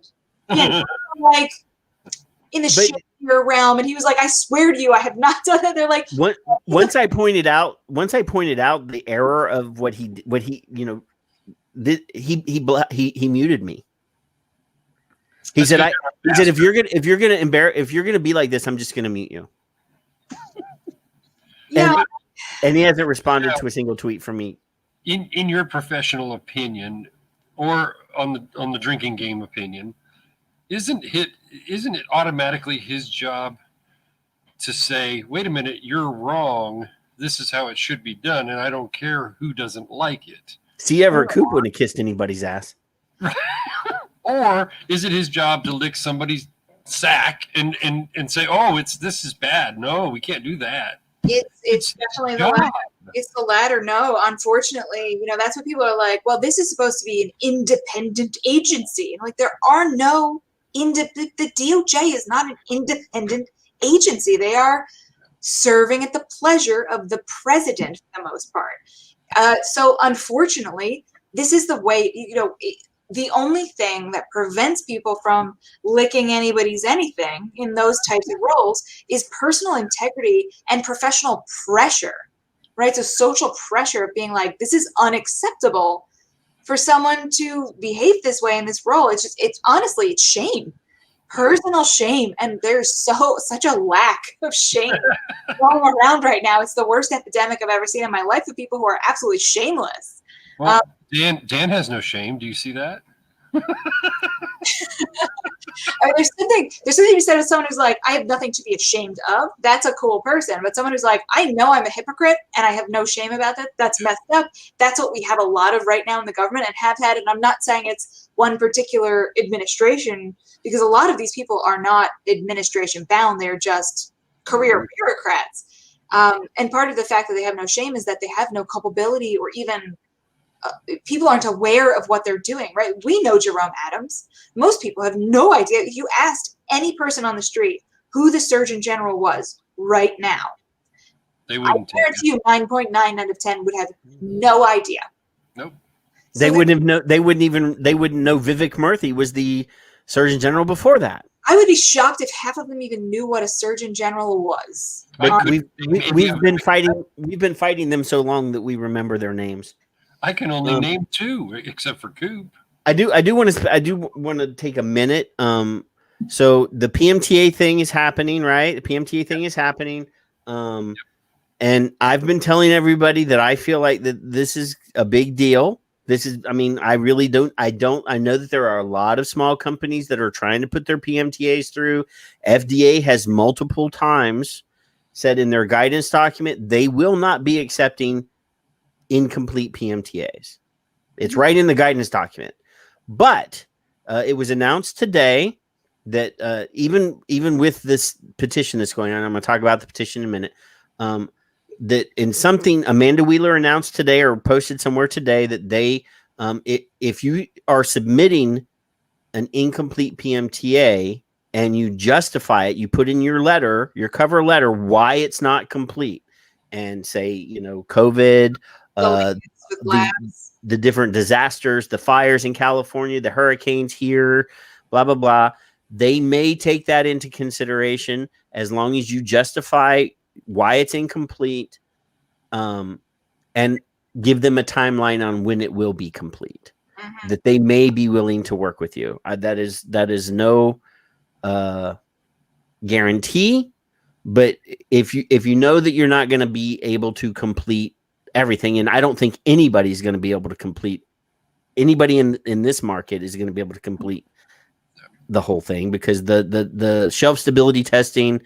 Yeah, like in the shittier realm. And he was like, I swear to you, I have not done that. They're like, once I pointed out the error of what he muted me. He said, if you're gonna be like this, I'm just gonna mute you. Yeah. And he hasn't responded to a single tweet from me. In your professional opinion, or on the drinking game opinion, isn't it automatically his job to say, wait a minute, you're wrong. This is how it should be done, and I don't care who doesn't like it. See, Everett Koop wouldn't have kissed anybody's ass. Or is it his job to lick somebody's sack and say, oh, this is bad. No, we can't do that. It's definitely the latter. It's the latter. No, unfortunately, that's what people are like. Well, this is supposed to be an independent agency. Like there are no the DOJ is not an independent agency. They are serving at the pleasure of the president for the most part. So unfortunately, this is the way. The only thing that prevents people from licking anybody's anything in those types of roles is personal integrity and professional pressure, right? So social pressure of being like, this is unacceptable for someone to behave this way in this role. It's honestly, it's shame, personal shame. And there's such a lack of shame going around right now. It's the worst epidemic I've ever seen in my life of people who are absolutely shameless. Well, Dan has no shame. Do you see that? There's something you said of someone who's like, I have nothing to be ashamed of. That's a cool person. But someone who's like, I know I'm a hypocrite and I have no shame about that. That's messed up. That's what we have a lot of right now in the government and have had. And I'm not saying it's one particular administration, because a lot of these people are not administration bound. They're just career bureaucrats. And part of the fact that they have no shame is that they have no culpability, or even people aren't aware of what they're doing, right? We know Jerome Adams. Most people have no idea. If you asked any person on the street who the Surgeon General was right now, they wouldn't. I guarantee you 9.9 out of 10 would have no idea. Nope. They wouldn't know. They wouldn't know Vivek Murthy was the Surgeon General before that. I would be shocked if half of them even knew what a Surgeon General was. But we've been fighting them so long that we remember their names. I can only name two, except for Coop. I do want to take a minute. So the PMTA thing is happening, right? The PMTA thing is happening. And I've been telling everybody that I feel like that this is a big deal. I really don't. I know that there are a lot of small companies that are trying to put their PMTAs through. FDA has multiple times said in their guidance document they will not be accepting incomplete PMTAs. It's right in the guidance document. But it was announced today that even with this petition that's going on, I'm going to talk about the petition in a minute, that in something Amanda Wheeler announced today or posted somewhere today that they, if you are submitting an incomplete PMTA and you justify it, you put in your letter, your cover letter, why it's not complete, and say, COVID, the different disasters, the fires in California, the hurricanes here, blah, blah, blah. They may take that into consideration as long as you justify why it's incomplete, and give them a timeline on when it will be complete. That they may be willing to work with you. That is no guarantee, but if you know that you're not going to be able to complete everything, and I don't think anybody's going to be able to complete. Anybody in this market is going to be able to complete the whole thing, because the shelf stability testing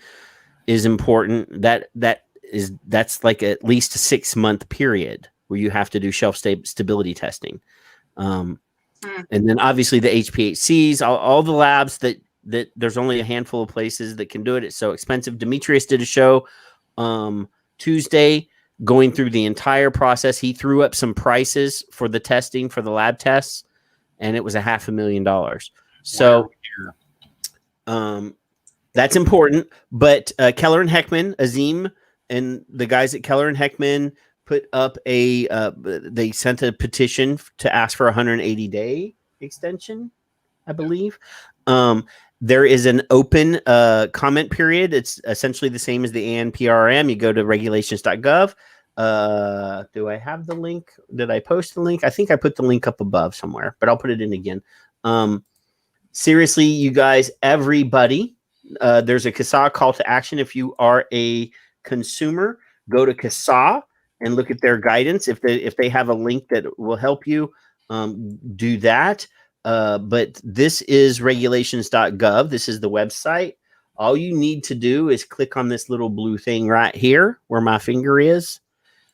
is important. That's like at least a 6-month period where you have to do shelf stability testing, and then obviously the HPHCs, all the labs that there's only a handful of places that can do it. It's so expensive. Demetrius did a show Tuesday going through the entire process. He threw up some prices for the testing, for the lab tests, and it was $500,000. So that's important. But Keller and Heckman, Azim, and the guys at Keller and Heckman put up they sent a petition to ask for a 180-day extension, I believe. There is an open comment period. It's essentially the same as the ANPRM. You go to regulations.gov. Do I have the link? Did I post the link? I think I put the link up above somewhere, but I'll put it in again. Seriously, you guys, everybody, there's a CASA call to action. If you are a consumer, go to CASA and look at their guidance. If they have a link that will help you, do that. But this is regulations.gov. This is the website. All you need to do is click on this little blue thing right here where my finger is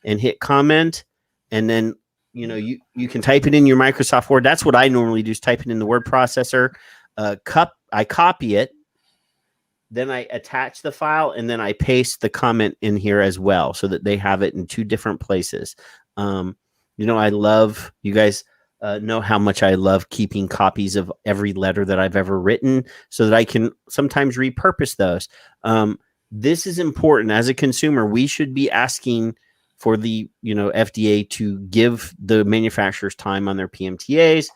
and hit comment. And then, you can type it in your Microsoft Word. That's what I normally do, is type it in the word processor. I copy it. Then I attach the file, and then I paste the comment in here as well so that they have it in 2 different places. I love, you guys know how much I love keeping copies of every letter that I've ever written so that I can sometimes repurpose those. This is important. As a consumer, we should be asking for the FDA to give the manufacturers time on their PMTAs,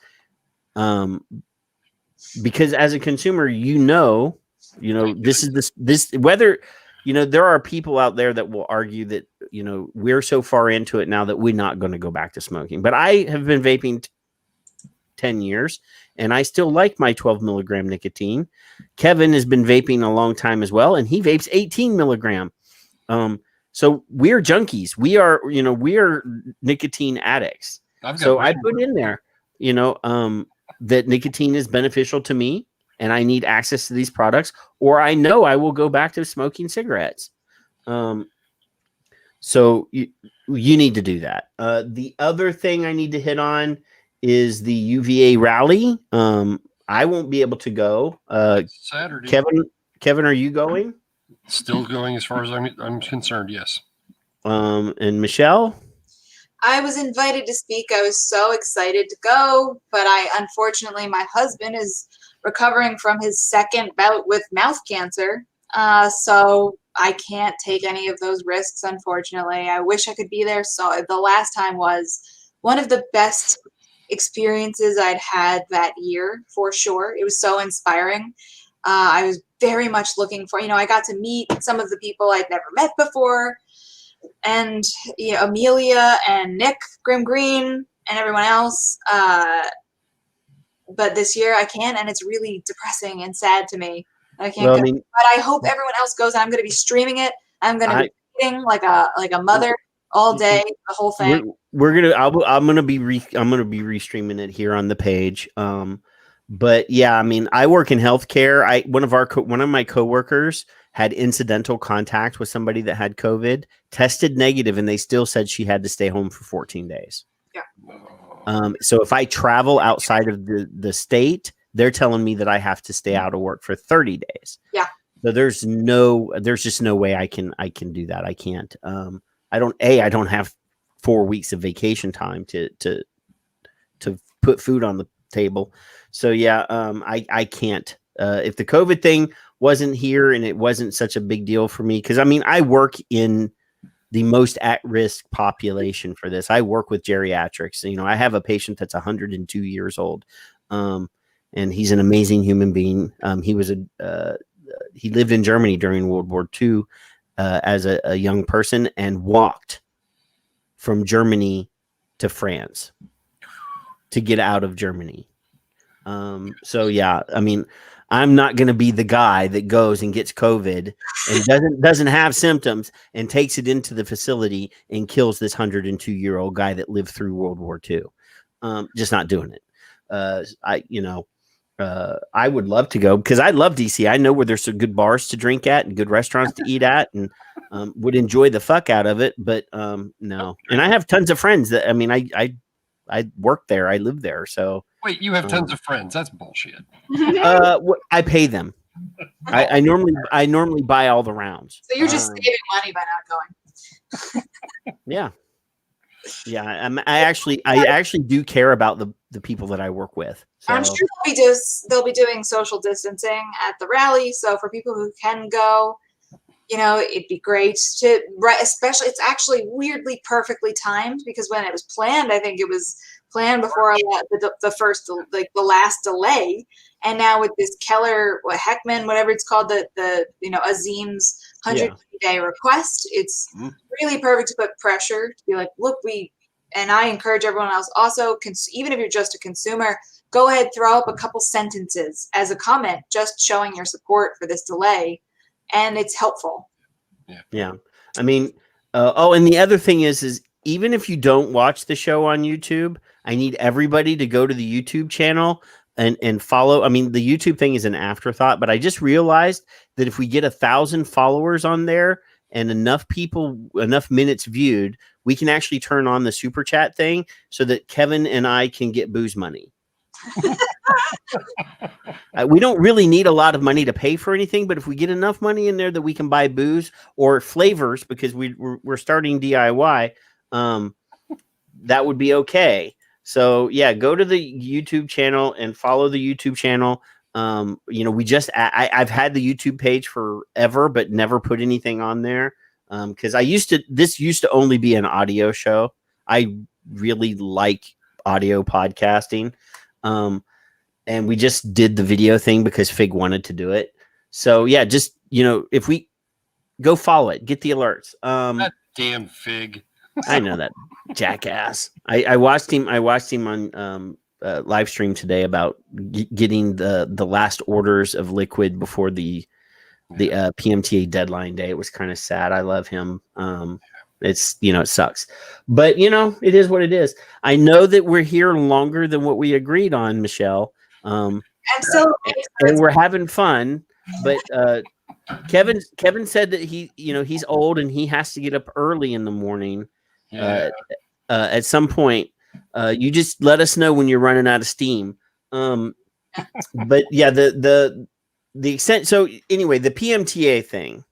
because as a consumer, this is this whether there are people out there that will argue that we're so far into it now that we're not going to go back to smoking. But I have been vaping 10 years, and I still like my 12 milligram nicotine. Kevin has been vaping a long time as well, and he vapes 18 milligram. So we're junkies. We are nicotine addicts. I put in there, that nicotine is beneficial to me and I need access to these products, or I know I will go back to smoking cigarettes. So you need to do that. The other thing I need to hit on is the UVA rally. I won't be able to go. Saturday. Kevin, are you going? Still going as far as I'm concerned, yes. And Mcihelle? I was invited to speak. I was so excited to go, but unfortunately, my husband is recovering from his second bout with mouth cancer. So I can't take any of those risks, unfortunately. I wish I could be there. So the last time was one of the best experiences I'd had that year, for sure. It was so inspiring. I was very much looking for, I got to meet some of the people I'd never met before. And Amelia and Nick Grim Green and everyone else. But this year I can't, and it's really depressing and sad to me. I can't go. But I hope everyone else goes. I'm going to be streaming it. I'm going to be eating like a mother all day, the whole thing. I'm going to be restreaming it here on the page. But yeah, I mean, I work in healthcare. One of my coworkers had incidental contact with somebody that had COVID, tested negative, and they still said she had to stay home for 14 days. Yeah. So if I travel outside of the state, they're telling me that I have to stay out of work for 30 days. Yeah. So there's just no way I can do that. I can't. I don't have 4 weeks of vacation time to put food on the table. So yeah, I can't. If the COVID thing wasn't here and it wasn't such a big deal for me, because I mean, I work in the most at-risk population for this. I work with geriatrics. I have a patient that's 102 years old, and he's an amazing human being. He lived in Germany during World War II as a young person and walked from Germany to France to get out of Germany. So yeah, I mean, I'm not going to be the guy that goes and gets COVID and doesn't have symptoms and takes it into the facility and kills this 102-year-old guy that lived through World War II. Just not doing it. I would love to go because I love DC. I know where there's some good bars to drink at and good restaurants to eat at, and would enjoy the fuck out of it. But no, and I have tons of friends that I work there. I live there. So wait, you have tons of friends? That's bullshit. I pay them. I normally buy all the rounds. So you're just saving money by not going. Yeah. Yeah, I actually do care about the people that I work with. So. I'm sure they'll be doing social distancing at the rally. So for people who can go, it'd be great to especially it's actually weirdly perfectly timed because when it was planned, I think it was planned before the last delay, and now with this Keller Heckman, whatever it's called, the Azim's 100-day request, it's really perfect to put pressure to be like, look, and I encourage everyone else also, even if you're just a consumer, go ahead, throw up a couple sentences as a comment, just showing your support for this delay, and it's helpful. Yeah. I mean, and the other thing is even if you don't watch the show on YouTube, I need everybody to go to the YouTube channel and follow. I mean, the YouTube thing is an afterthought, but I just realized that if we get 1,000 followers on there and enough minutes viewed, we can actually turn on the super chat thing so that Kevin and I can get booze money. We don't really need a lot of money to pay for anything, but if we get enough money in there that we can buy booze or flavors, because we're starting DIY, that would be okay. So yeah, go to the YouTube channel and follow the YouTube channel. I've had the YouTube page forever, but never put anything on there. Cause this used to only be an audio show. I really like audio podcasting. And we just did the video thing because Fig wanted to do it. So yeah, just, if we go follow it, get the alerts. That damn Fig. I know that jackass. I watched him on live stream today about getting the last orders of liquid before the PMTA deadline day. It was kind of sad. I love him. It's, it sucks, but it is what it is. I know that we're here longer than what we agreed on, Michelle. I'm so and we're having fun, but Kevin said that he's old and he has to get up early in the morning. At some point, you just let us know when you're running out of steam. But yeah, the extent. So anyway, the PMTA thing.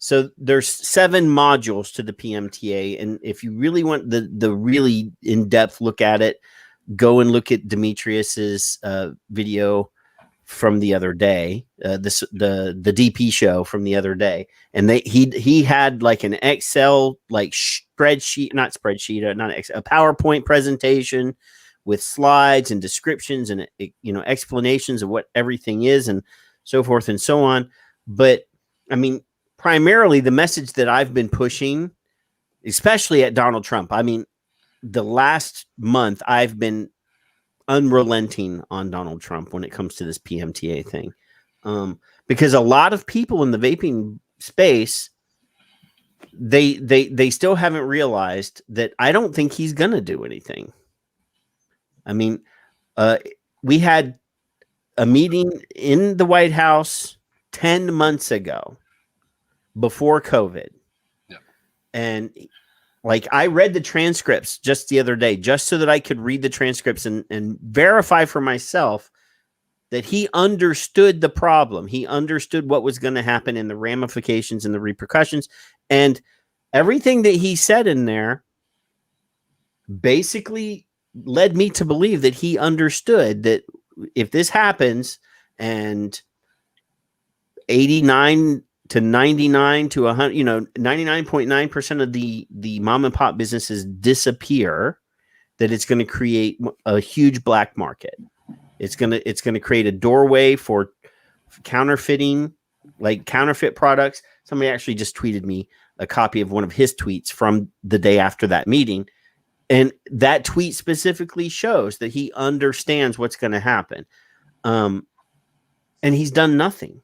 So there's 7 modules to the PMTA, and if you really want the really in-depth look at it, go and look at Demetrius's video from the other day, the DP show from the other day, and he had like an Excel spreadsheet, a PowerPoint presentation with slides and descriptions and explanations of what everything is and so forth and so on. But I mean, primarily the message that I've been pushing, especially at Donald Trump, I mean, the last month I've been unrelenting on Donald Trump when it comes to this PMTA thing. Because a lot of people in the vaping space, they still haven't realized that I don't think he's going to do anything. I mean, we had a meeting in the White House 10 months ago before COVID. Yeah. And I read the transcripts just the other day, just so that I could read the transcripts and verify for myself that he understood the problem. He understood what was going to happen and the ramifications and the repercussions. And everything that he said in there basically led me to believe that he understood that if this happens and 89 to 99 to 100, 99.9% of the mom and pop businesses disappear, that it's going to create a huge black market. It's going to create a doorway for counterfeiting, like counterfeit products. Somebody actually just tweeted me a copy of one of his tweets from the day after that meeting. And that tweet specifically shows that he understands what's going to happen. And he's done nothing.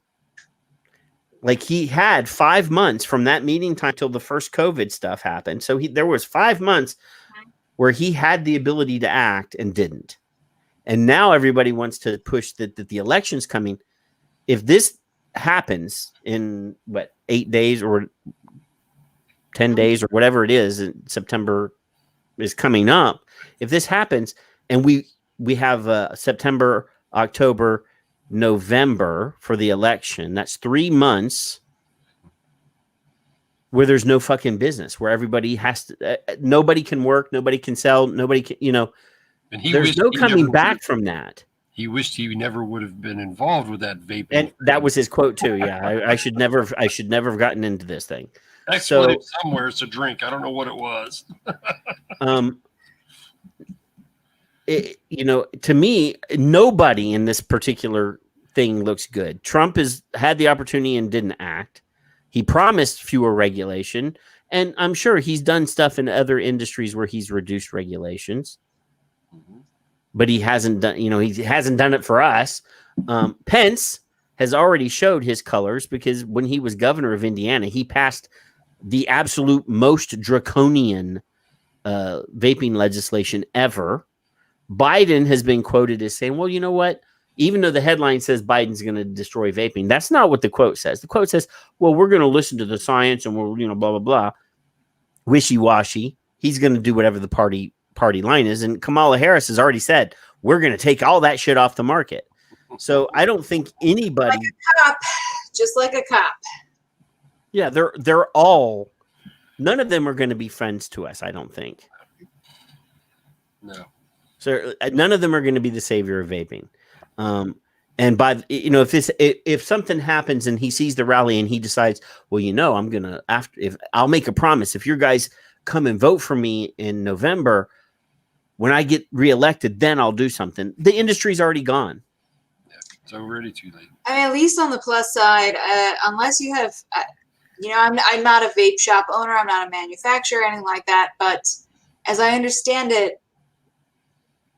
Like, he had 5 months from that meeting time till the first COVID stuff happened. So there was 5 months where he had the ability to act and didn't. And now everybody wants to push that the election's coming. If this happens in 8 days or 10 days or whatever it is, and September is coming up. If this happens and we have September, October, November for the election, that's 3 months where there's no fucking business, where everybody has to, nobody can work, nobody can sell, nobody can, and there's no coming back from that. He wished he never would have been involved with that vaping. And that was his quote too. Yeah. I should never have gotten into this thing. Expletive somewhere, it's a drink. I don't know what it was. To me, nobody in this particular thing looks good. Trump has had the opportunity and didn't act. He promised fewer regulation, and I'm sure he's done stuff in other industries where he's reduced regulations. But he hasn't done, he hasn't done it for us. Pence has already showed his colors, because when he was governor of Indiana, he passed the absolute most draconian vaping legislation ever. Biden has been quoted as saying, well, you know what? Even though the headline says Biden's going to destroy vaping, that's not what the quote says. The quote says, well, we're going to listen to the science and we're, blah, blah, blah. Wishy-washy. He's going to do whatever the party line is. And Kamala Harris has already said, we're going to take all that shit off the market. So I don't think anybody. Like a cop, just like a cop. Yeah, they're all, none of them are going to be friends to us, I don't think. No. So none of them are going to be the savior of vaping. And if something happens and he sees the rally and he decides, well, I'm going to, I'll make a promise. If your guys come and vote for me in November, when I get reelected, then I'll do something. The industry's already gone. Yeah, it's already too late. I mean, at least on the plus side, unless you have, I'm not a vape shop owner. I'm not a manufacturer or anything like that. But as I understand it,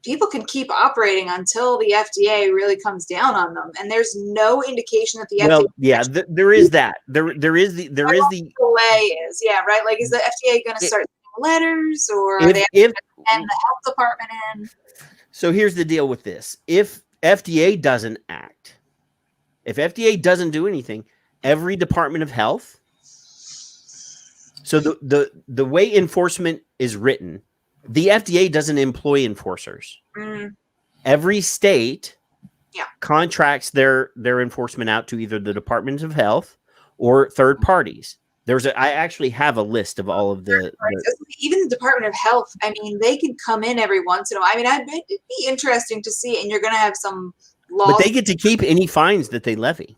people can keep operating until the FDA really comes down on them, and there's no indication that the FDA. Yeah, there is that. There is the delay is right. Like, is the FDA going to start letters, or are they going to send the health department in? So here's the deal with this: if FDA doesn't act, if FDA doesn't do anything, every Department of Health. So the way enforcement is written, the FDA doesn't employ enforcers. Every state contracts their enforcement out to either the Department of Health or third parties. I actually have a list of all of the even the Department of Health. I mean, they can come in every once in a while. I mean, it'd be interesting to see, and you're going to have some laws. But they get to keep any fines that they levy.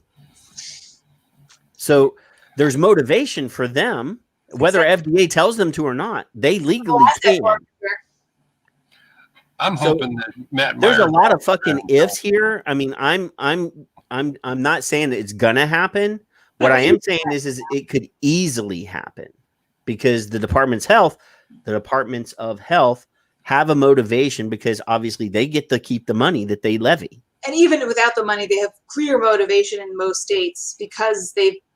So there's motivation for them, whether FDA tells them to or not. They legally can. I'm hoping that Matt. There's a lot of fucking ifs here. I mean, I'm not saying that it's gonna happen. What I am saying is it could easily happen because the Departments of Health have a motivation because obviously they get to keep the money that they levy. And even without the money, they have clear motivation in most states because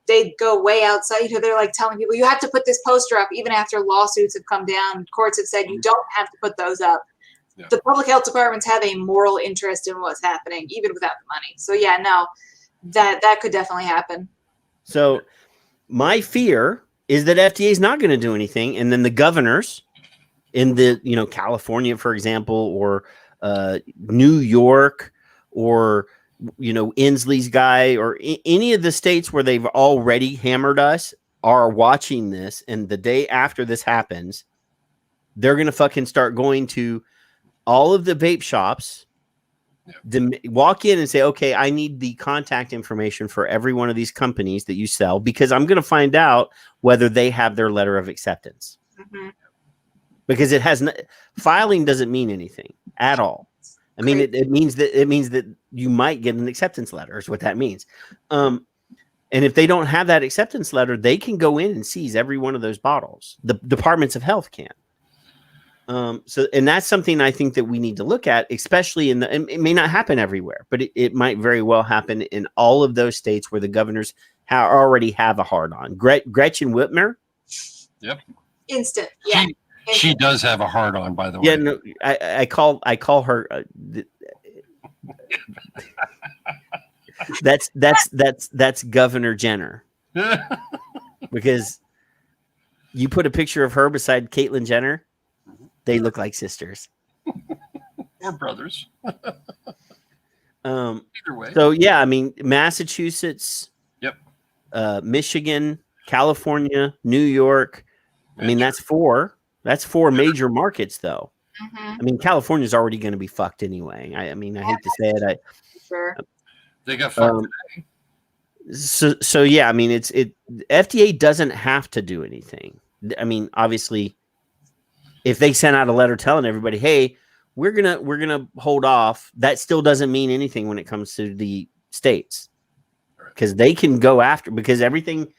they go way outside. They're like telling people you have to put this poster up even after lawsuits have come down. Courts have said you don't have to put those up. Yeah. The public health departments have a moral interest in what's happening, even without the money. So yeah, no, that could definitely happen. So my fear is that FDA is not going to do anything, and then the governors in California, for example, or New York, or Inslee's guy, or any of the states where they've already hammered us are watching this, and the day after this happens, they're going to fucking start going to all of the vape shops, walk in and say, okay, I need the contact information for every one of these companies that you sell, because I'm going to find out whether they have their letter of acceptance. Mm-hmm. Because filing doesn't mean anything at all. I mean, it means that you might get an acceptance letter is what that means. And if they don't have that acceptance letter, they can go in and seize every one of those bottles. The Departments of Health can. And that's something I think that we need to look at, especially it may not happen everywhere, but it might very well happen in all of those states where the governors already have a hard on. Gretchen Whitmer. Yep. Instant. Yeah. She does have a hard on, by the way. Yeah. No, I call her. That's Governor Jenner. Because you put a picture of her beside Caitlyn Jenner. They look like sisters. Or brothers. Either way. So, yeah, I mean, Massachusetts, Michigan, California, New York. I mean, that's four major markets, though. Mm-hmm. I mean, California's already going to be fucked anyway. I mean, I hate to say it. Sure. They got fucked today. So, yeah, I mean, FDA doesn't have to do anything. I mean, obviously, if they sent out a letter telling everybody, hey, we're gonna hold off, that still doesn't mean anything when it comes to the states, because they can go after, because everything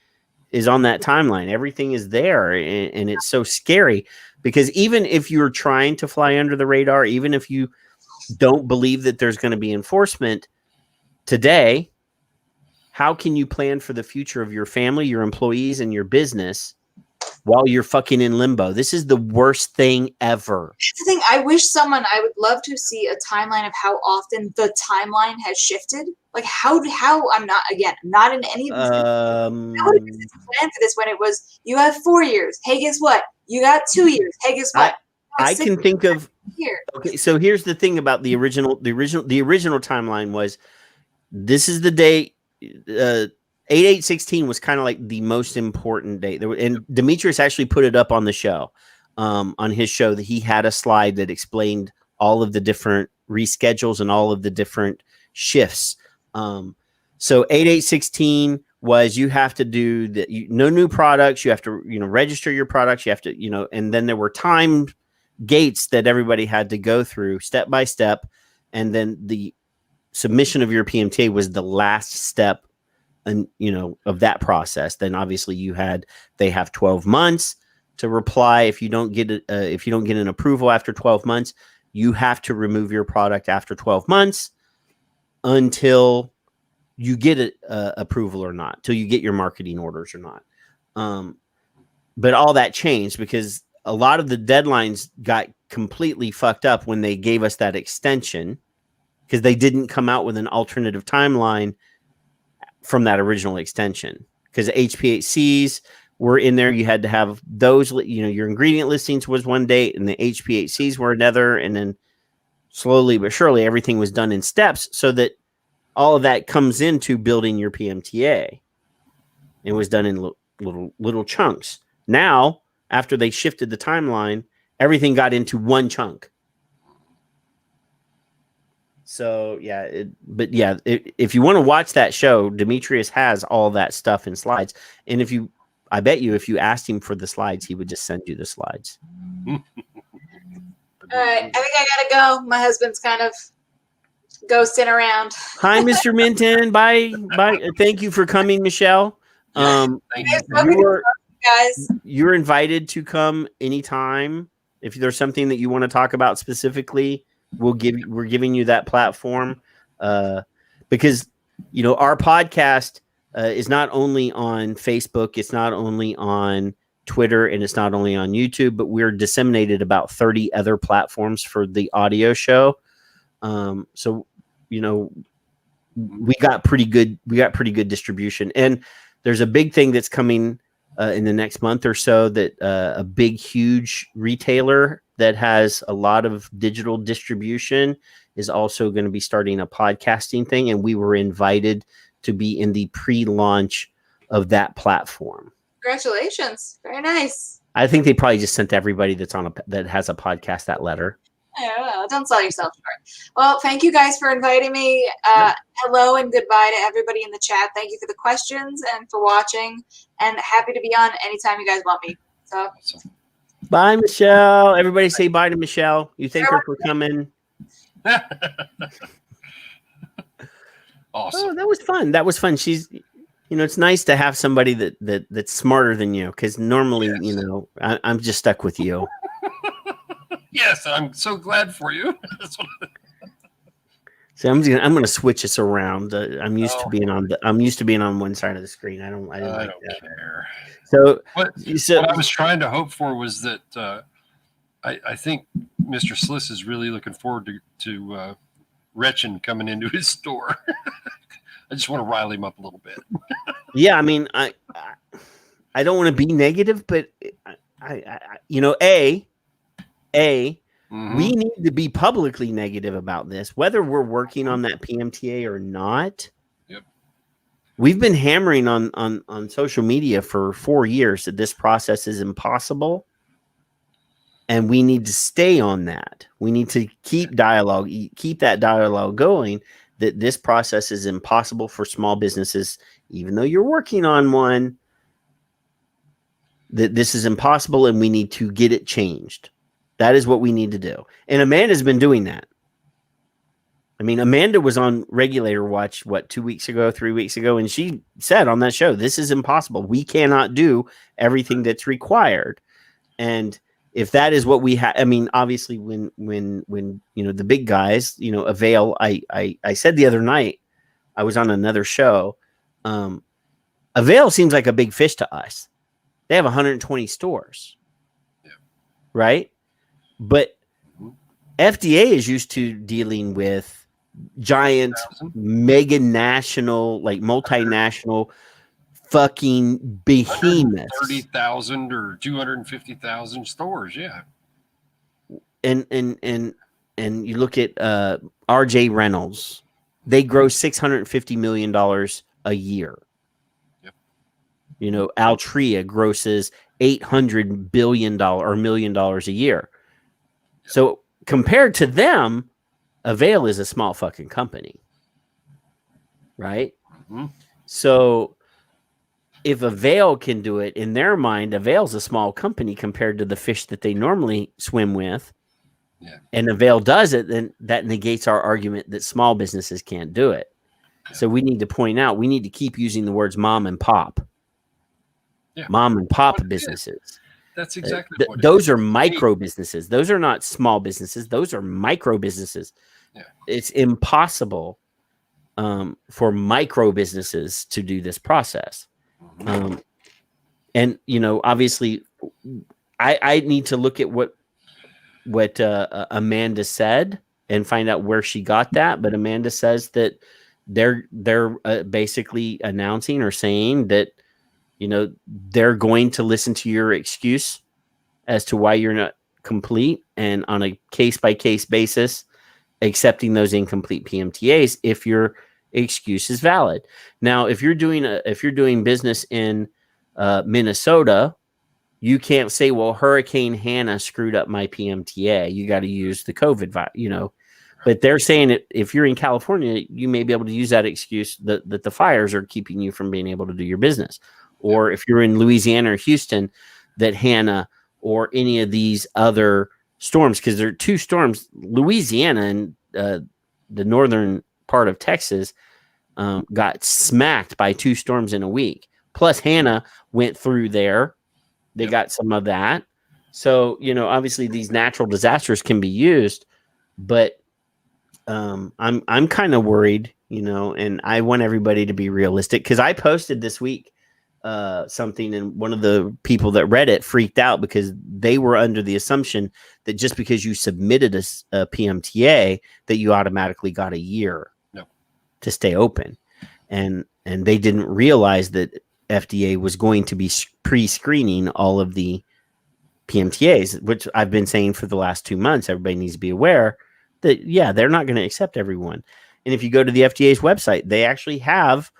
is on that timeline, everything is there, and it's so scary, because even if you're trying to fly under the radar, even if you don't believe that there's going to be enforcement today, how can you plan for the future of your family, your employees, and your business while you're fucking in limbo? This is the worst thing ever. That's the thing. I would love to see a timeline of how often the timeline has shifted. Like how I'm not in any of these. How did this plan for this when it was, you have 4 years. Hey, guess what? You got 2 years. Hey, guess what? I can think of here. Okay, so here's the thing about the original timeline was, this is the day 8816 was kind of like the most important date. And Demetrius actually put it up on the show, on his show, that he had a slide that explained all of the different reschedules and all of the different shifts. So 8816 was, you have to do no new products. You have to, register your products. You have to, and then there were time gates that everybody had to go through step by step. And then the submission of your PMTA was the last step, and of that process. Then obviously they have 12 months to reply. If you don't get an approval after 12 months, you have to remove your product after 12 months until you get it approval or not, till you get your marketing orders or not. But all that changed because a lot of the deadlines got completely fucked up when they gave us that extension, because they didn't come out with an alternative timeline from that original extension. Because HPHCs were in there, you had to have those, your ingredient listings was one date and the HPHCs were another. And then slowly but surely everything was done in steps so that all of that comes into building your PMTA. It was done in little chunks. Now, after they shifted the timeline, everything got into one chunk. So, if you want to watch that show, Demetrius has all that stuff in slides. And I bet you if you asked him for the slides, he would just send you the slides. All right. I think I got to go. My husband's kind of ghosting around. Hi, Mr. Minton. Bye. Thank you for coming, Michelle. Thank you. Guys, you're invited to come anytime. If there's something that you want to talk about specifically, we're giving you that platform, because our podcast is not only on Facebook, it's not only on Twitter, and it's not only on YouTube, but we're disseminated about 30 other platforms for the audio show. So we got pretty good distribution, and there's a big thing that's coming in the next month or so, that a big, huge retailer that has a lot of digital distribution is also going to be starting a podcasting thing. And we were invited to be in the pre-launch of that platform. Congratulations. Very nice. I think they probably just sent everybody that has a podcast that letter. I don't know. Don't sell yourself short. Well, thank you guys for inviting me. Hello and goodbye to everybody in the chat. Thank you for the questions and for watching, and happy to be on anytime you guys want me. So, bye, Michelle. Everybody say bye to Michelle. You thank her for coming. Awesome. Oh, that was fun. She's, it's nice to have somebody that's smarter than you, because normally, I'm just stuck with you. Yes, I'm so glad for you. So I'm gonna switch this around. I'm used to being on one side of the screen. I don't care. So what I was trying to hope for was that I think Mr. Sliss is really looking forward to Retchin coming into his store. I just want to rile him up a little bit. Yeah, I mean, I don't want to be negative, but we need to be publicly negative about this, whether we're working on that PMTA or not. Yep. We've been hammering on social media for 4 years that this process is impossible, and we need to stay on that. We need to keep that dialogue going, that this process is impossible for small businesses, even though you're working on one, that this is impossible and we need to get it changed. That is what we need to do. And Amanda's been doing that. I mean, Amanda was on Regulator Watch, 3 weeks ago, and she said on that show, this is impossible. We cannot do everything that's required. And if that is what we have, I mean, obviously when the big guys, Avail, I said the other night, I was on another show, Avail seems like a big fish to us. They have 120 stores, right? But FDA is used to dealing with giant, mega national, like multinational fucking behemoths. 30,000 or 250,000 stores, yeah. And you look at RJ Reynolds, they grow $650 million a year. Yep. Altria grosses $800 billion or $1 million a year. So compared to them, Avail is a small fucking company, right? Mm-hmm. So if Avail can do it, in their mind, Avail's a small company compared to the fish that they normally swim with. Yeah. And Avail does it, then that negates our argument that small businesses can't do it. Yeah. So we need to point out, we need to keep using the words mom and pop. Yeah. Mom and pop businesses. That's exactly what those are micro businesses. Those are not small businesses. Those are micro businesses. Yeah. It's impossible for micro businesses to do this process. And obviously, I need to look at what Amanda said and find out where she got that. But Amanda says that they're basically announcing or saying that they're going to listen to your excuse as to why you're not complete, and on a case by case basis, accepting those incomplete PMTAs if your excuse is valid. Now, if you're doing business in Minnesota, you can't say, well, Hurricane Hannah screwed up my PMTA. You got to use the COVID, But they're saying that if you're in California, you may be able to use that excuse that the fires are keeping you from being able to do your business. Or if you're in Louisiana or Houston, that Hannah or any of these other storms, because there are two storms, Louisiana and the northern part of Texas got smacked by two storms in a week. Plus Hannah went through there. They got some of that. So, obviously these natural disasters can be used, but I'm kind of worried, and I want everybody to be realistic, because I posted this week something, and one of the people that read it freaked out because they were under the assumption that just because you submitted a PMTA that you automatically got a year to stay open, and they didn't realize that FDA was going to be pre-screening all of the PMTAs, which I've been saying for the last 2 months. Everybody needs to be aware that, they're not going to accept everyone. And if you go to the FDA's website, they actually have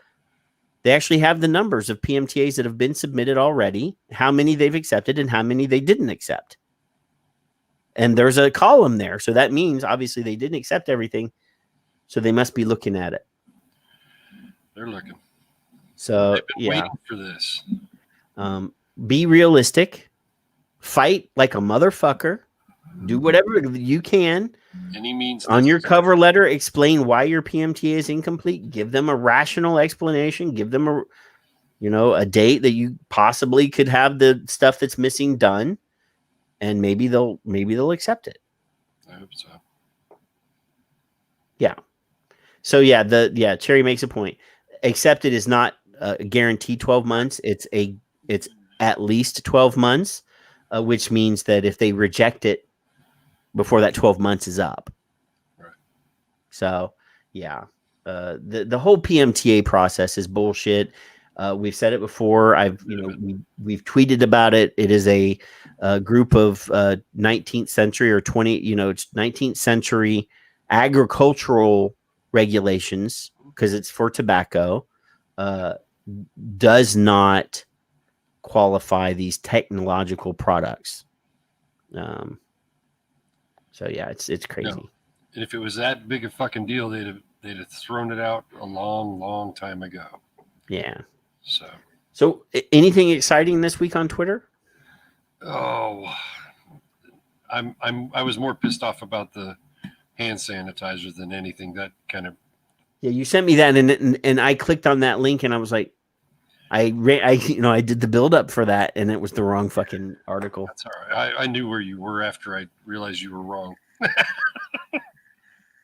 the numbers of PMTAs that have been submitted already, how many they've accepted and how many they didn't accept. And there's a column there. So that means obviously they didn't accept everything. So they must be looking at it. They're looking. So waiting for this. Be realistic. Fight like a motherfucker. Do whatever you can. Any means on your cover letter, explain why your PMTA is incomplete. Give them a rational explanation. Give them a date that you possibly could have the stuff that's missing done, and maybe they'll accept it. I hope so. Yeah. So Cherry makes a point. Accepted is not guaranteed 12 months. It's at least 12 months, which means that if they reject it before that 12 months is up. Right. So, the whole PMTA process is bullshit. We've said it before. We've tweeted about it. It is a group of 19th century or 19th century agricultural regulations, because it's for tobacco, does not qualify these technological products. So it's crazy. No. And if it was that big a fucking deal, they'd have thrown it out a long, long time ago. Yeah. So anything exciting this week on Twitter? Oh, I was more pissed off about the hand sanitizer than anything. That kind of. Yeah, you sent me that, and I clicked on that link, and I was like, I did the build up for that, and it was the wrong fucking article. That's all right. I knew where you were after I realized you were wrong.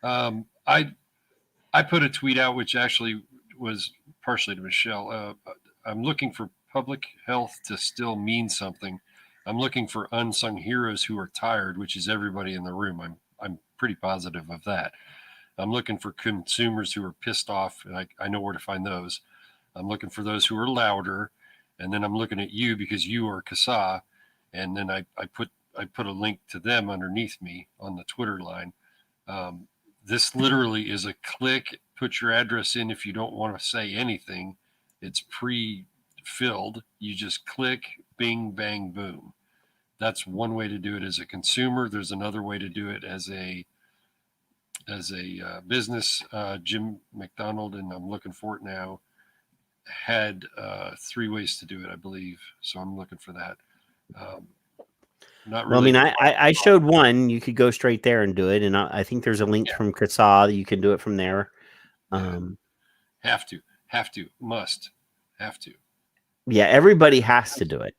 I put a tweet out, which actually was partially to Mcihelle. I'm looking for public health to still mean something. I'm looking for unsung heroes who are tired, which is everybody in the room. I'm pretty positive of that. I'm looking for consumers who are pissed off, and I know where to find those. I'm looking for those who are louder, and then I'm looking at you because you are CASA, and then I put a link to them underneath me on the Twitter line. This literally is a click. Put your address in if you don't want to say anything. It's pre-filled. You just click, bing, bang, boom. That's one way to do it as a consumer. There's another way to do it as a business. Jim McDonald, and I'm looking for it now, had 3 ways to do it, I believe. So I'm looking for that. Not really. Well, I mean, I showed one. You could go straight there and do it, and I think there's a link from CASA. You can do it from there. Have to, must, have to. Yeah, everybody has to do it.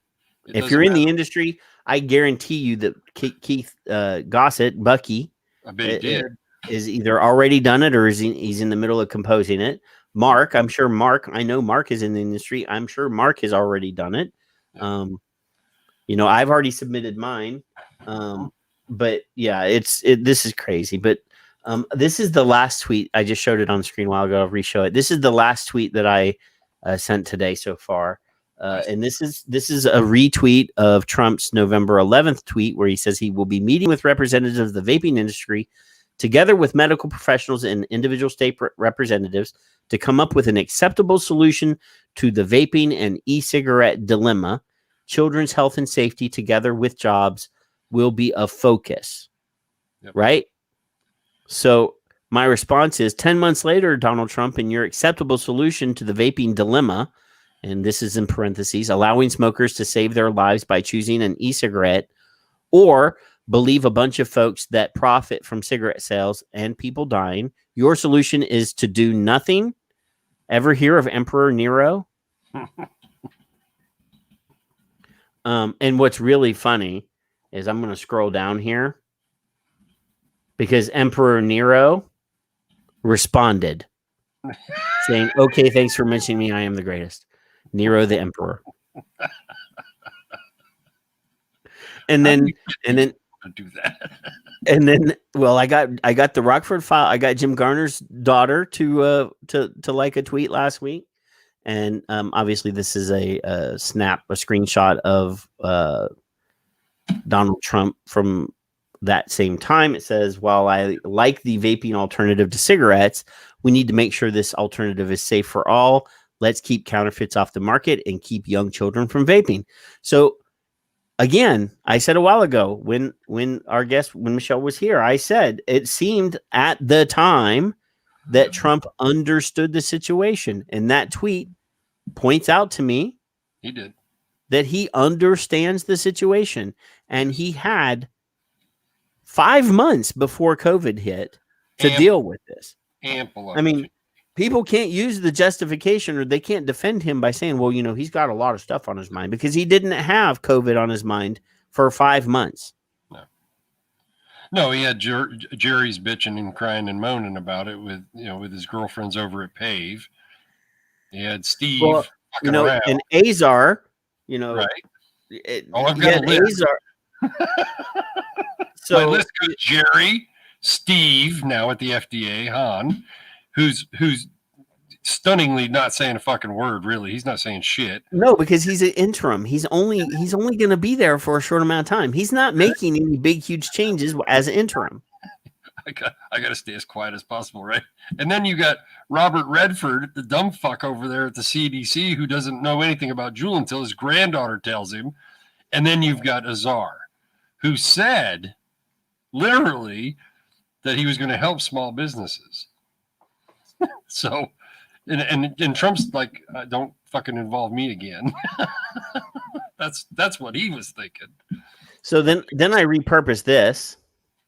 If you're in the industry, I guarantee you that Keith Gossett, Bucky, I bet he did. Is either already done it or he's in the middle of composing it. Mark, I know Mark is in the industry. I'm sure Mark has already done it. I've already submitted mine. But yeah, this is crazy. But this is the last tweet. I just showed it on the screen a while ago. I'll re-show it. This is the last tweet that I sent today so far. And this is a retweet of Trump's November 11th tweet where he says he will be meeting with representatives of the vaping industry together with medical professionals and individual state representatives to come up with an acceptable solution to the vaping and e-cigarette dilemma. Children's health and safety together with jobs will be a focus. Yep. Right? So my response is 10 months later, Donald Trump, and your acceptable solution to the vaping dilemma, and this is in parentheses, allowing smokers to save their lives by choosing an e-cigarette or believe a bunch of folks that profit from cigarette sales and people dying. Your solution is to do nothing. Ever hear of Emperor Nero? And what's really funny is I'm going to scroll down here because Emperor Nero responded saying, okay, thanks for mentioning me. I am the greatest. Nero the Emperor. And then do that. And then, well, I got the Rockford file. I got Jim Garner's daughter to like a tweet last week. And obviously this is a screenshot of Donald Trump from that same time. It says, while I like the vaping alternative to cigarettes, we need to make sure this alternative is safe for all. Let's keep counterfeits off the market and keep young children from vaping. So again, I said a while ago when Mcihelle was here, I said it seemed at the time that Trump understood the situation. And that tweet points out to me he did that he understands the situation. And he had 5 months before COVID hit to deal with this. I mean, people can't use the justification or they can't defend him by saying, well, he's got a lot of stuff on his mind, because he didn't have COVID on his mind for 5 months. No, he had Jerry's bitching and crying and moaning about it with his girlfriends over at Pave. He had Steve, around. And Azar, right? I've got a list. So my list goes Jerry, Steve, now at the FDA, Han, who's stunningly not saying a fucking word. Really, he's not saying shit. No, because he's an interim. He's only going to be there for a short amount of time. He's not making any big, huge changes as an interim. I got to stay as quiet as possible, right? And then you got Robert Redford, the dumb fuck over there at the CDC, who doesn't know anything about Juul until his granddaughter tells him. And then you've got Azar, who said literally that he was going to help small businesses. So, and Trump's like, don't fucking involve me again. That's what he was thinking. So then I repurposed this.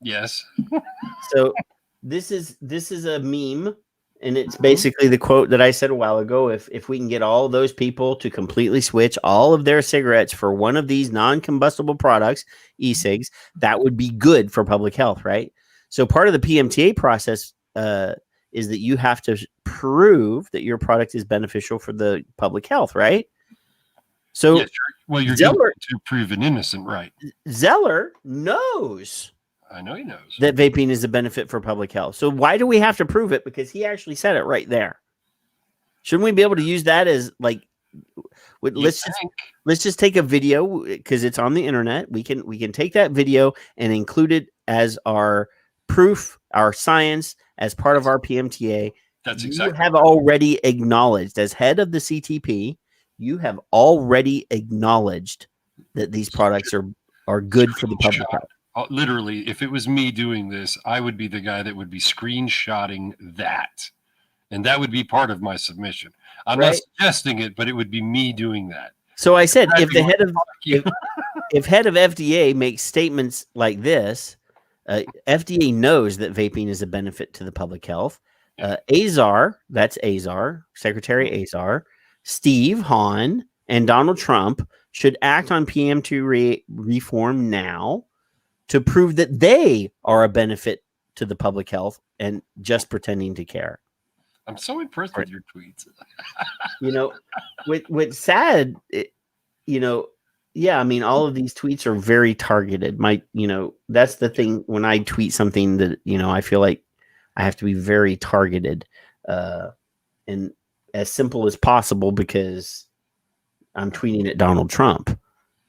Yes. So this is a meme, and it's basically the quote that I said a while ago. If we can get all those people to completely switch all of their cigarettes for one of these non-combustible products, e-cigs, that would be good for public health, right? So part of the PMTA process is that you have to prove that your product is beneficial for the public health, right? So yes, you're Zeller, to prove an innocent, right? Zeller knows. I know he knows that vaping is a benefit for public health. So why do we have to prove it? Because he actually said it right there. Shouldn't we be able to use that as like, let's just take a video because it's on the internet. We can take that video and include it as our proof, our science, as part of our PMTA. That's exactly. You have already acknowledged, as head of the CTP, you have already acknowledged that these products are good for the public health. Literally, if it was me doing this, I would be the guy that would be screenshotting that. And that would be part of my submission. I'm not suggesting it, but it would be me doing that. So I said, if the head of if head of FDA makes statements like this, FDA knows that vaping is a benefit to the public health. Azar, that's Azar, Secretary Azar, Steve, Han, and Donald Trump should act on PM2 reform now to prove that they are a benefit to the public health and just pretending to care. I'm so impressed with your tweets. What's sad, yeah, I mean, all of these tweets are very targeted. That's the thing when I tweet something that, I feel like I have to be very targeted and as simple as possible because I'm tweeting at Donald Trump.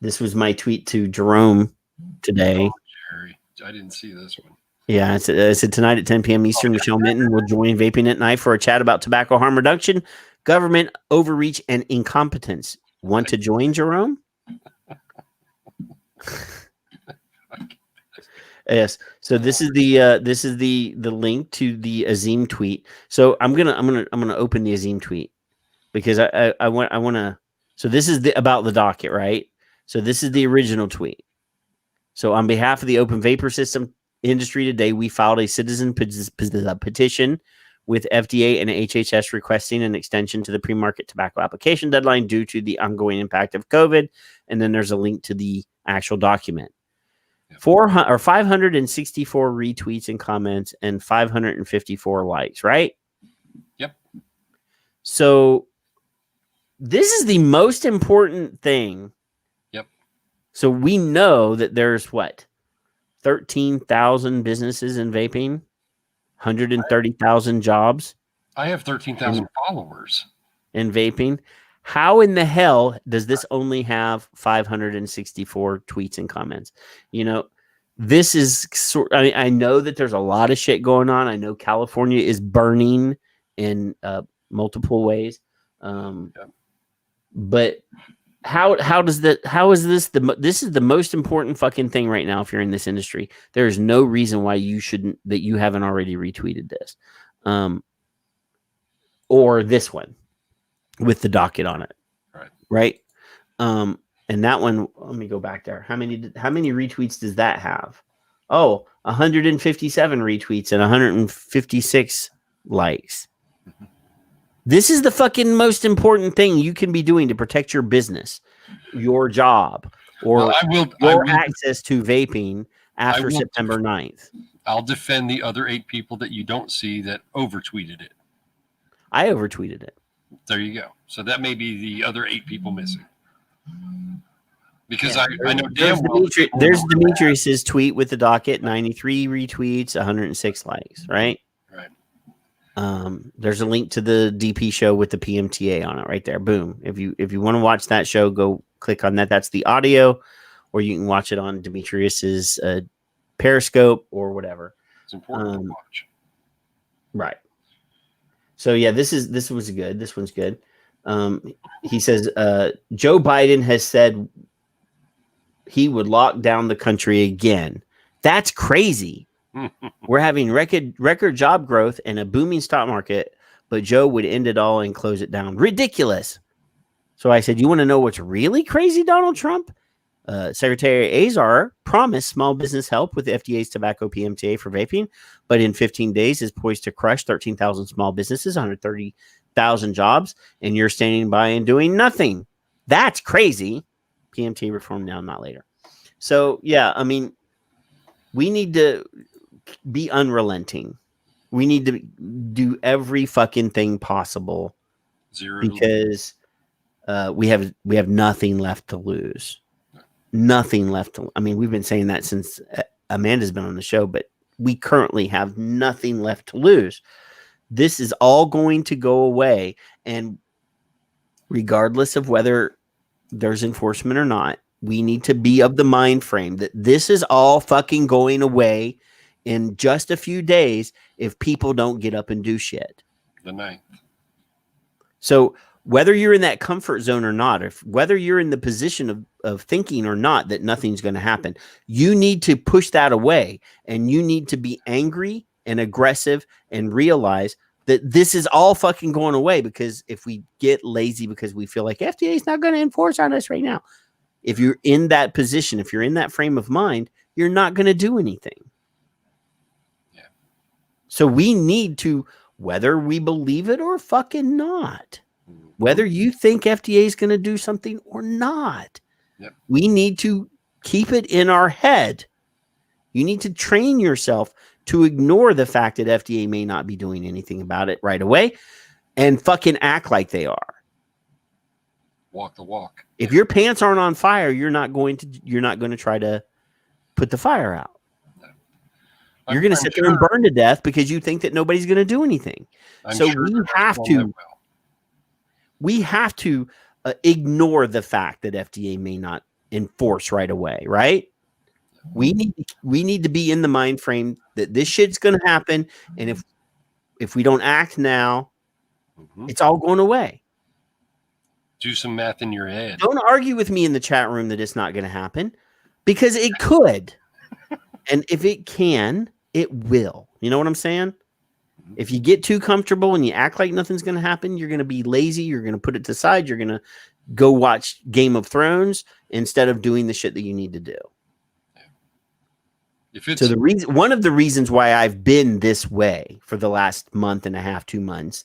This was my tweet to Jerome today. Oh, Jerry. I didn't see this one. Yeah, I said tonight at 10 p.m. Eastern, Mcihelle Minton will join Vaping at Night for a chat about tobacco harm reduction, government overreach, and incompetence. Want to join, Jerome? Yes. So this is the link to the Azim tweet. So I'm gonna open the Azim tweet because I want to. So this is about the docket, right? So this is the original tweet. So on behalf of the open vapor system industry today, we filed a citizen petition with FDA and HHS requesting an extension to the pre-market tobacco application deadline due to the ongoing impact of COVID. And then there's a link to the actual document. 564 retweets and comments and 554 likes, right? Yep. So this is the most important thing. Yep. So we know that there's 13,000 businesses in vaping, 130,000 jobs. I have 13,000 followers in vaping. How in the hell does this only have 564 tweets and comments? This is I know that there's a lot of shit going on. I know California is burning in multiple ways. But how is this this is the most important fucking thing right now if you're in this industry. There is no reason why you haven't already retweeted this. Or this one with the docket on it. Right. And that one, let me go back there. How many retweets does that have? 157 retweets and 156 likes. This is the fucking most important thing you can be doing to protect your business, your job, or your access to vaping after September 9th. I'll defend the other 8 people that you don't see that overtweeted it. I overtweeted it. There you go. So that may be the other 8 people missing. Because I know damn well. There's Demetrius's tweet with the docket, 93 retweets, 106 likes, right? Right. There's a link to the DP show with the PMTA on it right there. Boom. If you want to watch that show, go click on that. That's the audio, or you can watch it on Demetrius's Periscope or whatever. It's important to watch. Right. So yeah, this was good. This one's good. He says Joe Biden has said he would lock down the country again. That's crazy. We're having record job growth and a booming stock market, but Joe would end it all and close it down. Ridiculous. So I said, you want to know what's really crazy, Donald Trump? Secretary Azar promised small business help with the FDA's tobacco PMTA for vaping, but in 15 days is poised to crush 13,000 small businesses, 130,000 jobs, and you're standing by and doing nothing. That's crazy. PMTA reform now, not later. So, yeah, I mean, we need to be unrelenting. We need to do every fucking thing possible because we have nothing left to lose. Nothing left to, I mean, we've been saying that since Amanda's been on the show, but we currently have nothing left to lose. This is all going to go away. And regardless of whether there's enforcement or not, we need to be of the mind frame that this is all fucking going away in just a few days if people don't get up and do shit. The 9th. So whether you're in that comfort zone or not, whether you're in the position of thinking or not that nothing's going to happen, you need to push that away, and you need to be angry and aggressive and realize that this is all fucking going away. Because if we get lazy because we feel like FDA is not going to enforce on us right now, if you're in that position, if you're in that frame of mind, you're not going to do anything. Yeah. So we need to, whether we believe it or fucking not, whether you think FDA is going to do something or not. Yep. We need to keep it in our head. You need to train yourself to ignore the fact that FDA may not be doing anything about it right away and fucking act like they are. Walk the walk. If your pants aren't on fire, you're not going to try to put the fire out. You're going to sit there and burn to death because you think that nobody's going to do anything. So we have to ignore the fact that FDA may not enforce right away, right? We need to be in the mind frame that this shit's going to happen, and if we don't act now, it's all going away. Do some math in your head. Don't argue with me in the chat room that it's not going to happen, because it could. And if it can, it will. You know what I'm saying? If you get too comfortable and you act like nothing's going to happen, you're going to be lazy. You're going to put it aside. You're going to go watch Game of Thrones instead of doing the shit that you need to do. So one of the reasons why I've been this way for the last month and a half, 2 months,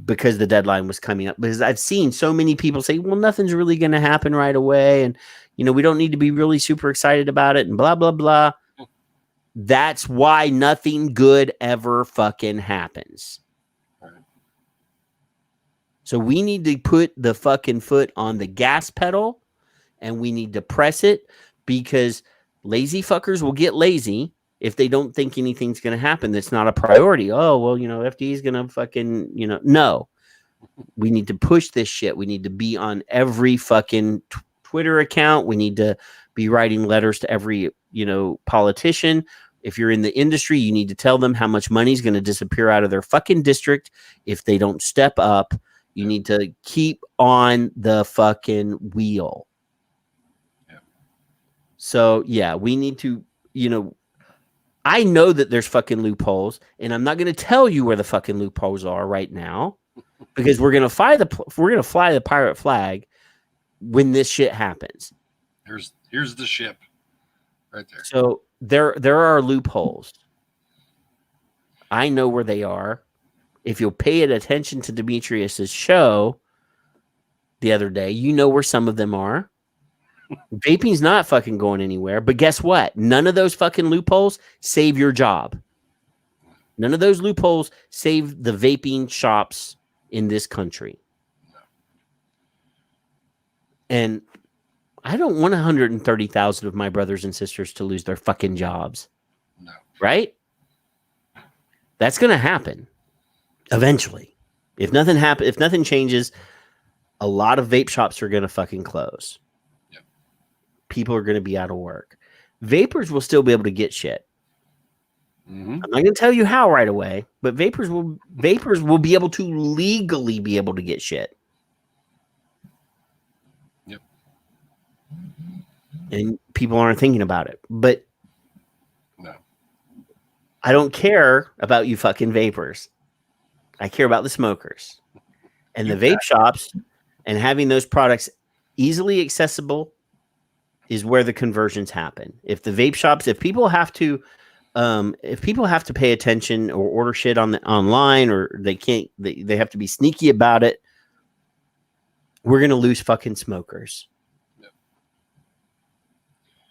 because the deadline was coming up, because I've seen so many people say, well, nothing's really going to happen right away. And, we don't need to be really super excited about it and blah, blah, blah. That's why nothing good ever fucking happens. So we need to put the fucking foot on the gas pedal and we need to press it, because lazy fuckers will get lazy if they don't think anything's going to happen that's not a priority. Oh, well, FDA is going to fucking, no. We need to push this shit. We need to be on every fucking Twitter account. We need to be writing letters to every, politician. If you're in the industry, you need to tell them how much money is going to disappear out of their fucking district if they don't step up. You need to keep on the fucking wheel. Yeah. So, yeah, we need to, I know that there's fucking loopholes, and I'm not going to tell you where the fucking loopholes are right now, because we're going to fly the pirate flag when this shit happens. Here's the ship right there. So there are loopholes. I know where they are. If you'll pay attention to Demetrius's show the other day, you know where some of them are. Vaping's not fucking going anywhere, but guess what? None of those fucking loopholes save your job. None of those loopholes save the vaping shops in this country. And I don't want 130,000 of my brothers and sisters to lose their fucking jobs. No. Right? That's going to happen eventually. If nothing changes, a lot of vape shops are going to fucking close. Yep. People are going to be out of work. Vapors will still be able to get shit. Mm-hmm. I'm not going to tell you how right away, but vapors will be able to legally be able to get shit. And people aren't thinking about it. But no, I don't care about you fucking vapors. I care about the smokers and the vape shops, and having those products easily accessible is where the conversions happen. If the vape shops, if people have to pay attention or order shit online, or they have to be sneaky about it, we're going to lose fucking smokers.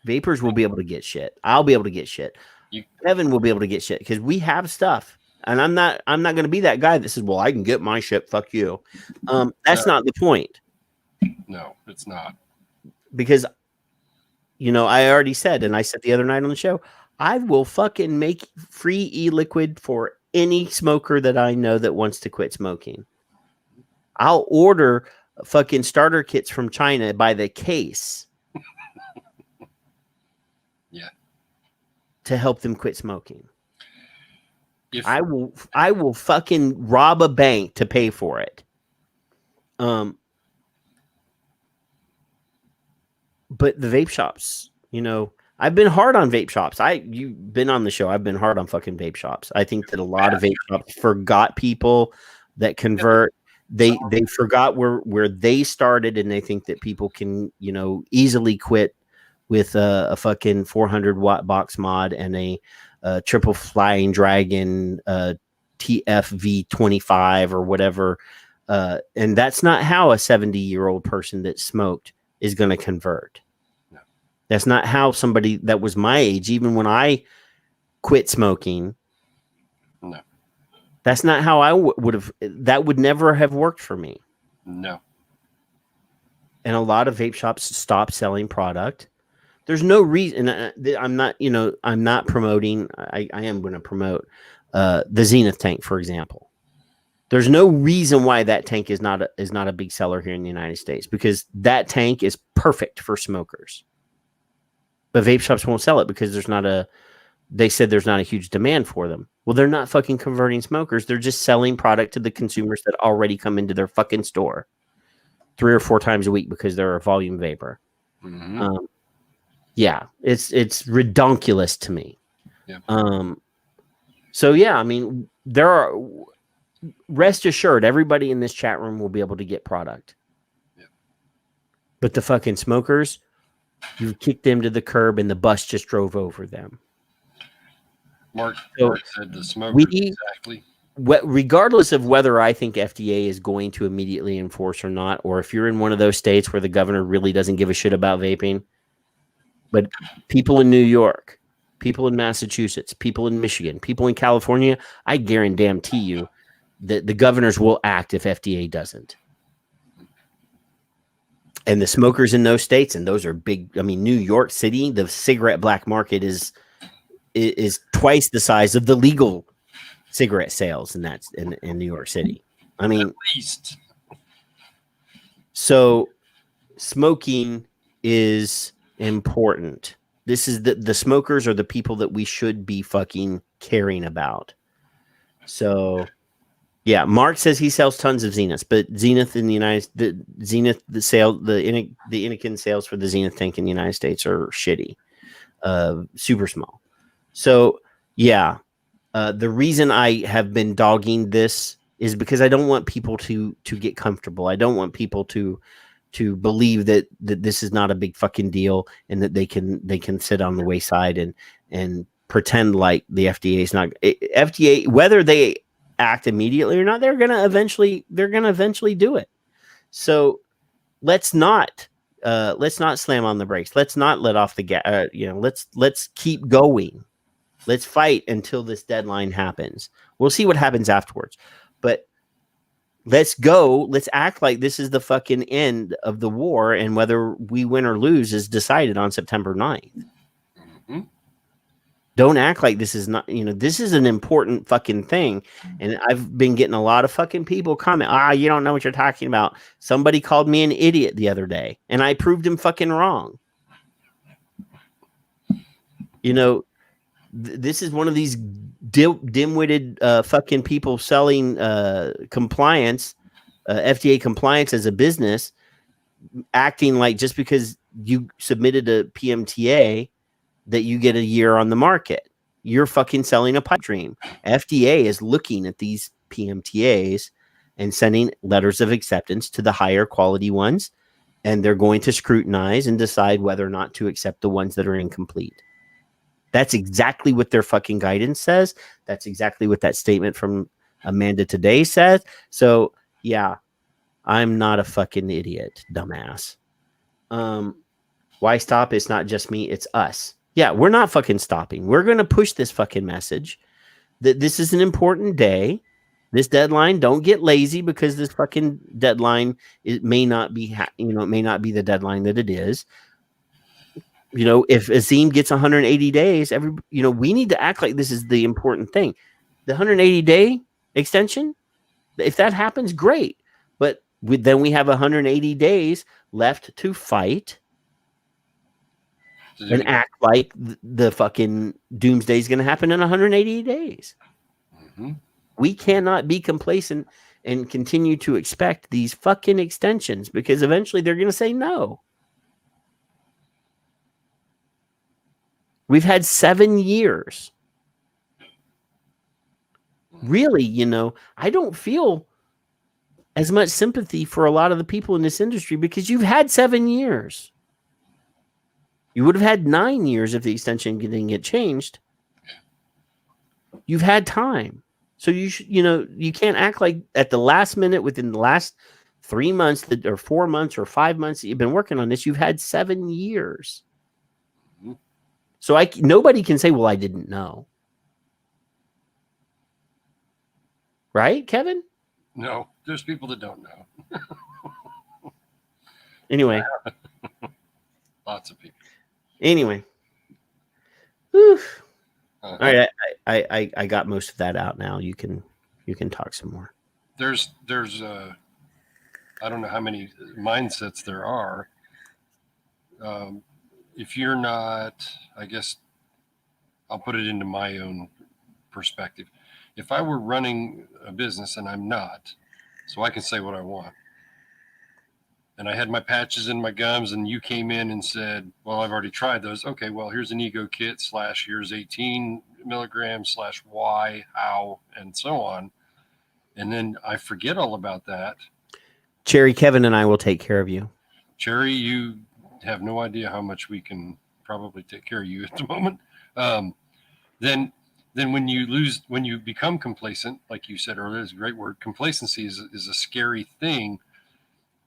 Vapors will be able to get shit. I'll be able to get shit. Kevin will be able to get shit because we have stuff. And I'm not going to be that guy that says, well, I can get my shit. Fuck you. That's not the point. No, it's not. Because, I already said, and I said the other night on the show, I will fucking make free e-liquid for any smoker that I know that wants to quit smoking. I'll order fucking starter kits from China by the case. To help them quit smoking. I will fucking rob a bank to pay for it. But the vape shops, I've been hard on vape shops. You've been on the show. I've been hard on fucking vape shops. I think that a lot of vape shops forgot people that convert. They forgot where they started, and they think that people can, easily quit with a fucking 400 watt box mod and a triple flying dragon TFV 25 or whatever And that's not how a 70-year-old person that smoked is going to convert. No. That's not how somebody that was my age, even when I quit smoking. No. That's not how I would have. That would never have worked for me. No. And a lot of vape shops stopped selling product. There's no reason. I'm not promoting. I am going to promote the Zenith tank, for example. There's no reason why that tank is not a big seller here in the United States, because that tank is perfect for smokers. But vape shops won't sell it because they said there's not a huge demand for them. Well, they're not fucking converting smokers. They're just selling product to the consumers that already come into their fucking store 3 or 4 times a week because they're a volume vapor. Mm-hmm. Yeah, it's redonkulous to me. Yeah. So yeah, I mean, rest assured, everybody in this chat room will be able to get product. Yeah. But the fucking smokers, you kicked them to the curb and the bus just drove over them. Mark said the smokers exactly. Regardless of whether I think FDA is going to immediately enforce or not, or if you're in one of those states where the governor really doesn't give a shit about vaping, but people in New York, people in Massachusetts, people in Michigan, people in California, I guarantee you that the governors will act if FDA doesn't. And the smokers in those states, and those are big. I mean, New York City, the cigarette black market is twice the size of the legal cigarette sales, and that's in New York City. I mean, at least. So smoking is important. This is the smokers are the people that we should be fucking caring about. So yeah, Mark says he sells tons of Zeniths, but Zenith in the Inokin sales for the Zenith tank in the United States are shitty, super small. So yeah, the reason I have been dogging this is because I don't want people to get comfortable. I don't want people to believe that this is not a big fucking deal and that they can sit on the wayside and pretend like the FDA is not FDA, whether they act immediately or not, they're gonna eventually do it. So let's not slam on the brakes. Let's not let off the gas. Let's keep going. Let's fight until this deadline happens. We'll see what happens afterwards. But let's go. Let's act like this is the fucking end of the war, and whether we win or lose is decided on September 9th. Mm-hmm. Don't act like this is not, this is an important fucking thing. And I've been getting a lot of fucking people comment, you don't know what you're talking about. Somebody called me an idiot the other day, and I proved him fucking wrong. This is one of these dim-witted fucking people selling compliance, FDA compliance as a business, acting like just because you submitted a PMTA that you get a year on the market. You're fucking selling a pipe dream. FDA is looking at these PMTAs and sending letters of acceptance to the higher quality ones, and they're going to scrutinize and decide whether or not to accept the ones that are incomplete. That's exactly what their fucking guidance says. That's exactly what that statement from Amanda today says. So yeah, I'm not a fucking idiot, dumbass. Why stop? It's not just me, it's us. Yeah, we're not fucking stopping. We're going to push this fucking message that this is an important day. This deadline, don't get lazy because this fucking deadline, it may not be, it may not be the deadline that it is. If Azim gets 180 days, we need to act like this is the important thing. The 180-day extension, if that happens, great. But then we have 180 days left to fight and act like the fucking doomsday is going to happen in 180 days. Mm-hmm. We cannot be complacent and continue to expect these fucking extensions, because eventually they're going to say no. We've had 7 years. Really, I don't feel as much sympathy for a lot of the people in this industry because you've had 7 years. You would have had 9 years if the extension didn't get changed. You've had time. So you can't act like at the last minute within the last 3 months or 4 months or 5 months that you've been working on this. You've had 7 years. Mhm. So nobody can say, well, I didn't know. Right, Kevin? No, there's people that don't know. Anyway. Lots of people. Anyway. Whew. All right, I got most of that out now. You can talk some more. There's I don't know how many mindsets there are. If you're not, I guess I'll put it into my own perspective. If I were running a business and I'm not, so I can say what I want, and I had my patches and my gums, and you came in and said, well, I've already tried those. Okay, well, here's an ego kit / here's 18 milligrams / why, how, and so on. And then I forget all about that. Cherry, Kevin and I will take care of you. Cherry, you have no idea how much we can probably take care of you at the moment. Then when you become complacent, like you said earlier, it's a great word. Complacency is a scary thing.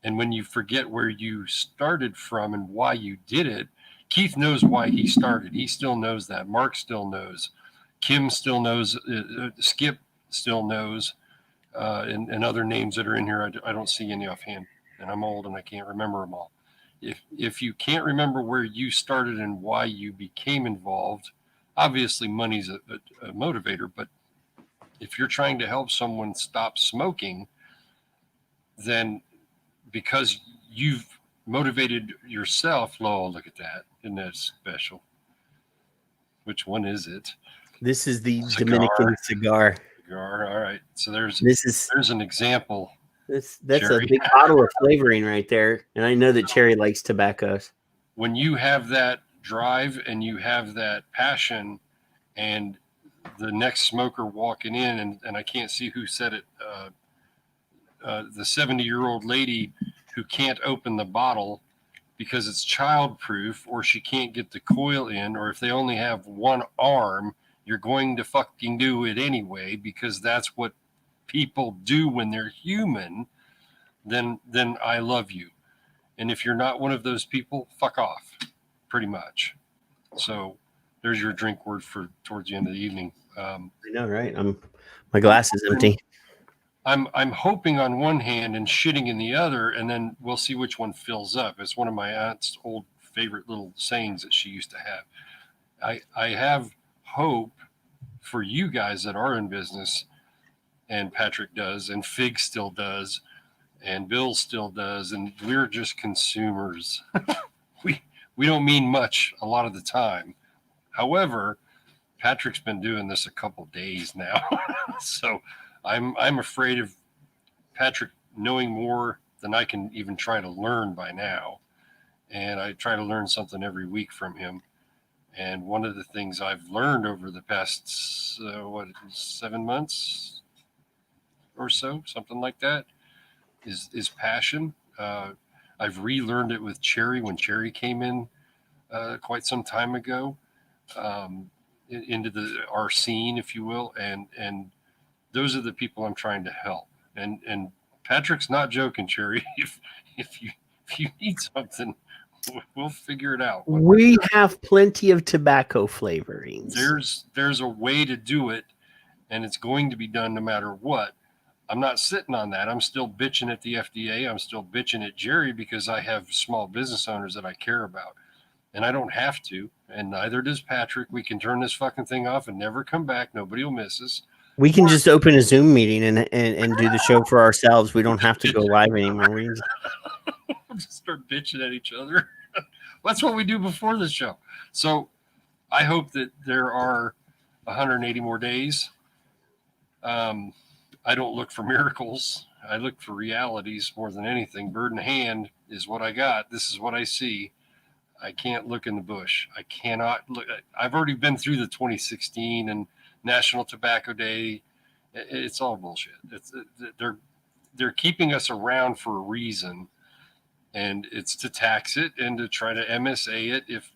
And when you forget where you started from and why you did it, Keith knows why he started. He still knows that. Mark still knows. Kim still knows. Skip still knows. And other names that are in here, I don't see any offhand. And I'm old and I can't remember them all. If you can't remember where you started and why you became involved, obviously money's a motivator. But if you're trying to help someone stop smoking, then because you've motivated yourself, look at that. Isn't that special? Which one is it? This is the Dominican cigar. All right. So there's an example. That's Cherry. A big bottle of flavoring right there. And I know that Cherry likes tobaccos. When you have that drive and you have that passion, and the next smoker walking in, and I can't see who said it, the 70-year-old lady who can't open the bottle because it's childproof, or she can't get the coil in, or if they only have one arm, you're going to fucking do it anyway because that's what people do when they're human. Then I love you. And if you're not one of those people, fuck off, pretty much. So there's your drink word for towards the end of the evening. I know, right? My glass is empty. I'm hoping on one hand and shitting in the other, and then we'll see which one fills up. It's one of my aunt's old favorite little sayings that she used to have. I have hope for you guys that are in business, and Patrick does, and Fig still does, and Bill still does, and we're just consumers. we don't mean much a lot of the time. However, Patrick's been doing this a couple days now, so I'm afraid of Patrick knowing more than I can even try to learn by now. And I try to learn something every week from him. And one of the things I've learned over the past, 7 months or so, something like that, is passion. I've relearned it with Cherry when Cherry came in quite some time ago into our scene, if you will. And those are the people I'm trying to help. And Patrick's not joking, Cherry. If you need something, we'll figure it out. We have plenty of tobacco flavorings. There's a way to do it, and it's going to be done no matter what. I'm not sitting on that. I'm still bitching at the FDA. I'm still bitching at Jerry because I have small business owners that I care about. And I don't have to, and neither does Patrick. We can turn this fucking thing off and never come back. Nobody will miss us. We can just open a Zoom meeting and do the show for ourselves. We don't have to go live anymore. We'll just start bitching at each other. That's what we do before the show. So I hope that there are 180 more days. I don't look for miracles. I look for realities more than anything. Bird in hand is what I got. This is what I see. I can't look in the bush. I cannot look. I've already been through the 2016 and National Tobacco Day. It's all bullshit. They're keeping us around for a reason, and it's to tax it and to try to MSA it. If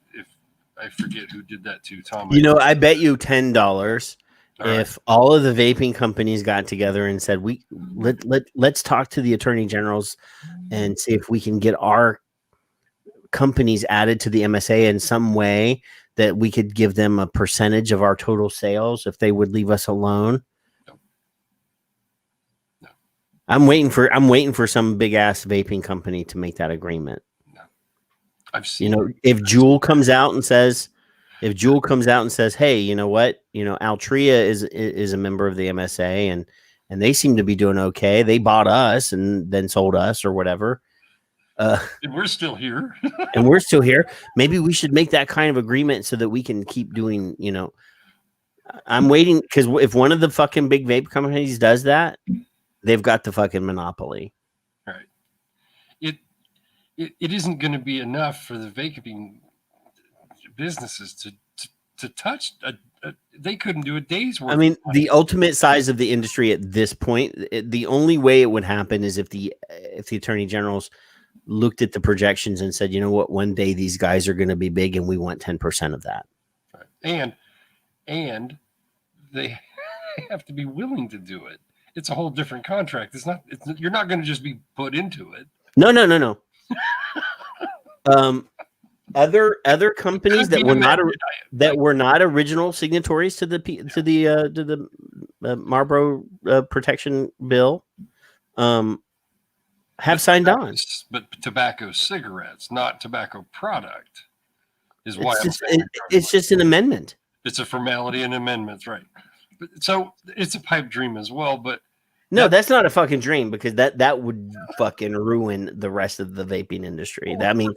I forget who did that to Tom. I bet you $10 If all of the vaping companies got together and said, let's talk to the attorney generals and see if we can get our companies added to the MSA in some way that we could give them a percentage of our total sales if they would leave us alone. No. I'm waiting for some big ass vaping company to make that agreement. No. I've seen, if Juul comes out and says, hey, you know what? Altria is a member of the MSA and they seem to be doing okay. They bought us and then sold us or whatever. and we're still here. Maybe we should make that kind of agreement so that we can keep doing, I'm waiting because if one of the fucking big vape companies does that, they've got the fucking monopoly. Right. It isn't going to be enough for the vaping businesses to touch. They couldn't do a day's work. I mean, the ultimate size of the industry at this point, the only way it would happen is if the attorney generals looked at the projections and said, you know what, one day these guys are going to be big and we want 10% of that. Right. And they have to be willing to do it. It's a whole different contract. You're not going to just be put into it. No. Other companies that were not original signatories to the Marlboro protection bill have signed on. But tobacco cigarettes, not tobacco product, is why it's just an amendment. It's a formality and amendments, right? So it's a pipe dream as well, but no, that's not a fucking dream because that would fucking ruin the rest of the vaping industry. I mean,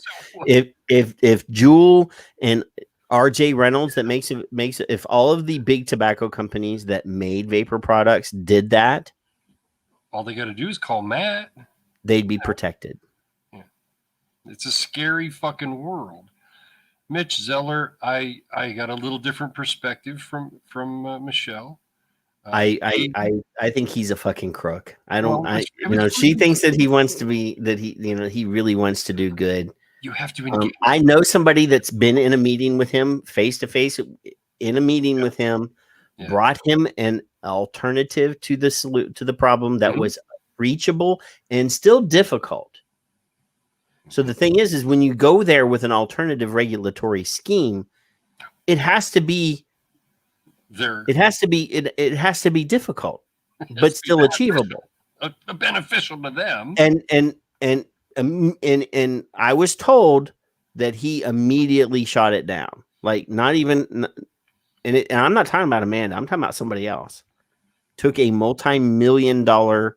if Juul and RJ Reynolds that makes it, if all of the big tobacco companies that made vapor products did that, all they got to do is call Matt. They'd be protected. Yeah. It's a scary fucking world. Mitch Zeller, I got a little different perspective from Mcihelle. I think he's a fucking crook. She thinks that he wants to be, that he really wants to do good. You have to engage. I know somebody that's been in a meeting with him face to face with him, brought him an alternative to the problem that was reachable and still difficult. So the thing is when you go there with an alternative regulatory scheme, it has to be difficult, but still achievable. Beneficial to them. And I was told that he immediately shot it down. Like not even, and I'm not talking about Amanda. I'm talking about somebody else. Took a multi-million dollar,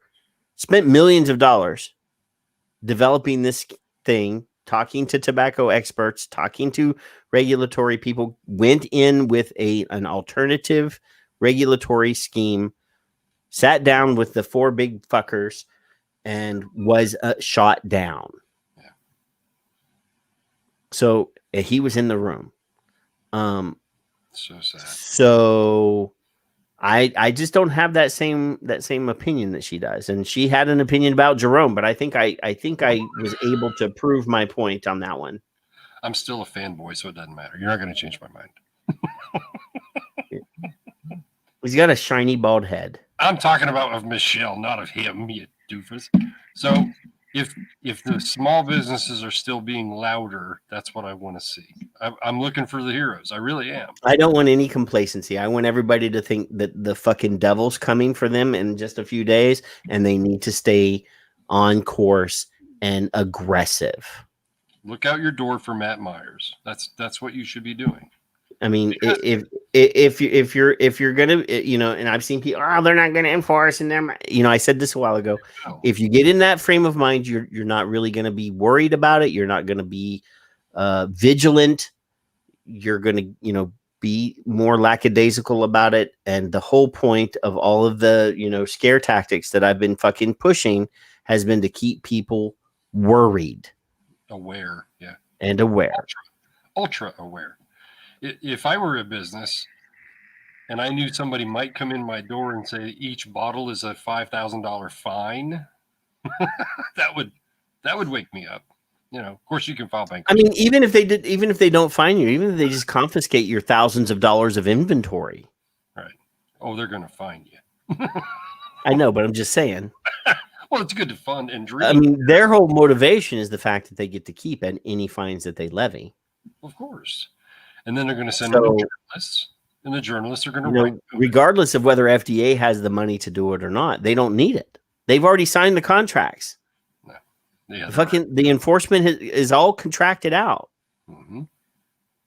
spent millions of dollars developing this thing, talking to tobacco experts, talking to regulatory people, went in with an alternative regulatory scheme, sat down with the four big fuckers, and was shot down. Yeah. So he was in the room. So sad. So I just don't have that same opinion that she does, and she had an opinion about Jerome, but I think I was able to prove my point on that one. I'm still a fanboy, so it doesn't matter. You're not going to change my mind. He's got a shiny bald head. I'm talking about of Mcihelle, not of him, you doofus. So if the small businesses are still being louder, that's what I want to see. I'm looking for the heroes. I really am. I don't want any complacency. I want everybody to think that the fucking devil's coming for them in just a few days, and they need to stay on course and aggressive. Look out your door for Matt Myers. That's what you should be doing. I mean, if you're gonna, and I've seen people, they're not gonna enforce, and I said this a while ago. No. If you get in that frame of mind, you're not really gonna be worried about it. You're not gonna be vigilant. You're gonna, be more lackadaisical about it. And the whole point of all of the, scare tactics that I've been fucking pushing has been to keep people worried, aware, and aware, ultra aware. If I were a business and I knew somebody might come in my door and say each bottle is a $5,000 fine, that would wake me up. Of course you can file bankruptcy. I mean, even if they don't fine you, even if they just confiscate your thousands of dollars of inventory. Right. Oh, they're going to find you. I know, but I'm just saying. Well, it's good to fund and dream. I mean, their whole motivation is the fact that they get to keep any fines that they levy. Of course. And then they're going to send them to journalists, and the journalists are going to write. Regardless of whether FDA has the money to do it or not, they don't need it. They've already signed the contracts. No. Yeah, the enforcement is all contracted out. Mm-hmm.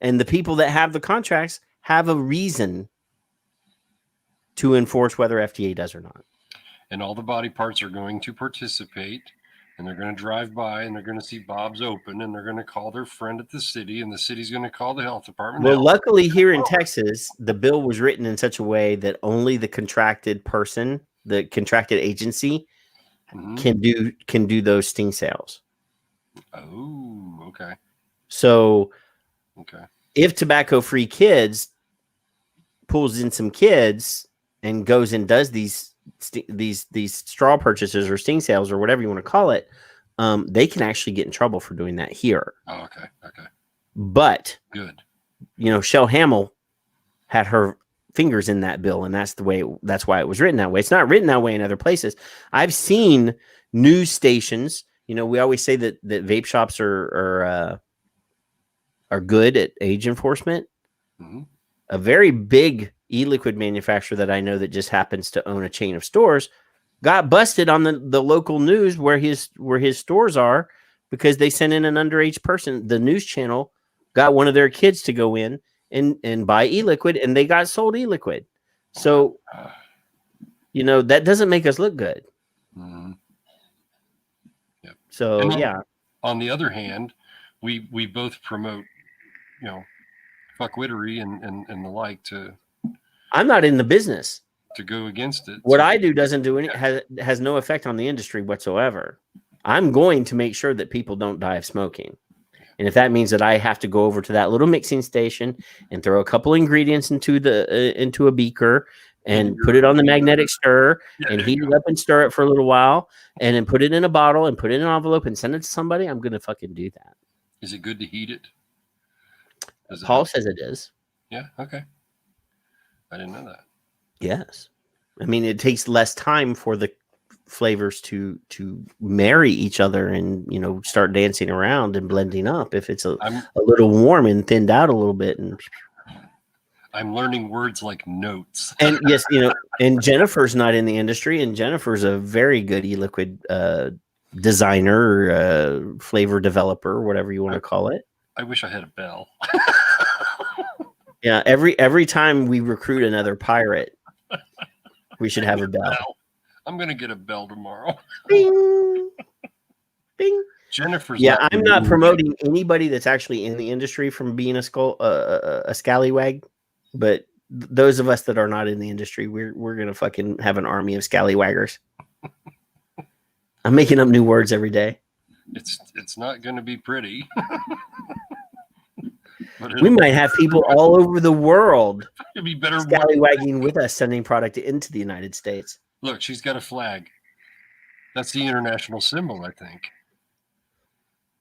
And the people that have the contracts have a reason to enforce whether FDA does or not. And all the body parts are going to participate, and they're going to drive by, and they're going to see Bob's open, and they're going to call their friend at the city, and the city's going to call the health department. Well, luckily here in Texas, the bill was written in such a way that only the contracted person, the contracted agency, can do those sting sales. Oh, okay. So, okay, if Tobacco Free Kids pulls in some kids and goes and does these straw purchases or sting sales or whatever you want to call it, they can actually get in trouble for doing that here. Oh, okay. But good. Shell Hamill had her fingers in that bill, and that's why it was written that way. It's not written that way in other places. I've seen news stations. We always say that vape shops are good at age enforcement. Mm-hmm. A very big e-liquid manufacturer that I know that just happens to own a chain of stores got busted on the local news where his stores are because they sent in an underage person. The news channel got one of their kids to go in and buy e-liquid, and they got sold e-liquid. So, that doesn't make us look good. Mm-hmm. Yep. So, On the other hand, we both promote, fuckwittery and the like to. I'm not in the business to go against it. What I do doesn't do has no effect on the industry whatsoever. I'm going to make sure that people don't die of smoking. And if that means that I have to go over to that little mixing station and throw a couple ingredients into a beaker and put it on the magnetic stir and heat it up and stir it for a little while and then put it in a bottle and put it in an envelope and send it to somebody, I'm going to fucking do that. Is it good to heat it? Paul says it is. Yeah. Okay. I didn't know that. Yes. I mean, it takes less time for the flavors to marry each other and, start dancing around and blending up if it's a little warm and thinned out a little bit. And I'm learning words like notes. And yes, and Jennifer's not in the industry, and Jennifer's a very good e-liquid designer, flavor developer, whatever you want to call it. I wish I had a bell. Yeah, every time we recruit another pirate, we should have a bell. I'm gonna get a bell tomorrow. Bing, bing. Jennifer's. Yeah, I'm not promoting anybody that's actually in the industry from being a scallywag, but those of us that are not in the industry, we're gonna fucking have an army of scallywaggers. I'm making up new words every day. It's not gonna be pretty. We might have people all over the world it'd be better scallywagging with us, sending product into the United States. Look, she's got a flag. That's the international symbol, I think.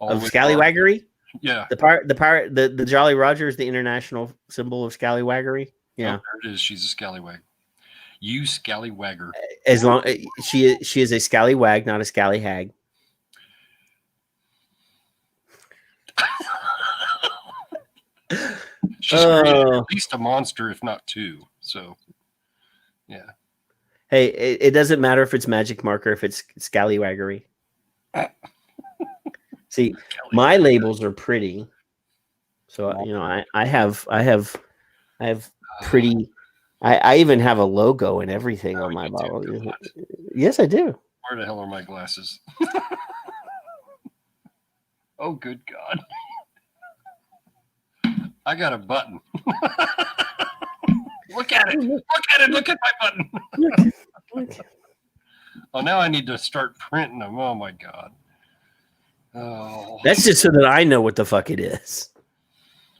Of scallywaggery? Yeah. The Jolly Roger is the international symbol of scallywaggery. Yeah. Oh, there it is. She's a scallywag. You scallywagger. As long she is a scallywag, not a scallyhag. She's created at least a monster, if not two. So, yeah. Hey, it doesn't matter if it's magic marker, if it's scallywaggery. See, my labels are pretty. So I have pretty. I even have a logo and everything on my bottle. Yes, I do. Where the hell are my glasses? Oh, good God. I got a button. Look at it. Look at it. Look at my button. Oh, now I need to start printing them. Oh, my God. Oh. That's just so that I know what the fuck it is.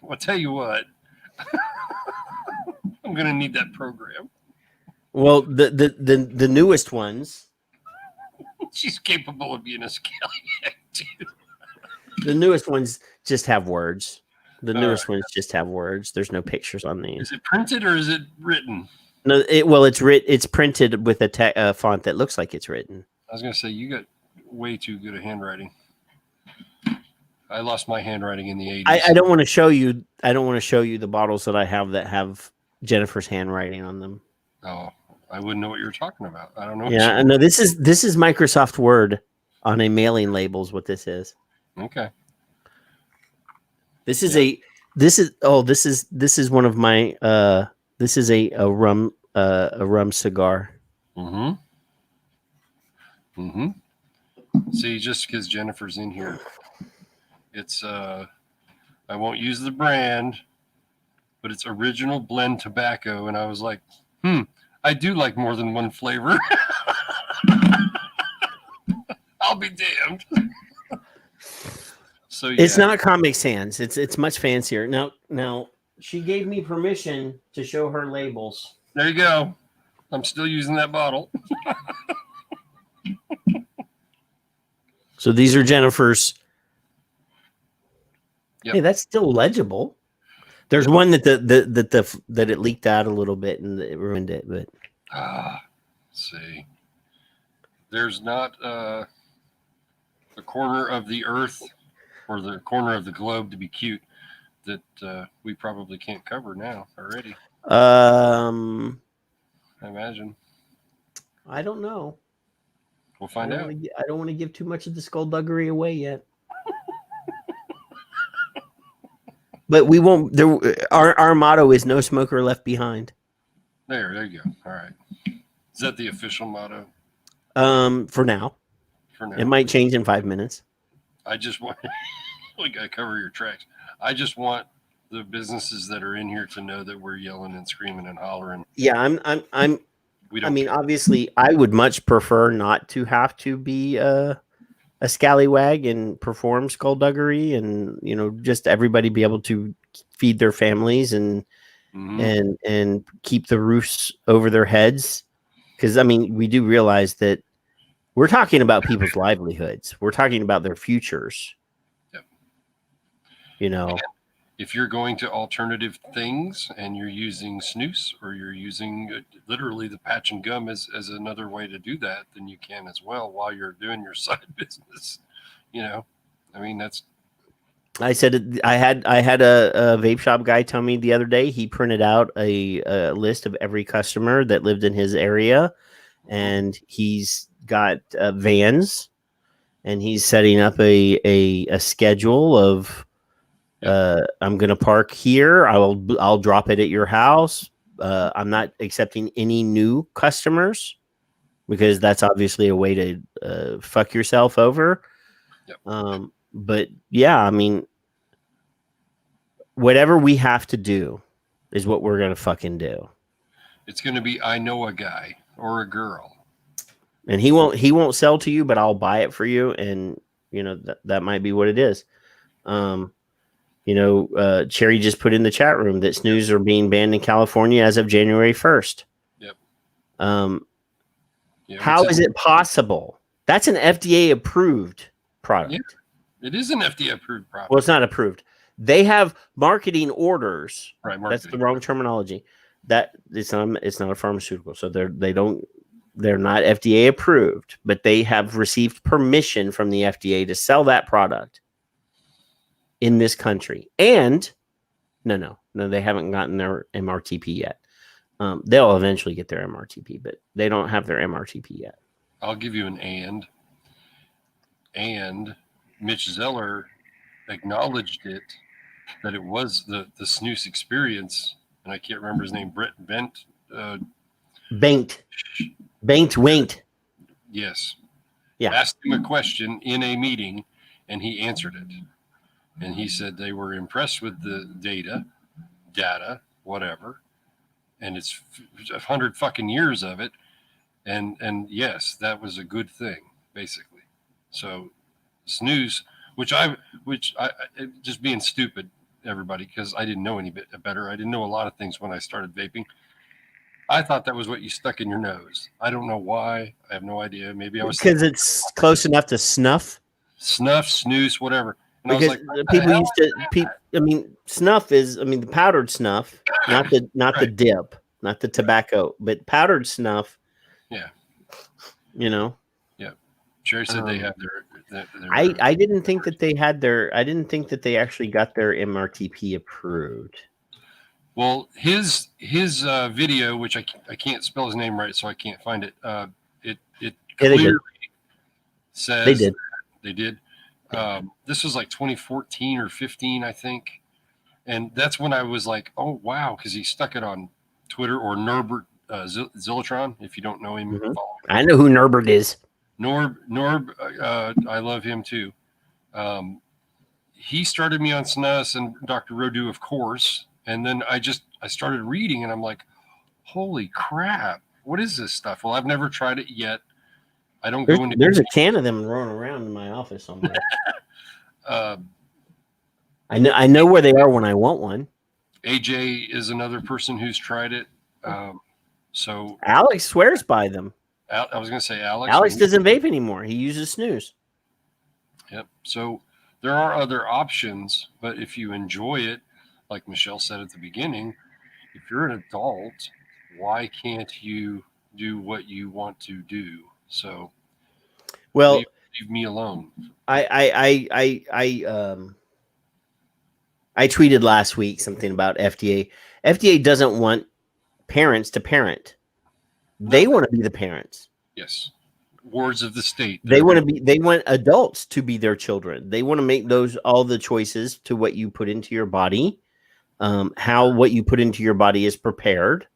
Well, tell you what. I'm going to need that program. Well, the newest ones. She's capable of being a scallywag, too. The newest ones just have words. The newest ones just have words. There's no pictures on these. Is it printed or is it written? No, it's printed with a font that looks like it's written. I was going to say, you got way too good at handwriting. I lost my handwriting in the 80s. I don't want to show you. I don't want to show you the bottles that I have Jennifer's handwriting on them. Oh, I wouldn't know what you're talking about. I don't know. Yeah, no. This is Microsoft Word on a mailing label is what this is. Okay. This is one of my this is a rum cigar. See, just because Jennifer's in here, it's I won't use the brand, but it's original blend tobacco, and I was like, I do like more than one flavor. I'll be damned. So yeah. It's not Comic Sans. It's much fancier. Now she gave me permission to show her labels. There you go. I'm still using that bottle. So these are Jennifer's. Yep. Hey, that's still legible. There's one that that it leaked out a little bit and it ruined it, but let's see. There's not the corner of the earth or the corner of the globe to be cute that we probably can't cover now already. I imagine. I don't know. We'll find out. I don't want to give too much of the skullduggery away yet. But we won't. Our motto is "No smoker left behind." There you go. All right. Is that the official motto? For now. For now. It might change in 5 minutes. I just want. Like I cover your tracks. I just want the businesses that are in here to know that we're yelling and screaming and hollering. Yeah, I'm. I mean, obviously, I would much prefer not to have to be a scallywag and perform skullduggery, and just everybody be able to feed their families and keep the roofs over their heads. Because I mean, we do realize that we're talking about people's livelihoods. We're talking about their futures. Yep. And if you're going to alternative things and you're using snus or you're using literally the patch and gum as another way to do that, then you can as well while you're doing your side business. I mean, that's. I said I had a vape shop guy tell me the other day he printed out a list of every customer that lived in his area, and he's got vans, and he's setting up a schedule of. I'm going to park here. I'll drop it at your house. I'm not accepting any new customers because that's obviously a way to fuck yourself over. Yep. But yeah, I mean, whatever we have to do is what we're going to fucking do. It's going to be, I know a guy or a girl. And he won't sell to you, but I'll buy it for you. And that might be what it is. Cherry just put in the chat room that snus are being banned in California as of January 1st. Yep. How is it possible? That's an FDA approved product. Yeah, it is an FDA approved product. Well, it's not approved. They have marketing orders. Right. That's the wrong terminology. That it's not a pharmaceutical. So they're not FDA approved, but they have received permission from the FDA to sell that product in this country. And no, they haven't gotten their MRTP yet. They'll eventually get their MRTP, but they don't have their MRTP yet. I'll give you an and Mcihelle acknowledged it, that it was the snus experience, and I can't remember his name, Banked. Yes. Yeah. Asked him a question in a meeting, and he answered it. And he said they were impressed with the data, whatever. And it's 100 fucking years of it. And yes, that was a good thing, basically. So snus, which I just being stupid, everybody, because I didn't know any bit better. I didn't know a lot of things when I started vaping. I thought that was what you stuck in your nose. I don't know why. I have no idea. Maybe I was because it's close enough to snuff, snus, whatever. And because I was like, people used to. I mean, snuff is. I mean, the powdered snuff, not the dip. not the tobacco, but powdered snuff. Yeah. You know. Yeah. Jerry said they have their I didn't think that they had their. I didn't think that they actually got their MRTP approved. Well, his video, which I can't spell his name right, so I can't find it. It clearly says they did. This was like 2014 or 15, I think, and that's when I was like, oh wow, because he stuck it on Twitter, or Norbert Zillatron. If you don't know him, follow him. I know who Norbert is. Norb, I love him too. He started me on SNUS and Dr. Rodu, of course. And then I started reading, and I'm like, holy crap, what is this stuff? Well, I've never tried it yet. I don't go into. There's a can of them rolling around in my office somewhere. I know where they are when I want one. AJ is another person who's tried it. So Alex swears by them. I was going to say Alex. Alex doesn't vape anymore. He uses snooze. Yep. So there are other options, but if you enjoy it, like Mcihelle said at the beginning, if you're an adult, why can't you do what you want to do? So, well, leave me alone. I tweeted last week something about FDA. FDA doesn't want parents to parent. They want to be the parents. Yes. Wards of the state. They want adults to be their children. They want to make all the choices to what you put into your body. How what you put into your body is prepared.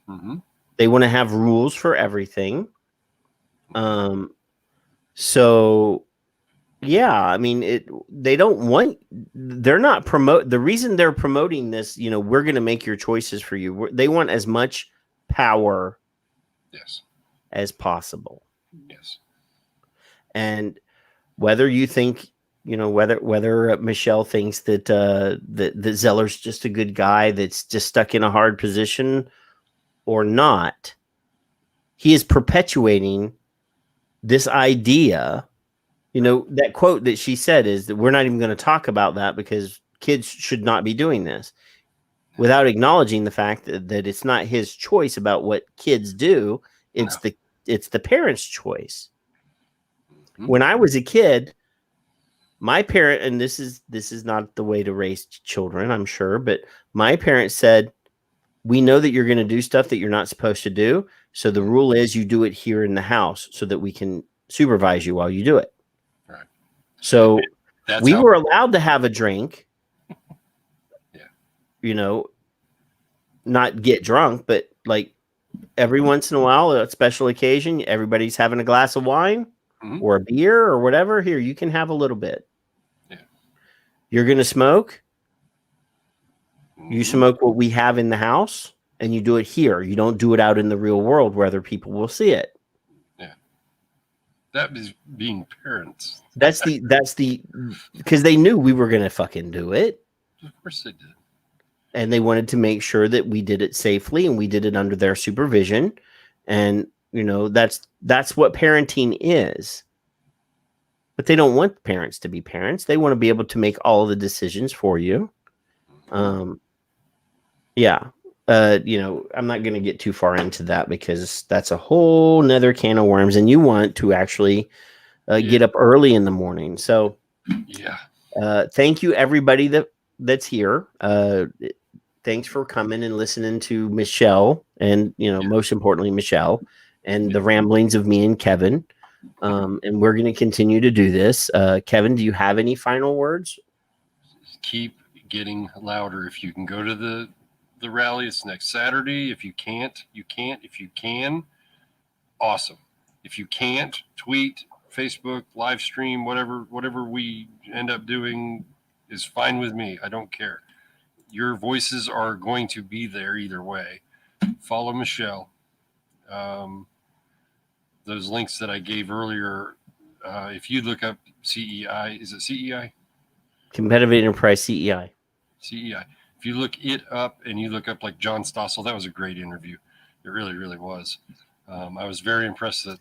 Mm-hmm. They want to have rules for everything. So yeah, I mean, they're not the reason they're promoting this, we're going to make your choices for you. They want as much power as possible. Yes. And whether you think, whether Mcihelle thinks that Zeller's just a good guy that's just stuck in a hard position or not, he is perpetuating this idea. That quote that she said is that we're not even going to talk about that because kids should not be doing this, without acknowledging the fact that it's not his choice about what kids do. It's the parents' choice. Mm-hmm. When I was a kid, my parent, and this is not the way to raise children, I'm sure, but my parents said, we know that you're going to do stuff that you're not supposed to do. So the rule is you do it here in the house so that we can supervise you while you do it. Right. So we were allowed to have a drink, not get drunk, but like every once in a while, a special occasion, everybody's having a glass of wine or a beer or whatever. Here, you can have a little bit. Yeah. You're going to smoke. You smoke what we have in the house, and you do it here. You don't do it out in the real world where other people will see it. Yeah. That is being parents. That's because they knew we were going to fucking do it. Of course they did. And they wanted to make sure that we did it safely and we did it under their supervision. And, that's what parenting is. But they don't want parents to be parents. They want to be able to make all of the decisions for you. I'm not going to get too far into that because that's a whole nother can of worms, and you want to actually get up early in the morning. So, thank you everybody that's here. Thanks for coming and listening to Mcihelle, and most importantly, Mcihelle, and the ramblings of me and Kevin. And we're going to continue to do this. Kevin, do you have any final words? Keep getting louder. If you can go to the rally, it's next Saturday. If you can't, you can't. If you can, awesome. If you can't, tweet, Facebook, live stream, whatever we end up doing is fine with me. I don't care. Your voices are going to be there either way. Follow Mcihelle. Those links that I gave earlier, if you look up CEI, is it CEI? Competitive Enterprise CEI. CEI. If you look it up and you look up like John Stossel, that was a great interview. It really, really was. I was very impressed that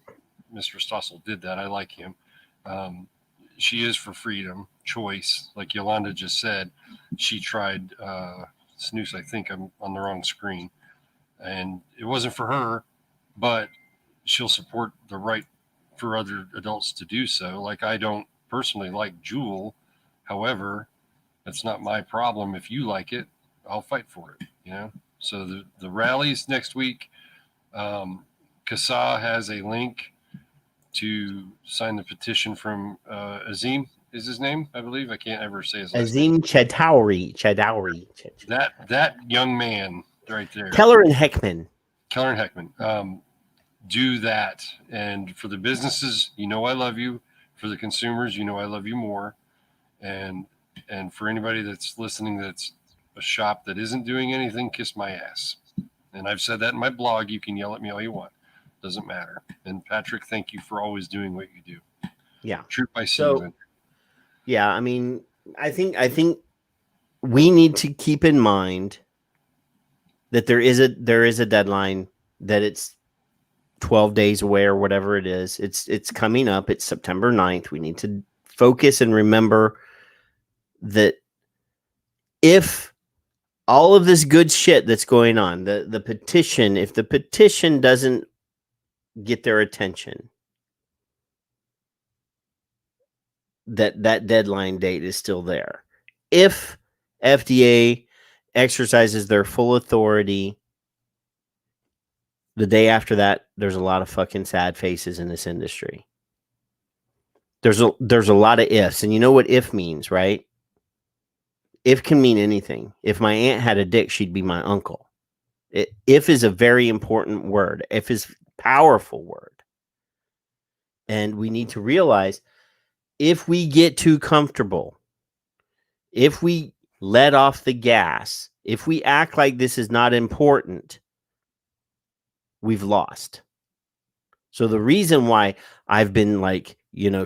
Mr. Stossel did that. I like him. She is for freedom, choice. Like Yolanda just said, she tried snooze. I think I'm on the wrong screen. And it wasn't for her, but she'll support the right for other adults to do so. Like, I don't personally like Juul. However, that's not my problem. If you like it, I'll fight for it, you know? So the rallies next week, Kasa has a link to sign the petition from Azim is his name, I believe. I can't ever say his last name. Azim Chadauri. That young man right there. Keller and Heckman. Do that. And for the businesses, you know I love you. For the consumers, you know I love you more. And for anybody that's listening that's a shop that isn't doing anything, kiss my ass. And I've said that in my blog. You can yell at me all you want. Doesn't matter. And Patrick, thank you for always doing what you do. Yeah. Troop I see you in. Yeah, I mean, I think we need to keep in mind that there is a deadline, that it's 12 days away or whatever it is. It's coming up. It's September 9th. We need to focus and remember that if all of this good shit that's going on, the petition, if the petition doesn't get their attention, that deadline date is still there. If FDA exercises their full authority, the day after that, there's a lot of fucking sad faces in this industry. There's a lot of ifs, and you know what if means, right? If can mean anything. If my aunt had a dick, she'd be my uncle. If is a very important word. If is a powerful word. And we need to realize, if we get too comfortable, if we let off the gas, if we act like this is not important, we've lost. So the reason why I've been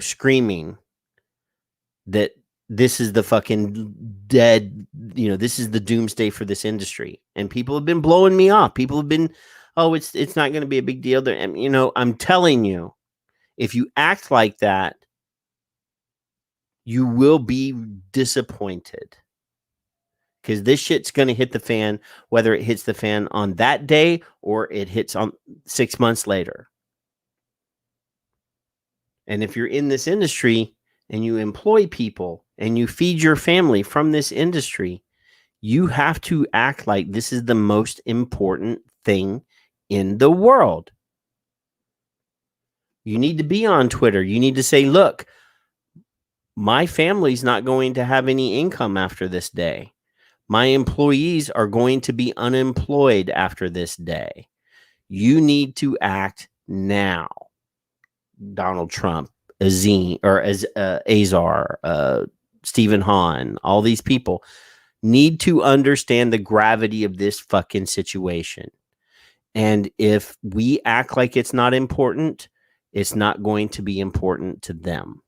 screaming that this is the fucking dead, this is the doomsday for this industry. And people have been blowing me off. People have been, it's not going to be a big deal. And, I'm telling you, if you act like that, you will be disappointed, because this shit's going to hit the fan, whether it hits the fan on that day or it hits on 6 months later. And if you're in this industry and you employ people and you feed your family from this industry, you have to act like this is the most important thing in the world. You need to be on Twitter. You need to say, look, my family's not going to have any income after this day. My employees are going to be unemployed after this day. You need to act now. Donald Trump, Azar, Stephen Hahn, all these people need to understand the gravity of this fucking situation. And if we act like it's not important, it's not going to be important to them.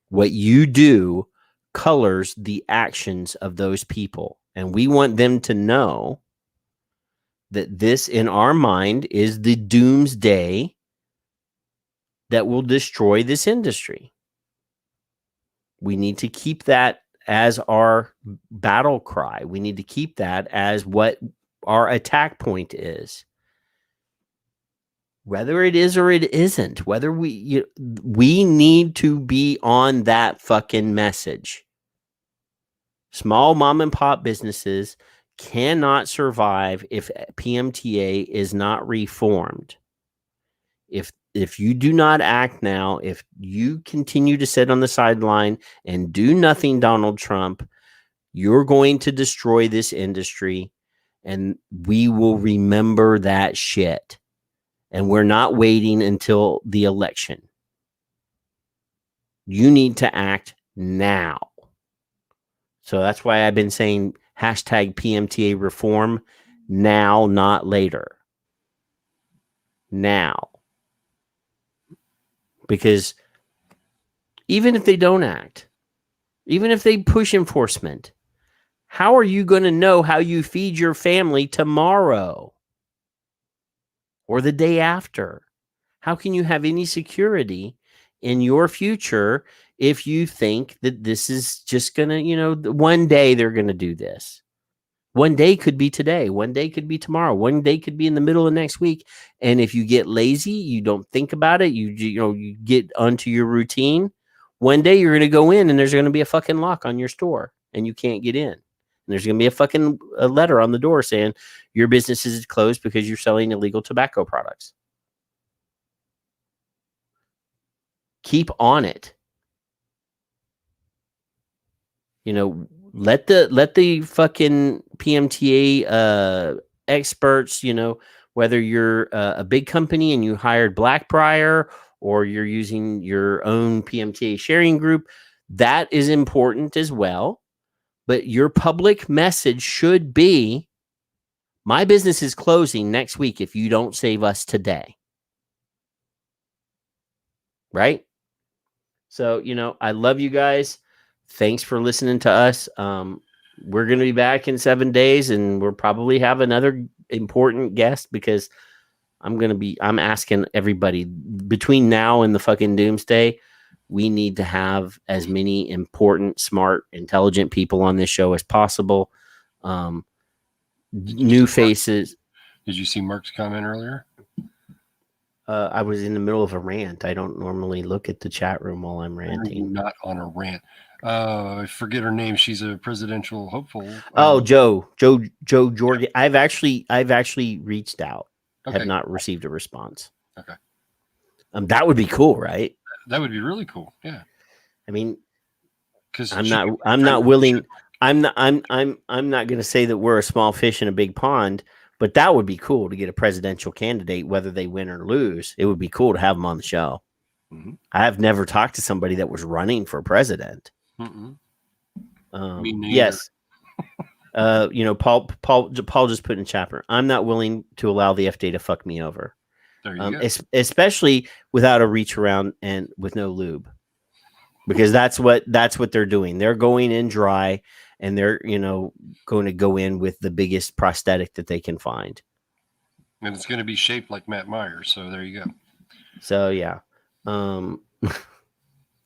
What you do colors the actions of those people. And we want them to know that this, in our mind, is the doomsday that will destroy this industry. We need to keep that as our battle cry. We need to keep that as what our attack point is. Whether it is or it isn't, whether we need to be on that fucking message. Small mom and pop businesses cannot survive if PMTA is not reformed. If you do not act now, if you continue to sit on the sideline and do nothing, Donald Trump, you're going to destroy this industry, and we will remember that shit. And we're not waiting until the election. You need to act now. So that's why I've been saying hashtag PMTA reform now, not later. Now. Because even if they don't act, even if they push enforcement, how are you going to know how you feed your family tomorrow? Or the day after? How can you have any security in your future if you think that this is just going to, one day they're going to do this? One day could be today. One day could be tomorrow. One day could be in the middle of next week. And if you get lazy, you don't think about it. You get onto your routine. One day you're going to go in and there's going to be a fucking lock on your store and you can't get in. And there's going to be a fucking letter on the door saying your business is closed because you're selling illegal tobacco products. Keep on it. Let the fucking PMTA experts, whether you're a big company and you hired Blackbriar or you're using your own PMTA sharing group, that is important as well. But your public message should be, my business is closing next week if you don't save us today. Right? So, I love you guys. Thanks for listening to us. We're going to be back in 7 days and we'll probably have another important guest because I'm asking everybody between now and the fucking doomsday, we need to have as many important, smart, intelligent people on this show as possible. New faces. Did you see Mark's comment earlier? I was in the middle of a rant. I don't normally look at the chat room while I'm ranting. Not on a rant. I forget her name. She's a presidential hopeful. Joe Jordan. I've actually reached out. Okay. Have not received a response. Okay. That would be cool, right? That would be really cool. Yeah. I mean, because I'm not willing. I'm not going to say that we're a small fish in a big pond, but that would be cool to get a presidential candidate, whether they win or lose. It would be cool to have them on the show. Mm-hmm. I have never talked to somebody that was running for president. Yes. Paul just put in the chapter. I'm not willing to allow the FDA to fuck me over. There you go. Especially without a reach around and with no lube, because that's what they're doing. They're going in dry, and they're going to go in with the biggest prosthetic that they can find. And it's going to be shaped like Matt Myers. So there you go. So yeah.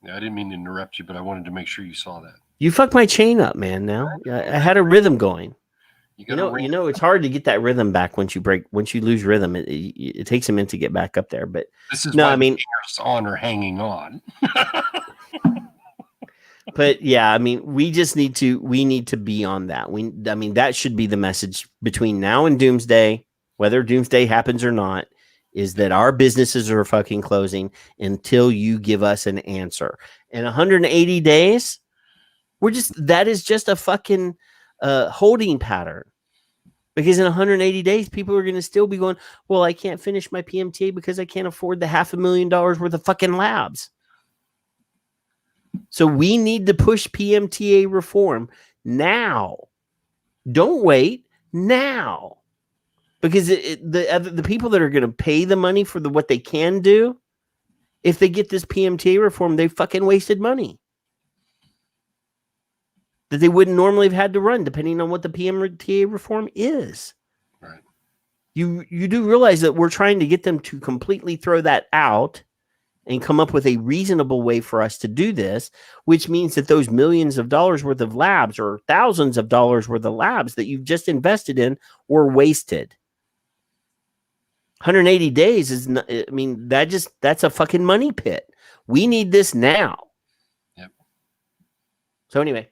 Yeah, I didn't mean to interrupt you, but I wanted to make sure you saw that. You fucked my chain up, man. Now I had a rhythm going. It's hard to get that rhythm back once you lose rhythm. It takes a minute to get back up there. But this is why hangers on or hanging on. But yeah, I mean, we need to be on that. That should be the message between now and doomsday, whether doomsday happens or not, is that our businesses are fucking closing until you give us an answer. In 180 days, that is just a fucking holding pattern. Because in 180 days, people are going to still be going, well, I can't finish my PMTA because I can't afford the $500,000 worth of fucking labs. So we need to push PMTA reform now. Don't wait now. Because the people that are going to pay the money for what they can do, if they get this PMTA reform, they fucking wasted money that they wouldn't normally have had to run, depending on what the PMTA reform is. Right. You do realize that we're trying to get them to completely throw that out and come up with a reasonable way for us to do this, which means that those millions of dollars worth of labs or thousands of dollars worth of labs that you've just invested in were wasted. 180 days is not, that's a fucking money pit. We need this now. Yep. So anyway,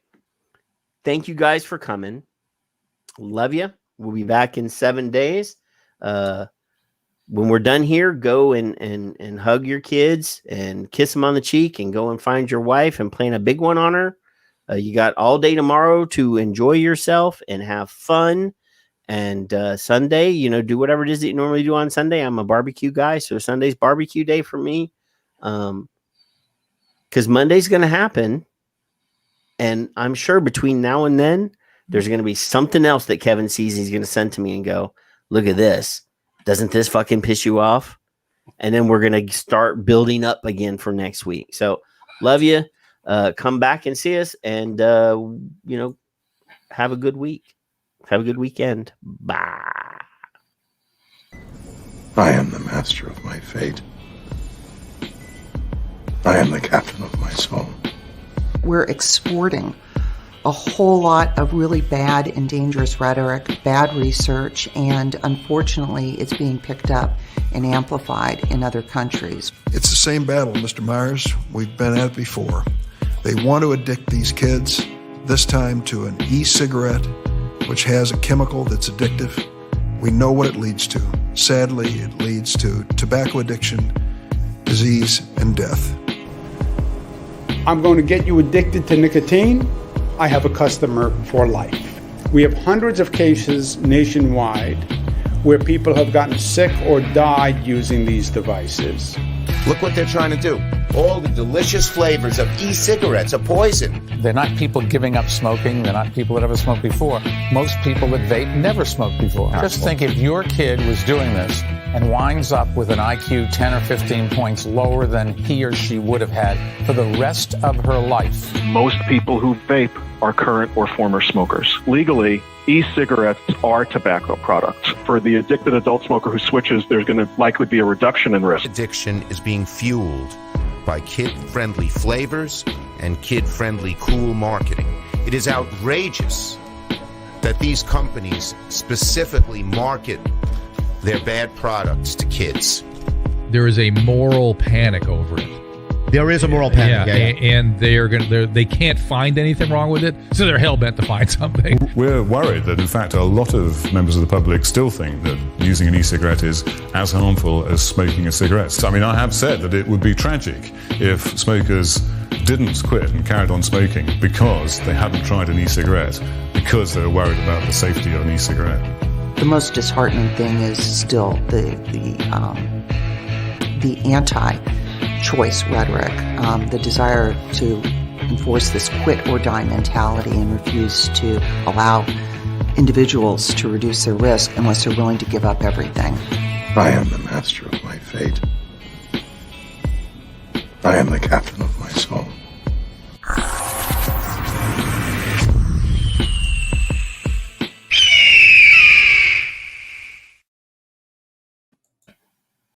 thank you guys for coming. Love you. We'll be back in 7 days. When we're done here, go and hug your kids and kiss them on the cheek and go and find your wife and plan a big one on her. You got all day tomorrow to enjoy yourself and have fun. And Sunday, do whatever it is that you normally do on Sunday. I'm a barbecue guy, so Sunday's barbecue day for me. Because Monday's going to happen. And I'm sure between now and then, there's going to be something else that Kevin sees he's going to send to me and go, look at this. Doesn't this fucking piss you off? And then we're going to start building up again for next week. So love you. Come back and see us and, have a good week. Have a good weekend. Bye. I am the master of my fate. I am the captain of my soul. We're exporting a whole lot of really bad and dangerous rhetoric, bad research, and unfortunately it's being picked up and amplified in other countries. It's the same battle, Mr. Myers. We've been at it before. They want to addict these kids, this time to an e-cigarette, which has a chemical that's addictive. We know what it leads to. Sadly, it leads to tobacco addiction, disease, and death. I'm going to get you addicted to nicotine. I have a customer for life. We have hundreds of cases nationwide where people have gotten sick or died using these devices. Look what they're trying to do. All the delicious flavors of e-cigarettes are poison. They're not people giving up smoking. They're not people that ever smoked before. Most people that vape never smoked before. Just think if your kid was doing this and winds up with an IQ 10 or 15 points lower than he or she would have had for the rest of her life. Most people who vape are current or former smokers. Legally, e-cigarettes are tobacco products. For the addicted adult smoker who switches, there's going to likely be a reduction in risk. Addiction is being fueled by kid-friendly flavors and kid-friendly cool marketing. It is outrageous that these companies specifically market their bad products to kids. There is a moral panic over it. There is a moral panic. And they can't find anything wrong with it, so they're hell-bent to find something. We're worried that, in fact, a lot of members of the public still think that using an e-cigarette is as harmful as smoking a cigarette. I mean, I have said that it would be tragic if smokers didn't quit and carried on smoking because they hadn't tried an e-cigarette, because they were worried about the safety of an e-cigarette. The most disheartening thing is still the anti-choice rhetoric, the desire to enforce this quit or die mentality and refuse to allow individuals to reduce their risk unless they're willing to give up everything. I am the master of my fate. I am the captain of my soul.